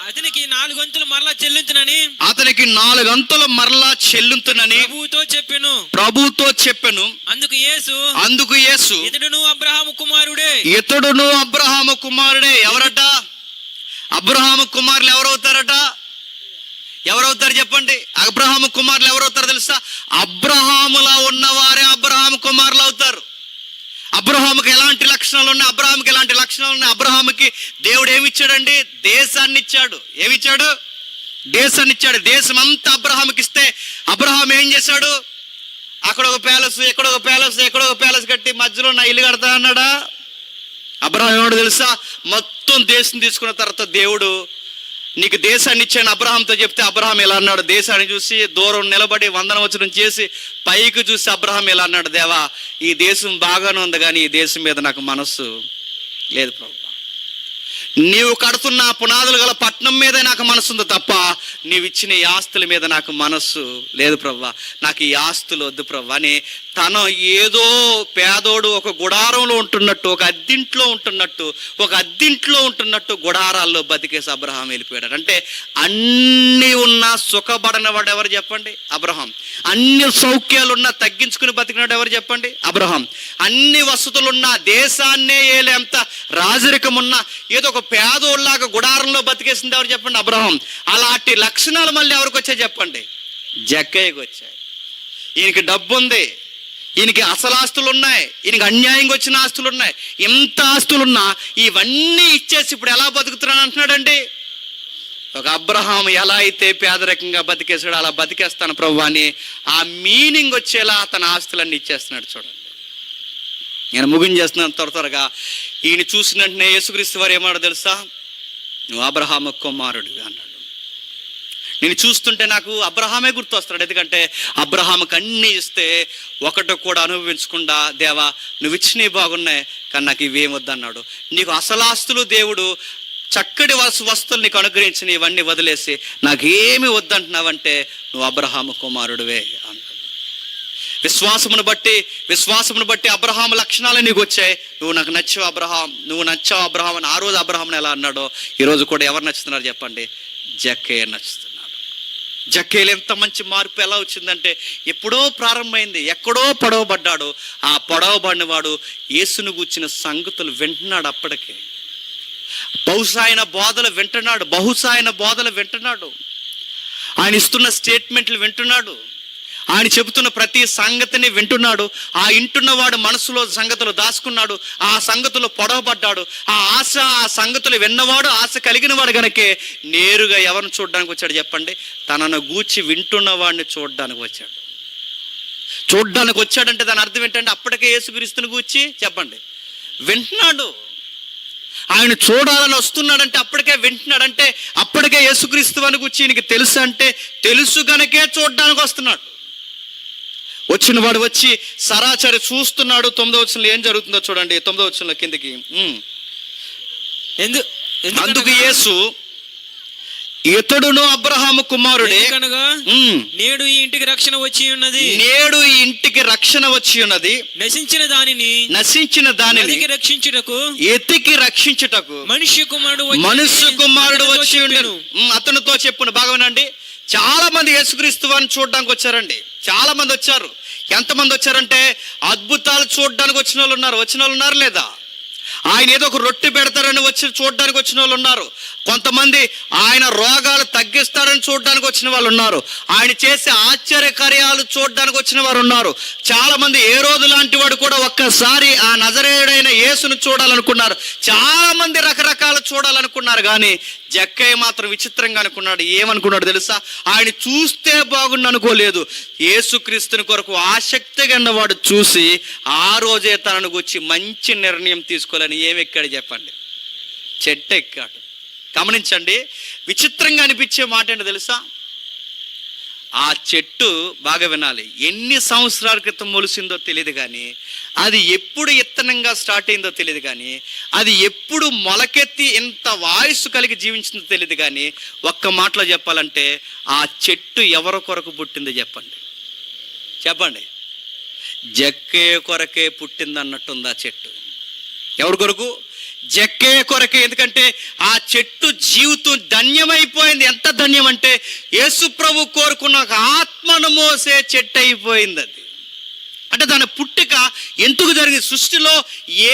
అతనికి 4 వంతులు మరలా చెల్లించునని అతనికి 4 అంతులు మరలా చెల్లుతునని ప్రభువుతో చెప్పెను. అందుకు యేసు ఇతడును అబ్రహాము కుమారుడే. ఎవరట? అబ్రహాము కుమారులు ఎవరవుతారట? ఎవరవుతారు చెప్పండి? అబ్రహాము కుమారులు ఎవరవుతారు తెలుసా? అబ్రహాములా ఉన్నవారే అబ్రహాము కుమారులు అవుతారు. అబ్రహాముకి ఎలాంటి లక్షణాలు ఉన్నాయి? అబ్రహాముకి ఎలాంటి లక్షణాలు ఉన్నాయి? అబ్రహాముకి దేవుడు ఏమిచ్చాడండి? దేశాన్ని ఇచ్చాడు. ఏమిచ్చాడు? దేశాన్ని ఇచ్చాడు. దేశం అంతా అబ్రహాముకి ఇస్తే అబ్రహాం ఏం చేశాడు? అక్కడ ఒక ప్యాలెస్, ఎక్కడ ఒక ప్యాలెస్, ఎక్కడ ఒక ప్యాలెస్ కట్టి మధ్యలో నా ఇల్లు కడతా అన్నాడా? అబ్రహాం ఏమన్నాడు తెలుసా? మొత్తం దేశం తీసుకున్న తర్వాత దేవుడు నీకు దేశాన్ని ఇచ్చాను అబ్రహాంతో చెప్తే అబ్రహాం ఎలా అన్నాడు? దేశాన్ని చూసి దూరం నిలబడి వందనవచనం చేసి పైకి చూసి అబ్రహాం ఎలా అన్నాడు? దేవా, ఈ దేశం బాగానే ఉంది కానీ ఈ దేశం మీద నాకు మనస్సు లేదు ప్రభు. నీవు కడుతున్న పునాదులు గల పట్టణం మీద నాకు మనసు ఉంది తప్ప నీవు ఇచ్చిన ఈ ఆస్తుల మీద నాకు మనస్సు లేదు ప్రభా. నాకు ఈ ఆస్తులు వద్దు ప్రభా అని తను ఏదో పేదోడు ఒక గుడారంలో ఉంటున్నట్టు, ఒక అద్దింట్లో ఉంటున్నట్టు గుడారాల్లో బతికేసి అబ్రహాం వెళ్ళిపోయాడు. అంటే అన్నీ ఉన్నా సుఖపడని వాడు ఎవరు చెప్పండి? అబ్రహాం. అన్ని సౌఖ్యాలున్నా తగ్గించుకుని బతికినాడు ఎవరు చెప్పండి? అబ్రహాం. అన్ని వసతులున్నా దేశాన్నే ఏలేంత రాజరికం ఉన్నా ఏదో ఒక పేదోళ్ళలాగా గుడారంలో బతికేసింది ఎవరు చెప్పండి? అబ్రహాం. అలాంటి లక్షణాలు మళ్ళీ ఎవరికి వచ్చాయి చెప్పండి? జక్కయ్యకి వచ్చాయి. ఈయనకి డబ్బు ఉంది, ఈయనకి అసలు ఆస్తులు ఉన్నాయి, ఈయనకి అన్యాయంగా వచ్చిన ఆస్తులు ఉన్నాయి. ఎంత ఆస్తులున్నా ఇవన్నీ ఇచ్చేసి ఇప్పుడు ఎలా బతుకుతున్నాను అంటున్నాడండి. ఒక అబ్రహాం ఎలా అయితే పేదరికంగా బతికేసాడు అలా బతికేస్తాను ప్రభు అని ఆ మీనింగ్ వచ్చేలా తన ఆస్తులన్నీ ఇచ్చేస్తున్నాడు. చూడండి, నేను ముగించేస్తున్నాను త్వరగా. ఈయన చూసిన వెంటనే యేసుక్రీస్తు వారు ఏమాడో తెలుసా? నువ్వు అబ్రహాము కుమారుడు అన్నాడు. నేను చూస్తుంటే నాకు అబ్రహామే గుర్తొస్తాడు. ఎందుకంటే అబ్రహాముకి అన్నీ ఇస్తే ఒకటి కూడా అనుభవించకుండా దేవా నువ్వు ఇచ్చినవి బాగున్నాయి కానీ నాకు ఇవేం వద్దన్నాడు. నీకు అసలాస్తులు దేవుడు చక్కటి వస్తువులు నీకు అనుగ్రహించిన ఇవన్నీ వదిలేసి నాకేమి వద్దంటున్నావంటే నువ్వు అబ్రహాము కుమారుడువే అన్నాడు. విశ్వాసమును బట్టి అబ్రహాము లక్షణాలు నీకు వచ్చాయి. నువ్వు నాకు నచ్చావు అబ్రహాం అని ఆ రోజు అబ్రహాంని ఎలా అన్నాడో ఈరోజు కూడా ఎవరు నచ్చుతున్నారు చెప్పండి? జక్కయ్య నచ్చుతున్నాడు. జక్కయ్యలో ఎంత మంచి మార్పు ఎలా వచ్చిందంటే ఎప్పుడో ప్రారంభమైంది, ఎక్కడో పొడవబడ్డాడు. ఆ పొడవబడిన వాడు యేసును గూర్చిన సంగతులు వింటున్నాడు. అప్పటికే బహుశా ఆయన బోధలు వింటున్నాడు. ఆయన ఇస్తున్న స్టేట్మెంట్లు వింటున్నాడు. ఆయన చెబుతున్న ప్రతి సంగతిని వింటున్నాడు. ఆ ఇంటున్నవాడు మనసులో సంగతులు దాచుకున్నాడు. ఆ సంగతులు పొడవబడ్డాడు. ఆ సంగతులు విన్నవాడు ఆశ కలిగిన వాడు గనకే నేరుగా ఎవరిని చూడడానికి వచ్చాడు చెప్పండి? తనను గూర్చి వింటున్న వాడిని చూడడానికి వచ్చాడంటే దాని అర్థం ఏంటంటే అప్పటికే యేసుక్రీస్తుని గూర్చి చెప్పండి వింటున్నాడు. ఆయన చూడాలని వస్తున్నాడంటే అప్పటికే వింటున్నాడంటే అప్పటికే యేసుక్రీస్తు అని గూర్చి ఈయనకి తెలుసు అంటే తెలుసు గనకే చూడడానికి వస్తున్నాడు. వచ్చిన వాడు వచ్చి సరాచరి చూస్తున్నాడు. 9వ వచనంలో ఏం జరుగుతుందో చూడండి. 9వ వచనంలో కిందకి అందుకు యేసు ఇతడును అబ్రహాము కుమారుడే కనుక నేడు ఈ ఇంటికి రక్షణ వచ్చి ఉన్నది నశించిన దానిని ఎతికి రక్షించుటకు మనుష్య కుమారుడు వచ్చి ఉండెను. అతనితో చెప్పును. బాగా వినండి. చాలా మంది యేసుక్రీస్తు వారిని చూడడానికి వచ్చారండి. చాలా మంది వచ్చారు. ఎంతమంది వచ్చారంటే అద్భుతాలు చూడడానికి వచ్చిన వాళ్ళు ఉన్నారు లేదా? ఆయన ఏదో ఒక రొట్టె పెడతారని వచ్చి చూడడానికి వచ్చిన వాళ్ళు ఉన్నారు. కొంతమంది ఆయన రోగాలు తగ్గిస్తారని చూడడానికి వచ్చిన వాళ్ళు ఉన్నారు. ఆయన చేసే ఆశ్చర్యకార్యాలు చూడడానికి వచ్చిన వారు ఉన్నారు. చాలా మంది ఏ రోజు లాంటి వాడు కూడా ఒక్కసారి ఆ నజరేయుడైన యేసును చూడాలనుకున్నారు. చాలా మంది రకరకాలు చూడాలనుకున్నారు. కానీ జక్కయ్య మాత్రం విచిత్రంగా అనుకున్నాడు. ఏమనుకున్నాడు తెలుసా? ఆయన చూస్తే బాగుండు అనుకోలేదు. యేసుక్రీస్తుని కొరకు ఆసక్తిగా ఉన్నవాడు చూసి ఆ రోజే తనను గురించి మంచి నిర్ణయం తీసుకోవాలని ఏమెక్కాడు చెప్పండి? చెట్టు ఎక్కాడు. గమనించండి, విచిత్రంగా అనిపించే మాట ఏంటో తెలుసా? ఆ చెట్టు బాగా వినాలి, ఎన్ని సంవత్సరాల క్రితం మొలిసిందో తెలియదు కానీ, అది ఎప్పుడు ఇత్తనంగా స్టార్ట్ అయిందో తెలియదు కానీ, అది ఎప్పుడు మొలకెత్తి ఇంత వాయుస్సు కలిగి జీవించిందో తెలియదు కానీ, ఒక్క మాటలో చెప్పాలంటే ఆ చెట్టు ఎవరి కొరకు పుట్టిందో చెప్పండి? జక్కే కొరకే పుట్టింది అన్నట్టుంది ఆ చెట్టు. ఎవరి కొరకు? జక్కయ్య కొరకే. ఎందుకంటే ఆ చెట్టు జీవితం ధన్యమైపోయింది. ఎంత ధన్యం అంటే యేసు ప్రభు కోరుకున్న ఒక ఆత్మను మోసే చెట్టు అయిపోయింది అది. అంటే దాని పుట్టుక ఎందుకు జరిగింది? సృష్టిలో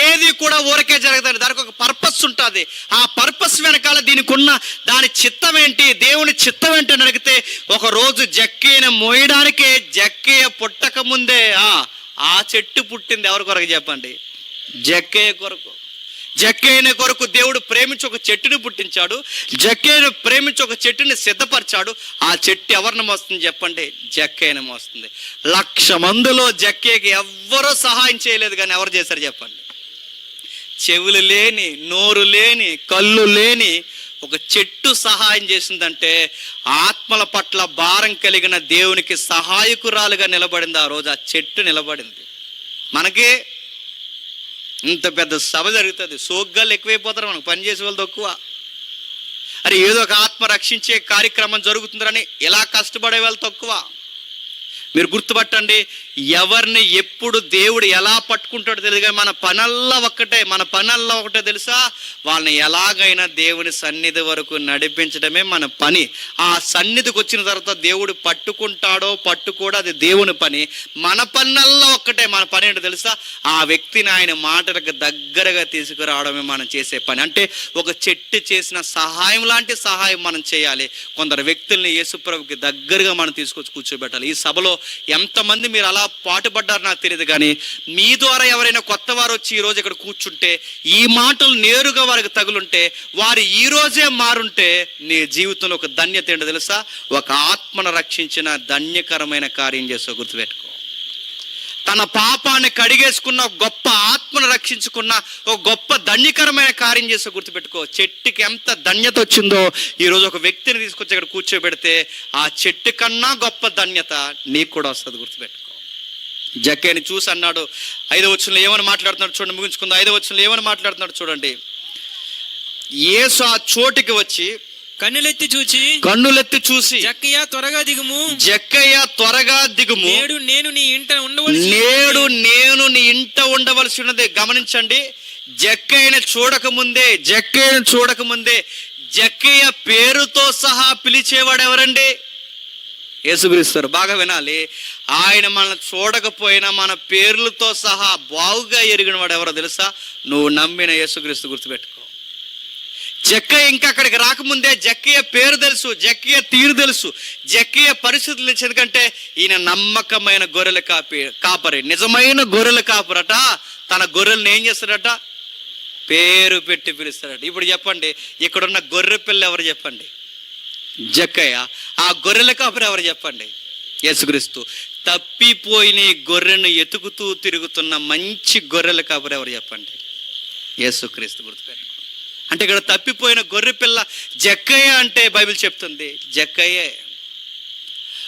ఏది కూడా ఊరకే జరగదండి, దానికి ఒక పర్పస్ ఉంటుంది. ఆ పర్పస్ వెనకాల దీనికి ఉన్న దాని చిత్తం ఏంటి, దేవుని చిత్తం ఏంటి అని అడిగితే, ఒక రోజు జక్కయ్యను మోయడానికే జక్కయ్య పుట్టక ముందే ఆ చెట్టు పుట్టింది. ఎవరి కొరకు చెప్పండి? జక్కయ్య కొరకు. జక్కయ్యని కొరకు దేవుడు ప్రేమించి ఒక చెట్టుని పుట్టించాడు. జక్కయ్యను ప్రేమించి ఒక చెట్టుని సిద్ధపరిచాడు. ఆ చెట్టు ఎవరిని మోస్తుంది చెప్పండి? జక్కయ్యని మోస్తుంది. 1,00,000 మందిలో జక్కయ్యకి ఎవ్వరూ సహాయం చేయలేదు, కానీ ఎవరు చేశారు చెప్పండి? చెవులు లేని, నోరు లేని, కళ్ళు లేని ఒక చెట్టు సహాయం చేసిందంటే ఆత్మల పట్ల భారం కలిగిన దేవునికి సహాయకురాలుగా నిలబడింది. ఆ రోజు ఆ చెట్టు నిలబడింది. మనకి ఇంత పెద్ద సభ జరుగుతుంది, సోగ్గాలు ఎక్కువైపోతారు, మనకు పనిచేసే వాళ్ళు తక్కువ. అరే ఏదో ఒక ఆత్మ రక్షించే కార్యక్రమం జరుగుతుందని ఎలా కష్టపడే వాళ్ళు తక్కువ. మీరు గుర్తుపట్టండి, ఎవరిని ఎప్పుడు దేవుడు ఎలా పట్టుకుంటాడో తెలియదు, కానీ మన పనల్లా ఒకటే తెలుసా? వాళ్ళని ఎలాగైనా దేవుని సన్నిధి వరకు నడిపించడమే మన పని. ఆ సన్నిధికి వచ్చిన తర్వాత దేవుడు పట్టుకుంటాడో పట్టుకోడో అది దేవుని పని. మన పనల్లా ఒక్కటే. మన పని ఏంటో తెలుసా? ఆ వ్యక్తిని ఆయన మాటలకు దగ్గరగా తీసుకురావడమే మనం చేసే పని. అంటే ఒక చెట్టు చేసిన సహాయం లాంటి సహాయం మనం చేయాలి. కొందరు వ్యక్తుల్ని యేసుప్రభుకి దగ్గరగా మనం తీసుకొచ్చి కూర్చోబెట్టాలి. ఈ సభలో ఎంతమంది మీరు అలా పాటుపడ్డారు నాకు తెలియదు, కానీ మీ ద్వారా ఎవరైనా కొత్త వారు వచ్చి ఈరోజు ఇక్కడ కూర్చుంటే, ఈ మాటలు నేరుగా వారికి తగులుంటే, వారు ఈ రోజే మారుంటే, నీ జీవితంలో ఒక ధన్యత ఏంటో తెలుసా? ఒక ఆత్మను రక్షించిన ధన్యకరమైన కార్యం చేసో గుర్తుపెట్టుకో. తన పాపాన్ని కడిగేసుకున్న గొప్ప ఆత్మను రక్షించుకున్న ఒక గొప్ప ధన్యకరమైన కార్యం చేసో గుర్తుపెట్టుకో. చెట్టుకి ఎంత ధన్యత వచ్చిందో ఈరోజు ఒక వ్యక్తిని తీసుకొచ్చి ఇక్కడ కూర్చోబెడితే ఆ చెట్టు కన్నా గొప్ప ధన్యత నీకు కూడా వస్తుంది. గుర్తుపెట్టుకో. జక్కయ్యని చూసి అన్నాడు, 5వ వచనంలో ఏమని మాట్లాడుతున్నాడు చూడండి, ముగించుకుందాం. 5వ వచనంలో ఏమని మాట్లాడుతున్నాడు చూడండి. యేసు ఆ చోటికి వచ్చి కన్నులెత్తి చూసి జక్కయ్య త్వరగా దిగుము, నేడు నేను నీ ఇంట ఉండవలసి ఉన్నది. గమనించండి, జక్కయ్యను చూడకముందే జక్కయ్య పేరుతో సహా పిలిచేవాడు ఎవరండి? యేసుక్రీస్తు. బాగా వినాలి, ఆయన మనల్ని చూడకపోయినా మన పేర్లతో సహా బాగుగా ఎరిగిన వాడు ఎవరో తెలుసా? నువ్వు నమ్మిన యేసుక్రీస్తు. గుర్తుపెట్టుకో. జక్కయ్య ఇంకా అక్కడికి రాకముందే జక్కయ్య పేరు తెలుసు, జక్కయ్య తీరు తెలుసు, జక్కయ్య పరిస్థితులు తెలుసు. ఎందుకంటే ఈయన నమ్మకమైన గొర్రెల కాపరి, నిజమైన గొర్రెల కాపరట. తన గొర్రెలను ఏం చేస్తాడట? పేరు పెట్టి పిలుస్తాడట. ఇప్పుడు చెప్పండి, ఇక్కడున్న గొర్రె పిల్ల ఎవరు చెప్పండి? జక్కయ్య. ఆ గొర్రెల కాపరి ఎవరు చెప్పండి? యేసుక్రీస్తు. తప్పిపోయిన గొర్రెను ఎతుకుతూ తిరుగుతున్న మంచి గొర్రెల కాపరి ఎవరు చెప్పండి? యేసుక్రీస్తు. గుర్తుపెట్టుకో. అంటే ఇక్కడ తప్పిపోయిన గొర్రె పిల్ల జక్కయ్య అంటే బైబిల్ చెప్తుంది జక్కయ్యే.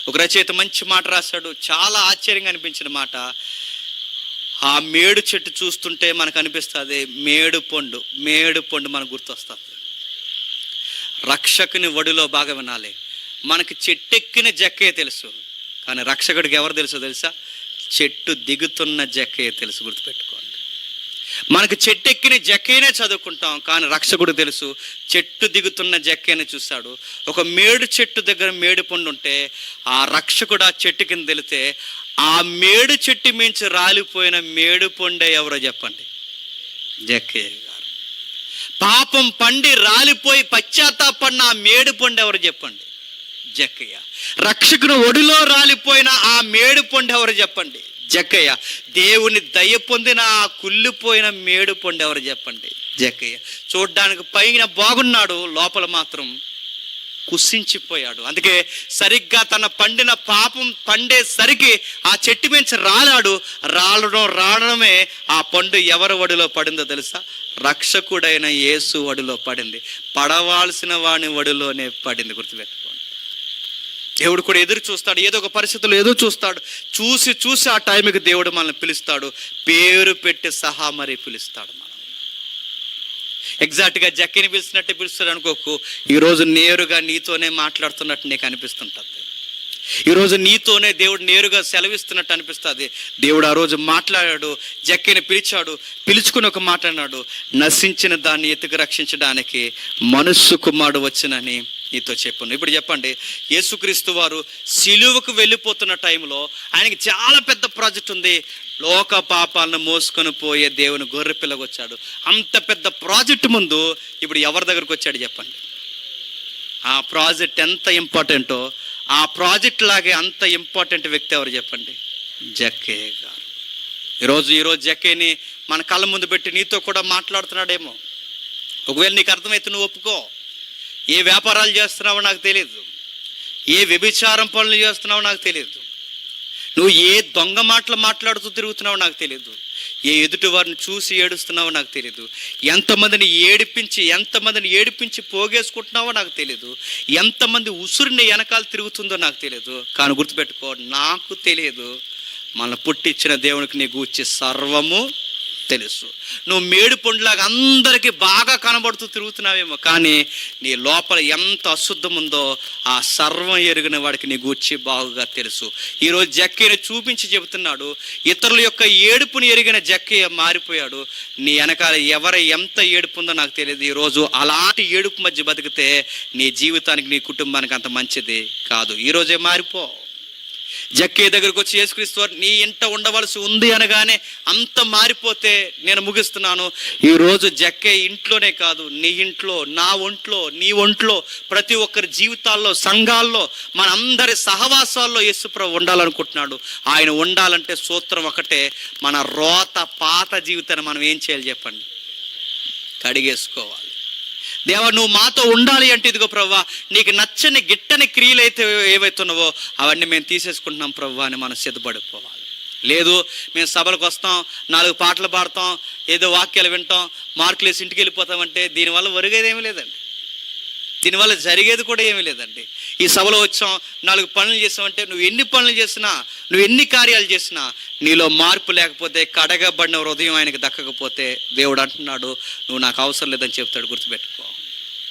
ఒక రచయిత మంచి మాట రాశాడు, చాలా ఆశ్చర్యంగా అనిపించిన మాట. ఆ మేడు చెట్టు చూస్తుంటే మనకు అనిపిస్తుంది మేడు పండు మనకు గుర్తొస్తుంది. రక్షకుని ఒడిలో బాగా వినాలి, మనకి చెట్టెక్కిన జక్కయ్య తెలుసు, కానీ రక్షకుడికి ఎవరు తెలుసా? చెట్టు దిగుతున్న జక్కయ్య తెలుసు. గుర్తుపెట్టుకోండి. మనకు చెట్టెక్కిన జక్కయ్యనే చదువుకుంటాం, కానీ రక్షకుడు తెలుసు చెట్టు దిగుతున్న జక్కయ్యని చూశాడు. ఒక మేడు చెట్టు దగ్గర మేడు పండు ఉంటే ఆ రక్షకుడు ఆ చెట్టు కింద వెళితే ఆ మేడు చెట్టు మించి రాలిపోయిన మేడు పండే ఎవరో చెప్పండి? జక్కయ్య గారు. పాపం పండి రాలిపోయి పశ్చాత్తాపడిన ఆ మేడు పండు ఎవరు చెప్పండి? జక్కయ్య. రక్షకుని ఒడిలో రాలిపోయిన ఆ మేడు పండు ఎవరు చెప్పండి? జక్కయ్య. దేవుని దయ పొందిన ఆ కుళ్ళిపోయిన మేడు పండు ఎవరు చెప్పండి? జక్కయ్య. చూడ్డానికి పైన బాగున్నాడు, లోపల మాత్రం కుసించిపోయాడు. అందుకే సరిగ్గా తన పండిన పాపం పండేసరికి ఆ చెట్టు మించి రాలడమే ఆ పండు ఎవరి ఒడిలో పడిందో తెలుసా? రక్షకుడైన యేసు ఒడిలో పడింది. పడవాల్సిన వాని ఒడిలోనే పడింది. గుర్తుపెట్టుకోండి. దేవుడు కూడా ఎదురు చూస్తాడు, ఏదో ఒక పరిస్థితుల్లో ఎదురు చూస్తాడు. చూసి ఆ టైంకి దేవుడు మనల్ని పిలుస్తాడు, పేరు పెట్టి సహా మరి పిలుస్తాడు. మనం ఎగ్జాక్ట్గా జక్కని పిలిచినట్టే పిలుస్తాడు అనుకోకు. ఈరోజు నేరుగా నీతోనే మాట్లాడుతున్నట్టు నీకు అనిపిస్తుంటుంది. ఈరోజు నీతోనే దేవుడు నేరుగా సెలవిస్తున్నట్టు అనిపిస్తుంది. దేవుడు ఆ రోజు మాట్లాడాడు, జక్కయ్యని పిలిచాడు, పిలుచుకుని ఒక మాట అన్నాడు, నశించిన దాన్ని ఎత్తుకు రక్షించడానికి మనుష్య కుమారుడు వచ్చునని నీతో చెప్పాను. ఇప్పుడు చెప్పండి, యేసుక్రీస్తు వారు సిలువకు వెళ్ళిపోతున్న టైంలో ఆయనకి చాలా పెద్ద ప్రాజెక్ట్ ఉంది. లోక పాపాలను మోసుకొని పోయే దేవుని గొర్రె పిల్లగా వచ్చాడు. అంత పెద్ద ప్రాజెక్ట్ ముందు ఇప్పుడు ఎవరి దగ్గరకు వచ్చాడు చెప్పండి? ఆ ప్రాజెక్ట్ ఎంత ఇంపార్టెంటో ఆ ప్రాజెక్ట్ లాగే అంత ఇంపార్టెంట్ వ్యక్తి ఎవరు చెప్పండి? జక్కయ్య గారు. ఈరోజు జక్కయ్యని మన కళ్ళ ముందు పెట్టి నీతో కూడా మాట్లాడుతున్నాడేమో. ఒకవేళ నీకు అర్థమైతే నువ్వు ఒప్పుకో. ఏ వ్యాపారాలు చేస్తున్నావో నాకు తెలియదు, ఏ వ్యభిచారం పనులు చేస్తున్నావో నాకు తెలియదు, నువ్వు ఏ దొంగ మాటలు మాట్లాడుతూ తిరుగుతున్నావో నాకు తెలియదు, ఏ ఎదుటి వారిని చూసి ఏడుస్తున్నావో నాకు తెలియదు, ఎంతమందిని ఏడిపించి పోగేసుకుంటున్నావో నాకు తెలియదు, ఎంతమంది ఉసురుని వెనకాల తిరుగుతుందో నాకు తెలియదు. కానీ గుర్తుపెట్టుకో, నాకు తెలియదు, మన పుట్టించిన దేవునికి నీ గూర్చి సర్వము తెలుసు. నువ్వు మేడు పండులాగా అందరికీ బాగా కనబడుతూ తిరుగుతున్నావేమో, కానీ నీ లోపల ఎంత అశుద్ధం ఉందో ఆ సర్వం ఎరిగిన వాడికి నీ గూర్చి బాగుగా తెలుసు. ఈరోజు జక్కయ్యని చూపించి చెబుతున్నాడు, ఇతరుల యొక్క ఏడుపుని ఎరిగిన జక్కయ్య మారిపోయాడు. నీ వెనకాల ఎంత ఏడుపు ఉందో నాకు తెలియదు. ఈరోజు అలాంటి ఏడుపు మధ్య బతికితే నీ జీవితానికి, నీ కుటుంబానికి అంత మంచిది కాదు. ఈరోజే మారిపో. జక్కయ్య దగ్గరకు వచ్చి యేసుక్రీస్తు వారు నీ ఇంట ఉండవలసి ఉంది అనగానే అంత మారిపోతే నేను ముగిస్తున్నాను. ఈరోజు జక్కయ్య ఇంట్లోనే కాదు, నీ ఇంట్లో, నా ఒంట్లో, నీ ఒంట్లో, ప్రతి ఒక్కరి జీవితాల్లో, సంఘాల్లో, మనందరి సహవాసాల్లో యేసుప్రభు ఉండాలనుకుంటున్నాడు. ఆయన ఉండాలంటే సూత్రం ఒకటే, మన రోత పాత జీవితాన్ని మనం ఏం చేయాలి చెప్పండి? కడిగేసుకోవాలి. దేవా నువ్వు మాతో ఉండాలి అంటే ఇదిగో ప్రభువా, నీకు నచ్చని గిట్టని క్రియలు అయితే ఏవైతున్నావో అవన్నీ మేము తీసేసుకుంటున్నాం ప్రభువా అని మనం సిద్ధపడిపోవాలి. లేదు మేము సభలకు వస్తాం, 4 పాటలు పాడతాం, ఏదో వాక్యాలు వింటాం, మార్కులు వేసి ఇంటికి వెళ్ళిపోతామంటే దీనివల్ల ఒరిగేది ఏమీ లేదండి, దీనివల్ల జరిగేది కూడా ఏమీ లేదండి. ఈ సభలో వచ్చాం, 4 పనులు చేసామంటే నువ్వు ఎన్ని పనులు చేసినా, నువ్వు ఎన్ని కార్యాలు చేసినా నీలో మార్పు లేకపోతే, కడగబడిన హృదయం ఆయనకి దక్కకపోతే దేవుడు అంటున్నాడు నువ్వు నాకు అవసరం లేదని చెప్తాడు. గుర్తుపెట్టుకో.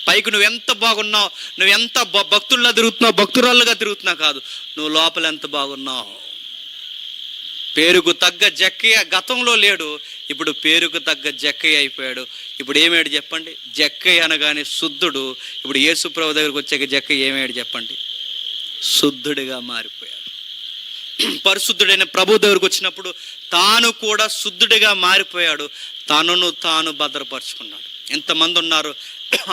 పైకి నువ్వు ఎంత బాగున్నావు, నువ్వు ఎంత భక్తుల్లా తిరుగుతున్నావు, భక్తురాళ్ళుగా తిరుగుతున్నావు కాదు, నువ్వు లోపల ఎంత బాగున్నావు. పేరుకు తగ్గ జక్కయ్య గతంలో లేడు, ఇప్పుడు పేరుకు తగ్గ జక్కయ్య అయిపోయాడు. ఇప్పుడు ఏమేడు చెప్పండి? జక్కయ్య అనగానే శుద్ధుడు. ఇప్పుడు యేసుప్రభు దగ్గరకు వచ్చాక జక్కయ్య ఏమేడు చెప్పండి? శుద్ధుడిగా మారిపోయాడు. పరిశుద్ధుడైన ప్రభు దగ్గరకు వచ్చినప్పుడు తాను కూడా శుద్ధుడిగా మారిపోయాడు. తనను తాను భద్రపరుచుకున్నాడు. ఎంతమంది ఉన్నారు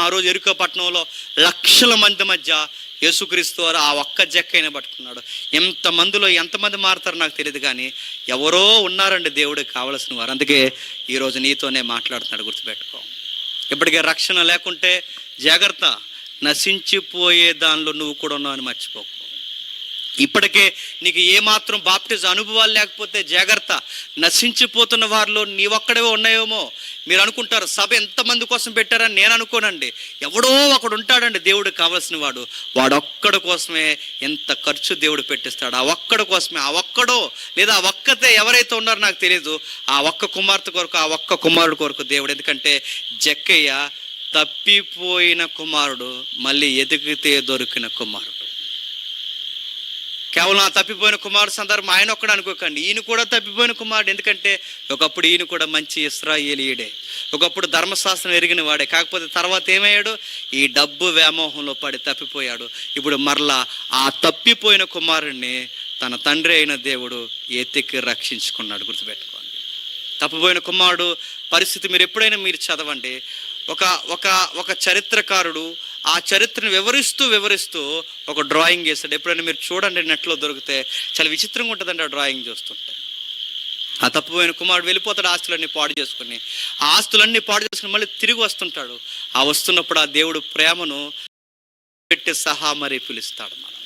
ఆ రోజు ఎరుకో పట్టణంలో, లక్షల మంది మధ్య యేసుక్రీస్తు వారు ఆ ఒక్క జక్కయ్యని పట్టుకున్నాడు. ఎంతమంది మారుతారో నాకు తెలియదు, కానీ ఎవరో ఉన్నారండి దేవుడికి కావలసిన వారు. అందుకే ఈరోజు నీతోనే మాట్లాడుతున్నాడు. గుర్తుపెట్టుకో. ఇప్పటికే రక్షణ లేకుంటే జాగ్రత్త, నశించిపోయే దానిలో నువ్వు కూడా ఉన్నావు అని మర్చిపోకు. ఇప్పటికే నీకు ఏమాత్రం బాప్టిజం అనుభవాలు లేకపోతే జాగ్రత్త, నశించిపోతున్న వారిలో నీ ఒక్కడే ఉన్నాయేమో. మీరు అనుకుంటారు సభ ఎంతమంది కోసం పెట్టారని, నేను అనుకోనండి. ఎవడో ఒకడు ఉంటాడండి దేవుడికి కావాల్సిన వాడు, వాడొక్కడి కోసమే ఎంత ఖర్చు దేవుడు పెట్టిస్తాడు. ఆ ఒక్కడి కోసమే, ఆ ఒక్కడో లేదా ఆ ఒక్కతే ఎవరైతే ఉన్నారో నాకు తెలియదు, ఆ ఒక్క కుమార్తె కొరకు, ఆ ఒక్క కుమారుడు కొరకు దేవుడు. ఎందుకంటే జక్కయ్య తప్పిపోయిన కుమారుడు, మళ్ళీ ఎదిగితే దొరికిన కుమారుడు. కేవలం ఆ తప్పిపోయిన కుమారుడు సందర్భం ఆయన ఒక్కడ అనుకోకండి, ఈయన కూడా తప్పిపోయిన కుమారుడు. ఎందుకంటే ఒకప్పుడు ఈయన కూడా మంచి ఇశ్రాయేలీయుడే, ఒకప్పుడు ధర్మశాస్త్రం ఎరిగిన వాడే. కాకపోతే తర్వాత ఏమయ్యాడు? ఈ డబ్బు వ్యామోహంలో పడి తప్పిపోయాడు. ఇప్పుడు మరలా ఆ తప్పిపోయిన కుమారుడిని తన తండ్రి అయిన దేవుడు ఎత్తికి రక్షించుకున్నాడు. గుర్తుపెట్టుకోండి. తప్పిపోయిన కుమారుడు పరిస్థితి మీరు ఎప్పుడైనా మీరు చదవండి. ఒక చరిత్రకారుడు ఆ చరిత్రను వివరిస్తూ ఒక డ్రాయింగ్ చేస్తాడు. ఎప్పుడైనా మీరు చూడండి, నెట్లో దొరికితే చాలా విచిత్రంగా ఉంటుందండి ఆ డ్రాయింగ్ చూస్తుంటే. ఆ తప్పిపోయిన కుమారుడు వెళ్ళిపోతాడు, ఆస్తులన్నీ పాడు చేసుకుని మళ్ళీ తిరిగి వస్తుంటాడు. ఆ వస్తున్నప్పుడు ఆ దేవుడు ప్రేమను పెట్టి సహా మరి పిలుస్తాడు. మనం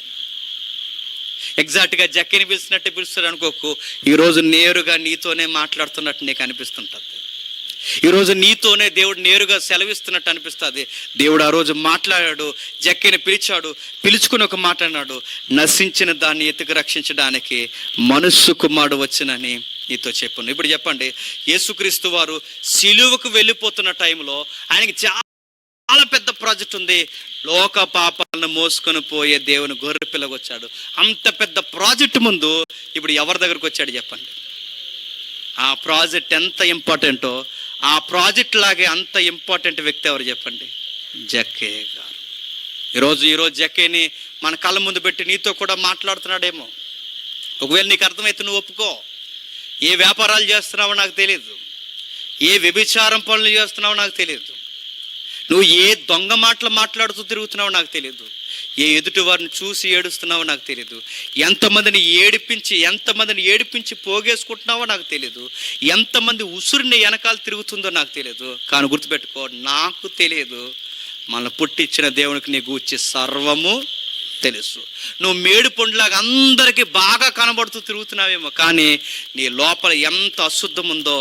ఎగ్జాక్ట్గా జక్కయ్యని పిలిచినట్టే పిలుస్తాడు అనుకోకు. ఈరోజు నేరుగా నీతోనే మాట్లాడుతున్నట్టు నీకు అనిపిస్తుంటుంది. ఈరోజు నీతోనే దేవుడు నేరుగా సెలవిస్తున్నట్టు అనిపిస్తుంది. దేవుడు ఆ రోజు మాట్లాడాడు, జక్కయ్యని పిలిచాడు, పిలుచుకుని ఒక మాట అన్నాడు, నశించిన దాన్ని ఎత్తుకు రక్షించడానికి మనుష్య కుమారుడు వచ్చునని నీతో చెప్పాను. ఇప్పుడు చెప్పండి, యేసుక్రీస్తు వారు సిలువకు వెళ్ళిపోతున్న టైంలో ఆయనకి చాలా చాలా పెద్ద ప్రాజెక్ట్ ఉంది, లోక పాపాలను మోసుకొని పోయే దేవుని గొర్రె పిల్లగా వచ్చాడు. అంత పెద్ద ప్రాజెక్ట్ ముందు ఇప్పుడు ఎవరి దగ్గరకు వచ్చాడు చెప్పండి? ఆ ప్రాజెక్ట్ ఎంత ఇంపార్టెంటో ఆ ప్రాజెక్ట్ లాగే అంత ఇంపార్టెంట్ వ్యక్తి ఎవరు చెప్పండి? జక్కయ్య గారు. ఈరోజు జక్కయ్యని మన కళ్ళ ముందు పెట్టి నీతో కూడా మాట్లాడుతున్నాడేమో. ఒకవేళ నీకు అర్థమైతే నువ్వు ఒప్పుకో. ఏ వ్యాపారాలు చేస్తున్నావో నాకు తెలియదు, ఏ వ్యభిచారం పనులు చేస్తున్నావో నాకు తెలియదు, నువ్వు ఏ దొంగ మాటలు మాట్లాడుతూ తిరుగుతున్నావో నాకు తెలియదు, ఏ ఎదుటి వారిని చూసి ఏడుస్తున్నావో నాకు తెలియదు, ఎంతమందిని ఏడిపించి పోగేసుకుంటున్నావో నాకు తెలియదు, ఎంతమంది ఉసురుని వెనకాల తిరుగుతుందో నాకు తెలియదు. కానీ గుర్తుపెట్టుకో, నాకు తెలియదు, మన పుట్టించిన దేవునికి నీ గూర్చి సర్వము తెలుసు. నువ్వు మేడు పండులాగా అందరికీ బాగా కనబడుతూ తిరుగుతున్నావేమో, కానీ నీ లోపల ఎంత అశుద్ధం ఉందో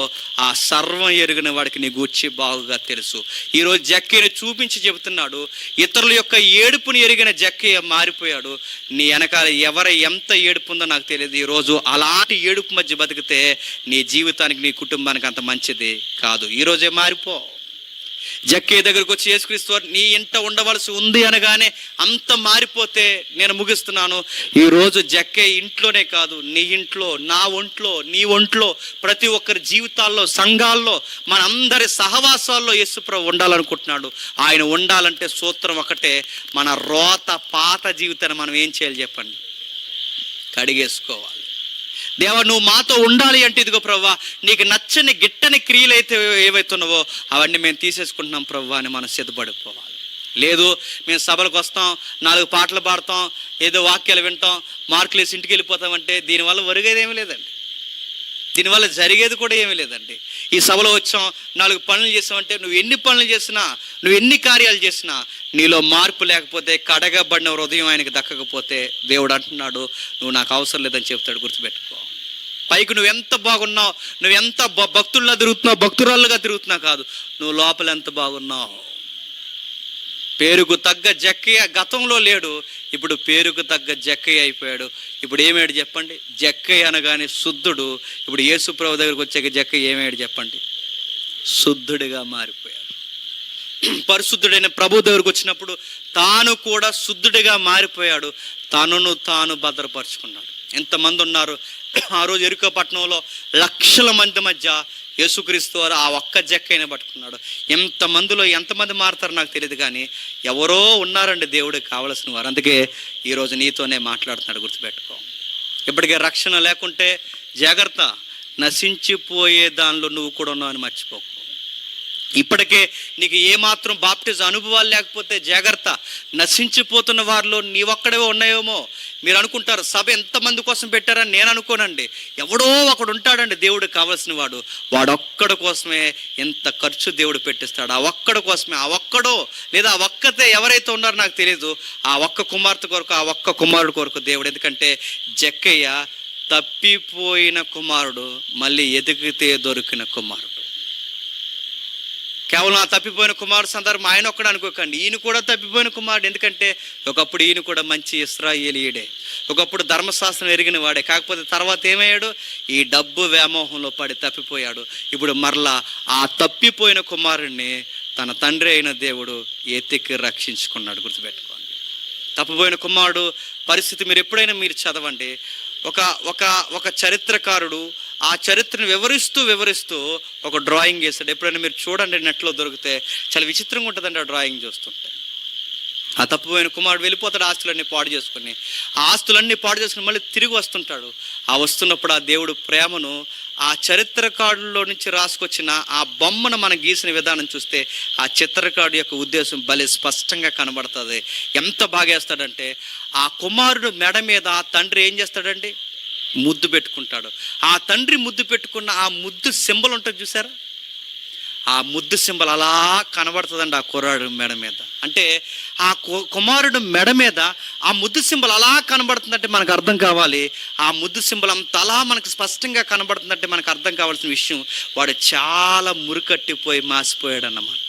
ఆ సర్వం ఎరిగిన వాడికి నీ గూర్చి బాగుగా తెలుసు. ఈరోజు జక్కయ్యని చూపించి చెబుతున్నాడు, ఇతరుల యొక్క ఏడుపుని ఎరిగిన జక్కయ్య మారిపోయాడు. నీ వెనకాల ఎంత ఏడుపు ఉందో నాకు తెలియదు. ఈరోజు అలాంటి ఏడుపు మధ్య బతికితే నీ జీవితానికి నీ కుటుంబానికి అంత మంచిది కాదు. ఈరోజే మారిపో. జక్కయ్య దగ్గరకు వచ్చి యేసుక్రీస్తు నీ ఇంట ఉండవలసి ఉంది అనగానే అంత మారిపోతే నేను ముగిస్తున్నాను. ఈరోజు జక్కయ్య ఇంట్లోనే కాదు, నీ ఇంట్లో, నా ఒంట్లో, నీ ఒంట్లో, ప్రతి ఒక్కరి జీవితాల్లో, సంఘాల్లో, మనందరి సహవాసాల్లో యేసుప్రభు ఉండాలనుకుంటున్నాడు. ఆయన ఉండాలంటే సూత్రం ఒకటే, మన రోత పాత జీవితాన్ని మనం ఏం చేయాలి చెప్పండి? కడిగేసుకోవాలి. దేవా నువ్వు మాతో ఉండాలి అంటే ఇదిగో ప్రవ్వా, నీకు నచ్చని గిట్టని క్రియలు అయితే ఏవైతున్నావో అవన్నీ మేము తీసేసుకుంటున్నాం ప్రవ్వా అని మనం సిద్ధపడిపోవాలి. లేదు మేము సభలకు వస్తాం, 4 పాటలు పాడతాం, ఏదో వాక్యాలు వింటాం, మార్కులు వేసి ఇంటికి వెళ్ళిపోతామంటే దీనివల్ల ఒరిగేది ఏమీ లేదండి, దీనివల్ల జరిగేది కూడా ఏమీ లేదండి. ఈ సభలో వచ్చాం, 4 పనులు చేసామంటే నువ్వు ఎన్ని పనులు చేసినా, నువ్వు ఎన్ని కార్యాలు చేసినా నీలో మార్పు లేకపోతే, కడగబడిన హృదయం ఆయనకి దక్కకపోతే దేవుడు అంటున్నాడు నువ్వు నాకు అవసరం లేదని చెప్తాడు. గుర్తుపెట్టుకో. పైకి నువ్వెంత బాగున్నావు, నువ్వెంత భక్తుల్లా తిరుగుతున్నావు, భక్తురాళ్ళుగా తిరుగుతున్నావు కాదు, నువ్వు లోపల ఎంత బాగున్నావు. పేరుకు తగ్గ జక్కయ్య గతంలో లేడు, ఇప్పుడు పేరుకు తగ్గ జక్కయ్య అయిపోయాడు. ఇప్పుడు ఏమేడు చెప్పండి? జక్కయ్య అనగానే శుద్ధుడు. ఇప్పుడు యేసుప్రభు దగ్గరకు వచ్చాక జక్కయ్య ఏమేడు చెప్పండి? శుద్ధుడిగా మారిపోయాడు. పరిశుద్ధుడైన ప్రభు దగ్గరకు వచ్చినప్పుడు తాను కూడా శుద్ధుడిగా మారిపోయాడు. తనను తాను భద్రపరుచుకున్నాడు. ఎంతమంది ఉన్నారు ఆ రోజు ఎరుకో పట్టణంలో, లక్షల మంది మధ్య యేసుక్రీస్తు వారు ఆ ఒక్క జక్కయ్యని పట్టుకున్నాడు. ఎంతమంది మారుతారో నాకు తెలియదు, కానీ ఎవరో ఉన్నారండి దేవుడికి కావలసిన వారు. అందుకే ఈరోజు నీతోనే మాట్లాడుతున్నాడు. గుర్తుపెట్టుకో. ఇప్పటికే రక్షణ లేకుంటే జాగ్రత్త, నశించిపోయే దానిలో నువ్వు కూడా ఉన్నావు అని మర్చిపోకు. ఇప్పటికే నీకు ఏమాత్రం బాప్టిజం అనుభవాలు లేకపోతే జాగ్రత్త, నశించిపోతున్న వారిలో నీ ఒక్కడే ఉన్నాయేమో. మీరు అనుకుంటారు సభ ఎంతమంది కోసం పెట్టారని, నేను అనుకోనండి. ఎవడో ఒకడు ఉంటాడండి దేవుడికి కావలసిన వాడు, వాడొక్కడి కోసమే ఎంత ఖర్చు దేవుడు పెట్టిస్తాడు. ఆ ఒక్కడి కోసమే, ఆ ఒక్కడో లేదా ఆ ఒక్కతే ఎవరైతే ఉన్నారో నాకు తెలియదు, ఆ ఒక్క కుమార్తె కొరకు, ఆ ఒక్క కుమారుడు కొరకు దేవుడు. ఎందుకంటే జక్కయ్య తప్పిపోయిన కుమారుడు, మళ్ళీ ఎదిగితే దొరికిన కుమారుడు. కేవలం ఆ తప్పిపోయిన కుమారుడు సందర్భం ఆయన ఒక్కడ అనుకోకండి, ఈయన కూడా తప్పిపోయిన కుమారుడు. ఎందుకంటే ఒకప్పుడు ఈయన కూడా మంచి ఇశ్రాయేలీయుడే, ఒకప్పుడు ధర్మశాస్త్రం ఎరిగిన వాడే. కాకపోతే తర్వాత ఏమయ్యాడు? ఈ డబ్బు వ్యామోహంలో పడి తప్పిపోయాడు. ఇప్పుడు మరలా ఆ తప్పిపోయిన కుమారుడిని తన తండ్రి అయిన దేవుడు ఎతికి రక్షించుకున్నాడు. గుర్తుపెట్టుకోండి. తప్పిపోయిన కుమారుడు పరిస్థితి మీరు ఎప్పుడైనా మీరు చదవండి. ఒక చరిత్రకారుడు ఆ చరిత్రను వివరిస్తూ ఒక డ్రాయింగ్ వేస్తాడు. ఎప్పుడైనా మీరు చూడండి, నెట్లో దొరికితే చాలా విచిత్రంగా ఉంటుందండి ఆ డ్రాయింగ్ చూస్తుంటే. ఆ తప్పిపోయిన కుమారుడు వెళ్ళిపోతాడు ఆస్తులన్నీ పాడు చేసుకుని, ఆ ఆస్తులన్నీ పాడు చేసుకుని మళ్ళీ తిరిగి వస్తుంటాడు. ఆ వస్తున్నప్పుడు ఆ దేవుడు ప్రేమను ఆ చరిత్రకారులో నుంచి రాసుకొచ్చిన ఆ బొమ్మను మనం గీసిన విధానం చూస్తే ఆ చిత్రకారుడు యొక్క ఉద్దేశం భలే స్పష్టంగా కనబడుతుంది. ఎంత బాగా వేస్తాడంటే, ఆ కుమారుడు మెడ మీద ఆ తండ్రి ఏం చేస్తాడండి? ముద్దు పెట్టుకుంటాడు. ఆ తండ్రి ముద్దు పెట్టుకున్న ఆ ముద్దు సింబల్ ఉంటుంది చూసారా, ఆ ముద్దు సింబల్ అలా కనబడుతుందండి ఆ కుర్రాడు మెడ మీద. అంటే ఆ కుమారుడు మెడ మీద ఆ ముద్దు సింబల్ అలా కనబడుతుందంటే మనకు అర్థం కావాలి, ఆ ముద్దు సింబల్ అంత అలా మనకు స్పష్టంగా కనబడుతుందంటే మనకు అర్థం కావాల్సిన విషయం, వాడు చాలా మురికట్టిపోయి మాసిపోయాడు అన్నమాట.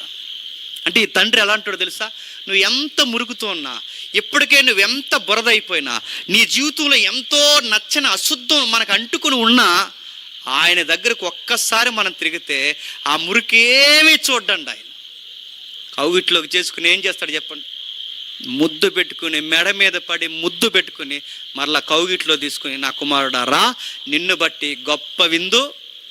అంటే ఈ తండ్రి ఎలా అంటాడో తెలుసా? నువ్వు ఎంత మురుగుతూ ఉన్నా, ఇప్పటికే నువ్వెంత బురద అయిపోయినా, నీ జీవితంలో ఎంతో నచ్చని అశుద్ధం మనకు అంటుకుని ఉన్నా, ఆయన దగ్గరకు ఒక్కసారి మనం తిరిగితే ఆ మురికేమీ చూడండి. ఆయన కౌగిట్లోకి చేసుకుని ఏం చేస్తాడు చెప్పండి? ముద్దు పెట్టుకుని, మెడ మీద పడి ముద్దు పెట్టుకుని మరలా కౌగిట్లో తీసుకుని, నా కుమారుడా రా, నిన్ను బట్టి గొప్ప విందు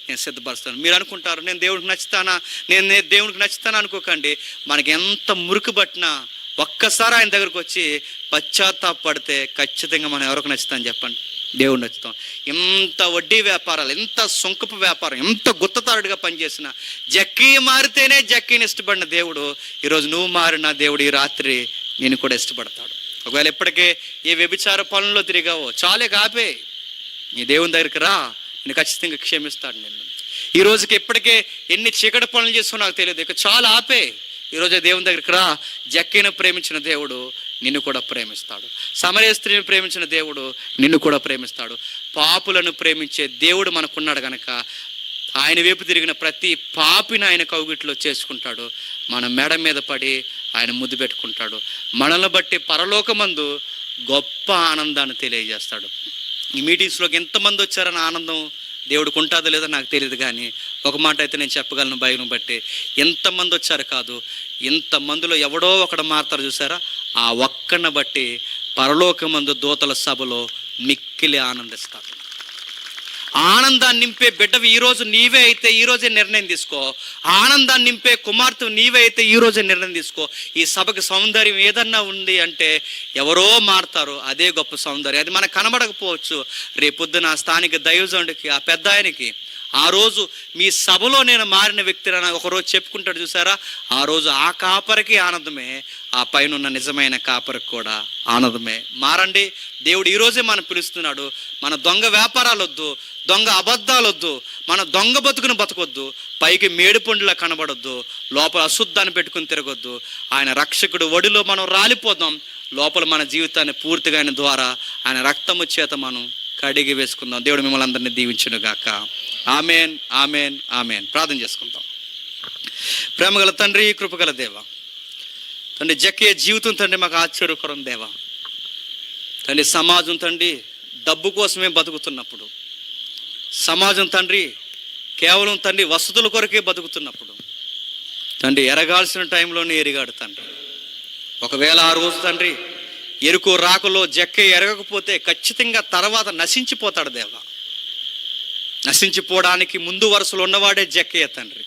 నేను సిద్ధపరుస్తాను. మీరు అనుకుంటారు నేను దేవుడికి నచ్చుతానా, నేను దేవుడికి నచ్చుతానా అనుకోకండి. మనకి ఎంత మురికి పట్టినా ఒక్కసారి ఆయన దగ్గరకు వచ్చి పశ్చాత్తాపడితే ఖచ్చితంగా మనం ఎవరికి నచ్చుతాం చెప్పండి? దేవుడు నచ్చుతాం. ఎంత వడ్డీ వ్యాపారాలు, ఎంత సొంకపు వ్యాపారం, ఎంత గుత్తతారుడిగా పనిచేసిన జక్కీ మారితేనే జక్కీని ఇష్టపడిన దేవుడు ఈరోజు నువ్వు మారిన దేవుడు ఈ రాత్రి నేను కూడా ఇష్టపడతాడు. ఒకవేళ ఎప్పటికే ఏ వ్యభిచార పనుల్లో తిరిగావో చాలే కాపే, నీ దేవుని దగ్గరికి రా, నేను ఖచ్చితంగా క్షమిస్తాడు నిన్ను. ఈ రోజుకి ఎప్పటికే ఎన్ని చీకటి పనులు చేస్తావో నాకు తెలియదు, ఇక చాలా ఆపే. ఈరోజు దేవుని దగ్గరికి రా. జక్కీని ప్రేమించిన దేవుడు నిన్ను కూడా ప్రేమిస్తాడు. సమరయ స్త్రీని ప్రేమించిన దేవుడు నిన్ను కూడా ప్రేమిస్తాడు. పాపులను ప్రేమించే దేవుడు మనకున్నాడు కనుక ఆయన వైపు తిరిగిన ప్రతి పాపిని ఆయన కౌగిట్లో చేసుకుంటాడు. మన మెడ మీద పడి ఆయన ముద్దు పెట్టుకుంటాడు. మనల్ని బట్టి పరలోకమందు గొప్ప ఆనందాన్ని తెలియజేస్తాడు. ఈ మీటింగ్స్లోకి ఎంతమంది వచ్చారన్న ఆనందం దేవుడికి ఉంటుందో లేదో నాకు తెలియదు, కానీ ఒక మాట అయితే నేను చెప్పగలను, బైబిల్ని బట్టి ఎంతమంది వచ్చారు కాదు, ఇంతమందిలో ఎవడో ఒకడు మారుతారు చూసారా, ఆ ఒక్కడిని బట్టి పరలోకమందు దూతల సభలో మిక్కిలి ఆనందిస్తారు. ఆనందాన్ని నింపే బిడ్డవి ఈరోజు నీవే అయితే ఈరోజే నిర్ణయం తీసుకో. ఆనందాన్ని నింపే కుమార్తె నీవే అయితే ఈరోజే నిర్ణయం తీసుకో. ఈ సభకి సౌందర్యం ఏదన్నా ఉంది అంటే ఎవరో మారుతారు, అదే గొప్ప సౌందర్యం. అది మనకు కనబడకపోవచ్చు. రేపొద్దున స్థానిక దైవజనుడికి, ఆ పెద్ద ఆయనకి ఆ రోజు మీ సభలో నేను మారిన వ్యక్తిని ఒకరోజు చెప్పుకుంటాడు చూసారా, ఆ రోజు ఆ కాపరికి ఆనందమే, ఆ పైన ఉన్న నిజమైన కాపరికి కూడా ఆనందమే. మారండి. దేవుడు ఈరోజే మనం పిలుస్తున్నాడు. మన దొంగ వ్యాపారాలు వద్దు, దొంగ అబద్ధాలు వద్దు, మన దొంగ బతుకును బతకొద్దు, పైకి మేడిపండులా కనబడొద్దు, లోపల అశుద్ధాన్ని పెట్టుకుని తిరగొద్దు. ఆయన రక్షకుడు ఒడిలో మనం రాలిపోదాం. లోపల మన జీవితాన్ని పూర్తిగా ఆయన ద్వారా, ఆయన రక్తము చేత మనం కడిగి వేసుకుందాం. దేవుడు మిమ్మల్ని అందరినీ దీవించును గాక. Amen, amen, amen. ప్రార్థన చేసుకుందాం. ప్రేమగల తండ్రి, కృపగల దేవ తండ్రి, జక్కయ్య జీవితం తండ్రి మాకు ఆశ్చర్యకరం దేవ తండ్రి. సమాజం తండ్రి డబ్బు కోసమే బతుకుతున్నప్పుడు, సమాజం తండ్రి కేవలం తండ్రి వసతుల కొరకే బతుకుతున్నప్పుడు తండ్రి ఎరగాల్సిన టైంలోనే ఎరిగాడు తండ్రి. ఒకవేళ ఆ రోజు తండ్రి ఎరుకు రాకలో జక్కయ్య ఎరగకపోతే ఖచ్చితంగా తర్వాత నశించిపోతాడు దేవా. నశించిపోవడానికి ముందు వరుసలో ఉన్నవాడే జక్కయ్య తండ్రి.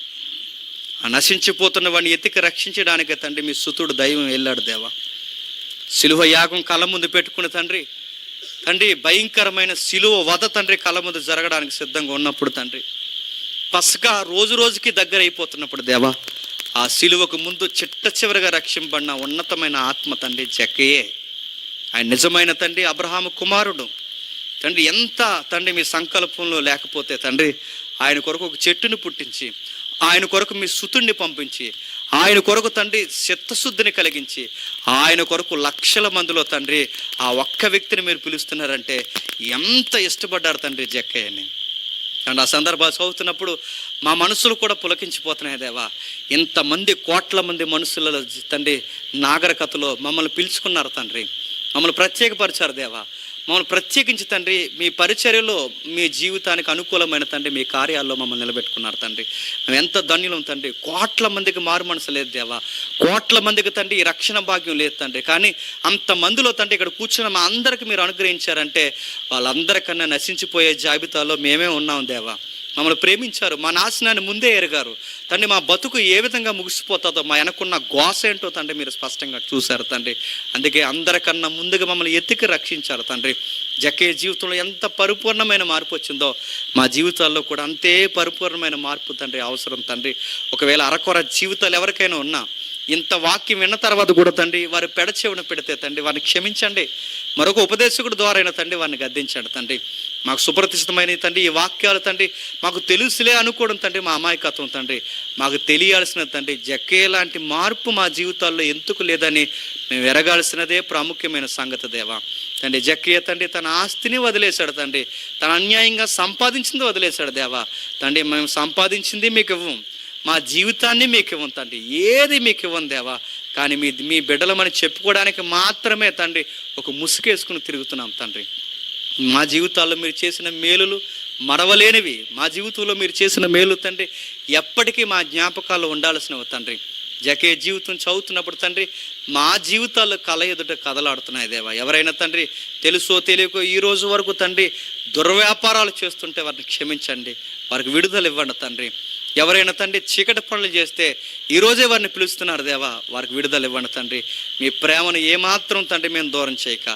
ఆ నశించిపోతున్న వాడిని ఎత్తికి రక్షించడానికే తండ్రి మీ సుతుడు దైవం వెళ్ళాడు దేవా. సిలువ యాగం కళ్ళ ముందు పెట్టుకుని తండ్రి తండ్రి భయంకరమైన సిలువ వధ తండ్రి కళ్ళ ముందు జరగడానికి సిద్ధంగా ఉన్నప్పుడు తండ్రి, పసగా రోజు రోజుకి దగ్గర అయిపోతున్నప్పుడు దేవా, ఆ సిలువకు ముందు చిట్ట చివరిగా రక్షింపబడిన ఉన్నతమైన ఆత్మ తండ్రి జక్కయ్యే. ఆయన నిజమైన తండ్రి అబ్రహాము కుమారుడు తండ్రి. ఎంత తండ్రి మీ సంకల్పంలో లేకపోతే తండ్రి ఆయన కొరకు ఒక చెట్టుని పుట్టించి, ఆయన కొరకు మీ సుతుడిని పంపించి, ఆయన కొరకు తండ్రి చిత్తశుద్ధిని కలిగించి, ఆయన కొరకు లక్షల మందిలో తండ్రి ఆ ఒక్క వ్యక్తిని మీరు పిలుస్తున్నారంటే ఎంత ఇష్టపడ్డారు తండ్రి జక్కయ్యని. అండ్ ఆ సందర్భాలు చదువుతున్నప్పుడు మా మనసులు కూడా పులకించిపోతున్నాయి దేవా. ఇంతమంది కోట్ల మంది మనుషుల తండ్రి నాగరికతలో మమ్మల్ని పిలుచుకున్నారు తండ్రి, మమ్మల్ని ప్రత్యేకపరిచారు దేవా. మమ్మల్ని ప్రత్యేకించి తండ్రి మీ పరిచర్యలో, మీ జీవితానికి అనుకూలమైన తండ్రి మీ కార్యాల్లో మమ్మల్ని నిలబెట్టుకున్నారు తండ్రి. మేము ఎంత ధన్యులం తండ్రి. కోట్ల మందికి మారు మనసు లేదు దేవా, కోట్ల మందికి తండ్రి ఈ రక్షణ భాగ్యం లేదు తండ్రి. కానీ అంతమందిలో తండ్రి ఇక్కడ కూర్చున్న మా అందరికి మీరు అనుగ్రహించారంటే వాళ్ళందరికన్నా నశించిపోయే జాబితాలో మేమే ఉన్నాం దేవా. మమ్మల్ని ప్రేమించారు, మా నాశనాన్ని ముందే ఎరగారు తండ్రి. మా బతుకు ఏ విధంగా ముగిసిపోతుందో, మా వెనకున్న గోస ఏంటో తండ్రి మీరు స్పష్టంగా చూశారు తండ్రి. అందుకే అందరికన్నా ముందుగా మమ్మల్ని ఎత్తికి రక్షించారు తండ్రి. జక్కయ్య జీవితంలో ఎంత పరిపూర్ణమైన మార్పు వచ్చిందో మా జీవితాల్లో కూడా అంతే పరిపూర్ణమైన మార్పు తండ్రి అవసరం తండ్రి. ఒకవేళ అరకొర జీవితాలు ఎవరికైనా ఉన్నా ఇంత వాక్యం విన్న తర్వాత కూడా తండ్రి వారు పెడచెవిన పెడితే తండ్రి వారిని క్షమించండి. మరొక ఉపదేశకుడు ద్వారా అయినా తండ్రి వారిని గద్దించండి తండ్రి. మాకు సుప్రతిష్టమైన తండ్రి ఈ వాక్యాలు తండ్రి మాకు తెలుసులే అనుకోవడం తండ్రి మా అమాయకత్వం తండ్రి. మాకు తెలియాల్సిన తండ్రి జక్కయ్య లాంటి మార్పు మా జీవితాల్లో ఎందుకు లేదని మేము ఎరగాల్సినదే ప్రాముఖ్యమైన సంగతి దేవా. తండ్రి జక్కయ్య తండ్రి తన ఆస్తిని వదిలేశాడు తండ్రి, తన అన్యాయంగా సంపాదించింది వదిలేశాడు దేవా. తండ్రి మేము సంపాదించింది మీకు ఇవ్వం, మా జీవితాన్ని మీకు ఇవ్వం తండ్రి, ఏది మీకు ఇవ్వం దేవా. కానీ మీ బిడ్డలమని చెప్పుకోవడానికి మాత్రమే తండ్రి ఒక ముసుగేసుకుని తిరుగుతున్నాం తండ్రి. మా జీవితాల్లో మీరు చేసిన మేలులు మరవలేనివి. మా జీవితంలో మీరు చేసిన మేలు తండ్రి ఎప్పటికీ మా జ్ఞాపకాల్లో ఉండాల్సినవి తండ్రి. జకే జీవితం చదువుతున్నప్పుడు తండ్రి మా జీవితాల్లో కళ ఎదుట కదలాడుతున్నాయి దేవా. ఎవరైనా తండ్రి తెలుసో తెలియకో ఈ రోజు వరకు తండ్రి దుర్వ్యాపారాలు చేస్తుంటే వారిని క్షమించండి, వారికి విడుదల ఇవ్వండి తండ్రి. ఎవరైనా తండ్రి చీకటి పనులు చేస్తే ఈరోజే వారిని పిలుస్తున్నారు దేవా, వారికి విడుదల ఇవ్వండి తండ్రి. మీ ప్రేమను ఏమాత్రం తండ్రి మేము దూరం చేయక,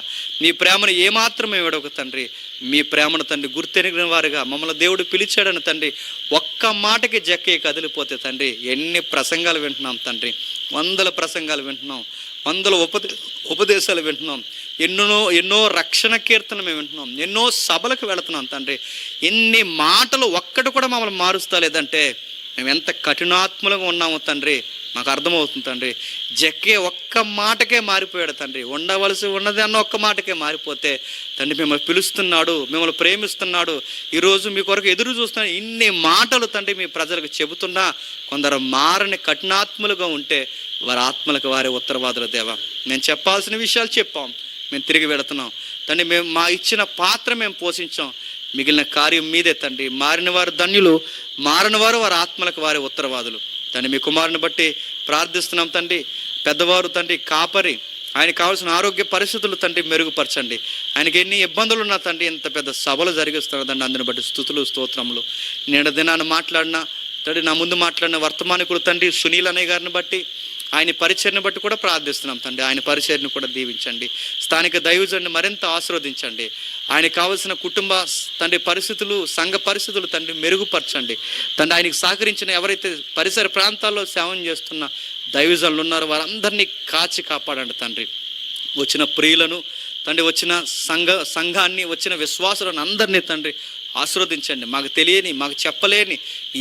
మీ ప్రేమను ఏమాత్రం మేము విడవక తండ్రి, మీ ప్రేమను తండ్రి గుర్తెరిగిన వారుగా మమ్మల్ని దేవుడు పిలిచాడని తండ్రి ఒక్క మాటకి జక్కే కదిలిపోతే తండ్రి ఎన్ని ప్రసంగాలు వింటున్నాం తండ్రి, వందల ప్రసంగాలు వింటున్నాం, వందల ఉపదేశాలు వింటున్నాం, ఎన్నో రక్షణ కీర్తన మేము వింటున్నాం, ఎన్నో సభలకు వెళుతున్నాం తండ్రి. ఎన్ని మాటలు ఒక్కటి కూడా మమ్మల్ని మారుస్తా లేదంటే మేము ఎంత కఠినాత్మలుగా ఉన్నామో తండ్రి మాకు అర్థమవుతుంది తండ్రి. జక్కే ఒక్క మాటకే మారిపోయాడు తండ్రి, ఉండవలసి ఉన్నది అన్న ఒక్క మాటకే మారిపోతే తండ్రి మిమ్మల్ని పిలుస్తున్నాడు, మిమ్మల్ని ప్రేమిస్తున్నాడు, ఈరోజు మీ కొరకు ఎదురు చూస్తున్నాడు. ఇన్ని మాటలు తండ్రి మీ ప్రజలకు చెబుతున్నా కొందరు మారని కఠినాత్ములుగా ఉంటే వారి ఆత్మలకు వారే ఉత్తరవాదుల దేవా. మేము చెప్పాల్సిన విషయాలు చెప్పాం, మేము తిరిగి వెళుతున్నాం తండ్రి. మేము మా ఇచ్చిన పాత్ర మేము పోషించాం, మిగిలిన కార్యం మీదే తండ్రి. మారిన వారు ధన్యులు, మారిన వారు వారి ఆత్మలకు వారే ఉత్తరవాదులు తండ్రి. మీ కుమారుని బట్టి ప్రార్థిస్తున్నాం తండ్రి. పెద్దవారు తండ్రి కాపరి, ఆయనకు కావాల్సిన ఆరోగ్య పరిస్థితులు తండ్రి మెరుగుపరచండి. ఆయనకి ఎన్ని ఇబ్బందులు ఉన్నా తండ్రి ఇంత పెద్ద సభలు జరిగిస్తున్నారు తండ్రి, అందుని బట్టి స్తుతులు స్తోత్రములు. నేను దినాన్ని మాట్లాడిన తండ్రి, నా ముందు మాట్లాడిన వర్తమానికుడు తండ్రి సునీల్ అన్నయ్య గారిని బట్టి, ఆయన పరిచయను బట్టి కూడా ప్రార్థిస్తున్నాం తండ్రి. ఆయన పరిచయను కూడా దీవించండి, స్థానిక దైవజనుని మరింత ఆశీర్వదించండి. ఆయనకు కావలసిన కుటుంబ తండ్రి పరిస్థితులు, సంఘ పరిస్థితులు తండ్రి మెరుగుపరచండి తండ్రి. ఆయనకు సహకరించిన ఎవరైతే పరిసర ప్రాంతాల్లో సేవం చేస్తున్న దైవజనులు ఉన్నారో వారందరినీ కాచి కాపాడండి తండ్రి. వచ్చిన ప్రియులను తండ్రి, వచ్చిన సంఘాన్ని, వచ్చిన విశ్వాసులను అందరినీ తండ్రి ఆశీర్వదించండి. మాకు తెలియని, మాకు చెప్పలేని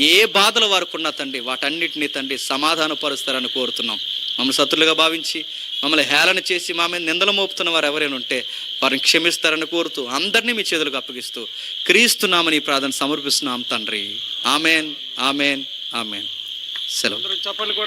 ఏ బాధలు వారికి ఉన్నా తండ్రి వాటన్నిటినీ తండ్రి సమాధానపరుస్తారని కోరుతున్నాం. మమ్మల్ని శత్రులుగా భావించి మమ్మల్ని హేళన చేసి మా మీద నిందలు మోపుతున్న వారు ఎవరైనా ఉంటే వారిని క్షమిస్తారని కోరుతూ అందరినీ మీ చేతులకు అప్పగిస్తూ క్రీస్తునామని ప్రార్థన సమర్పిస్తున్నాం తండ్రి. Amen, amen, amen. సెలవు.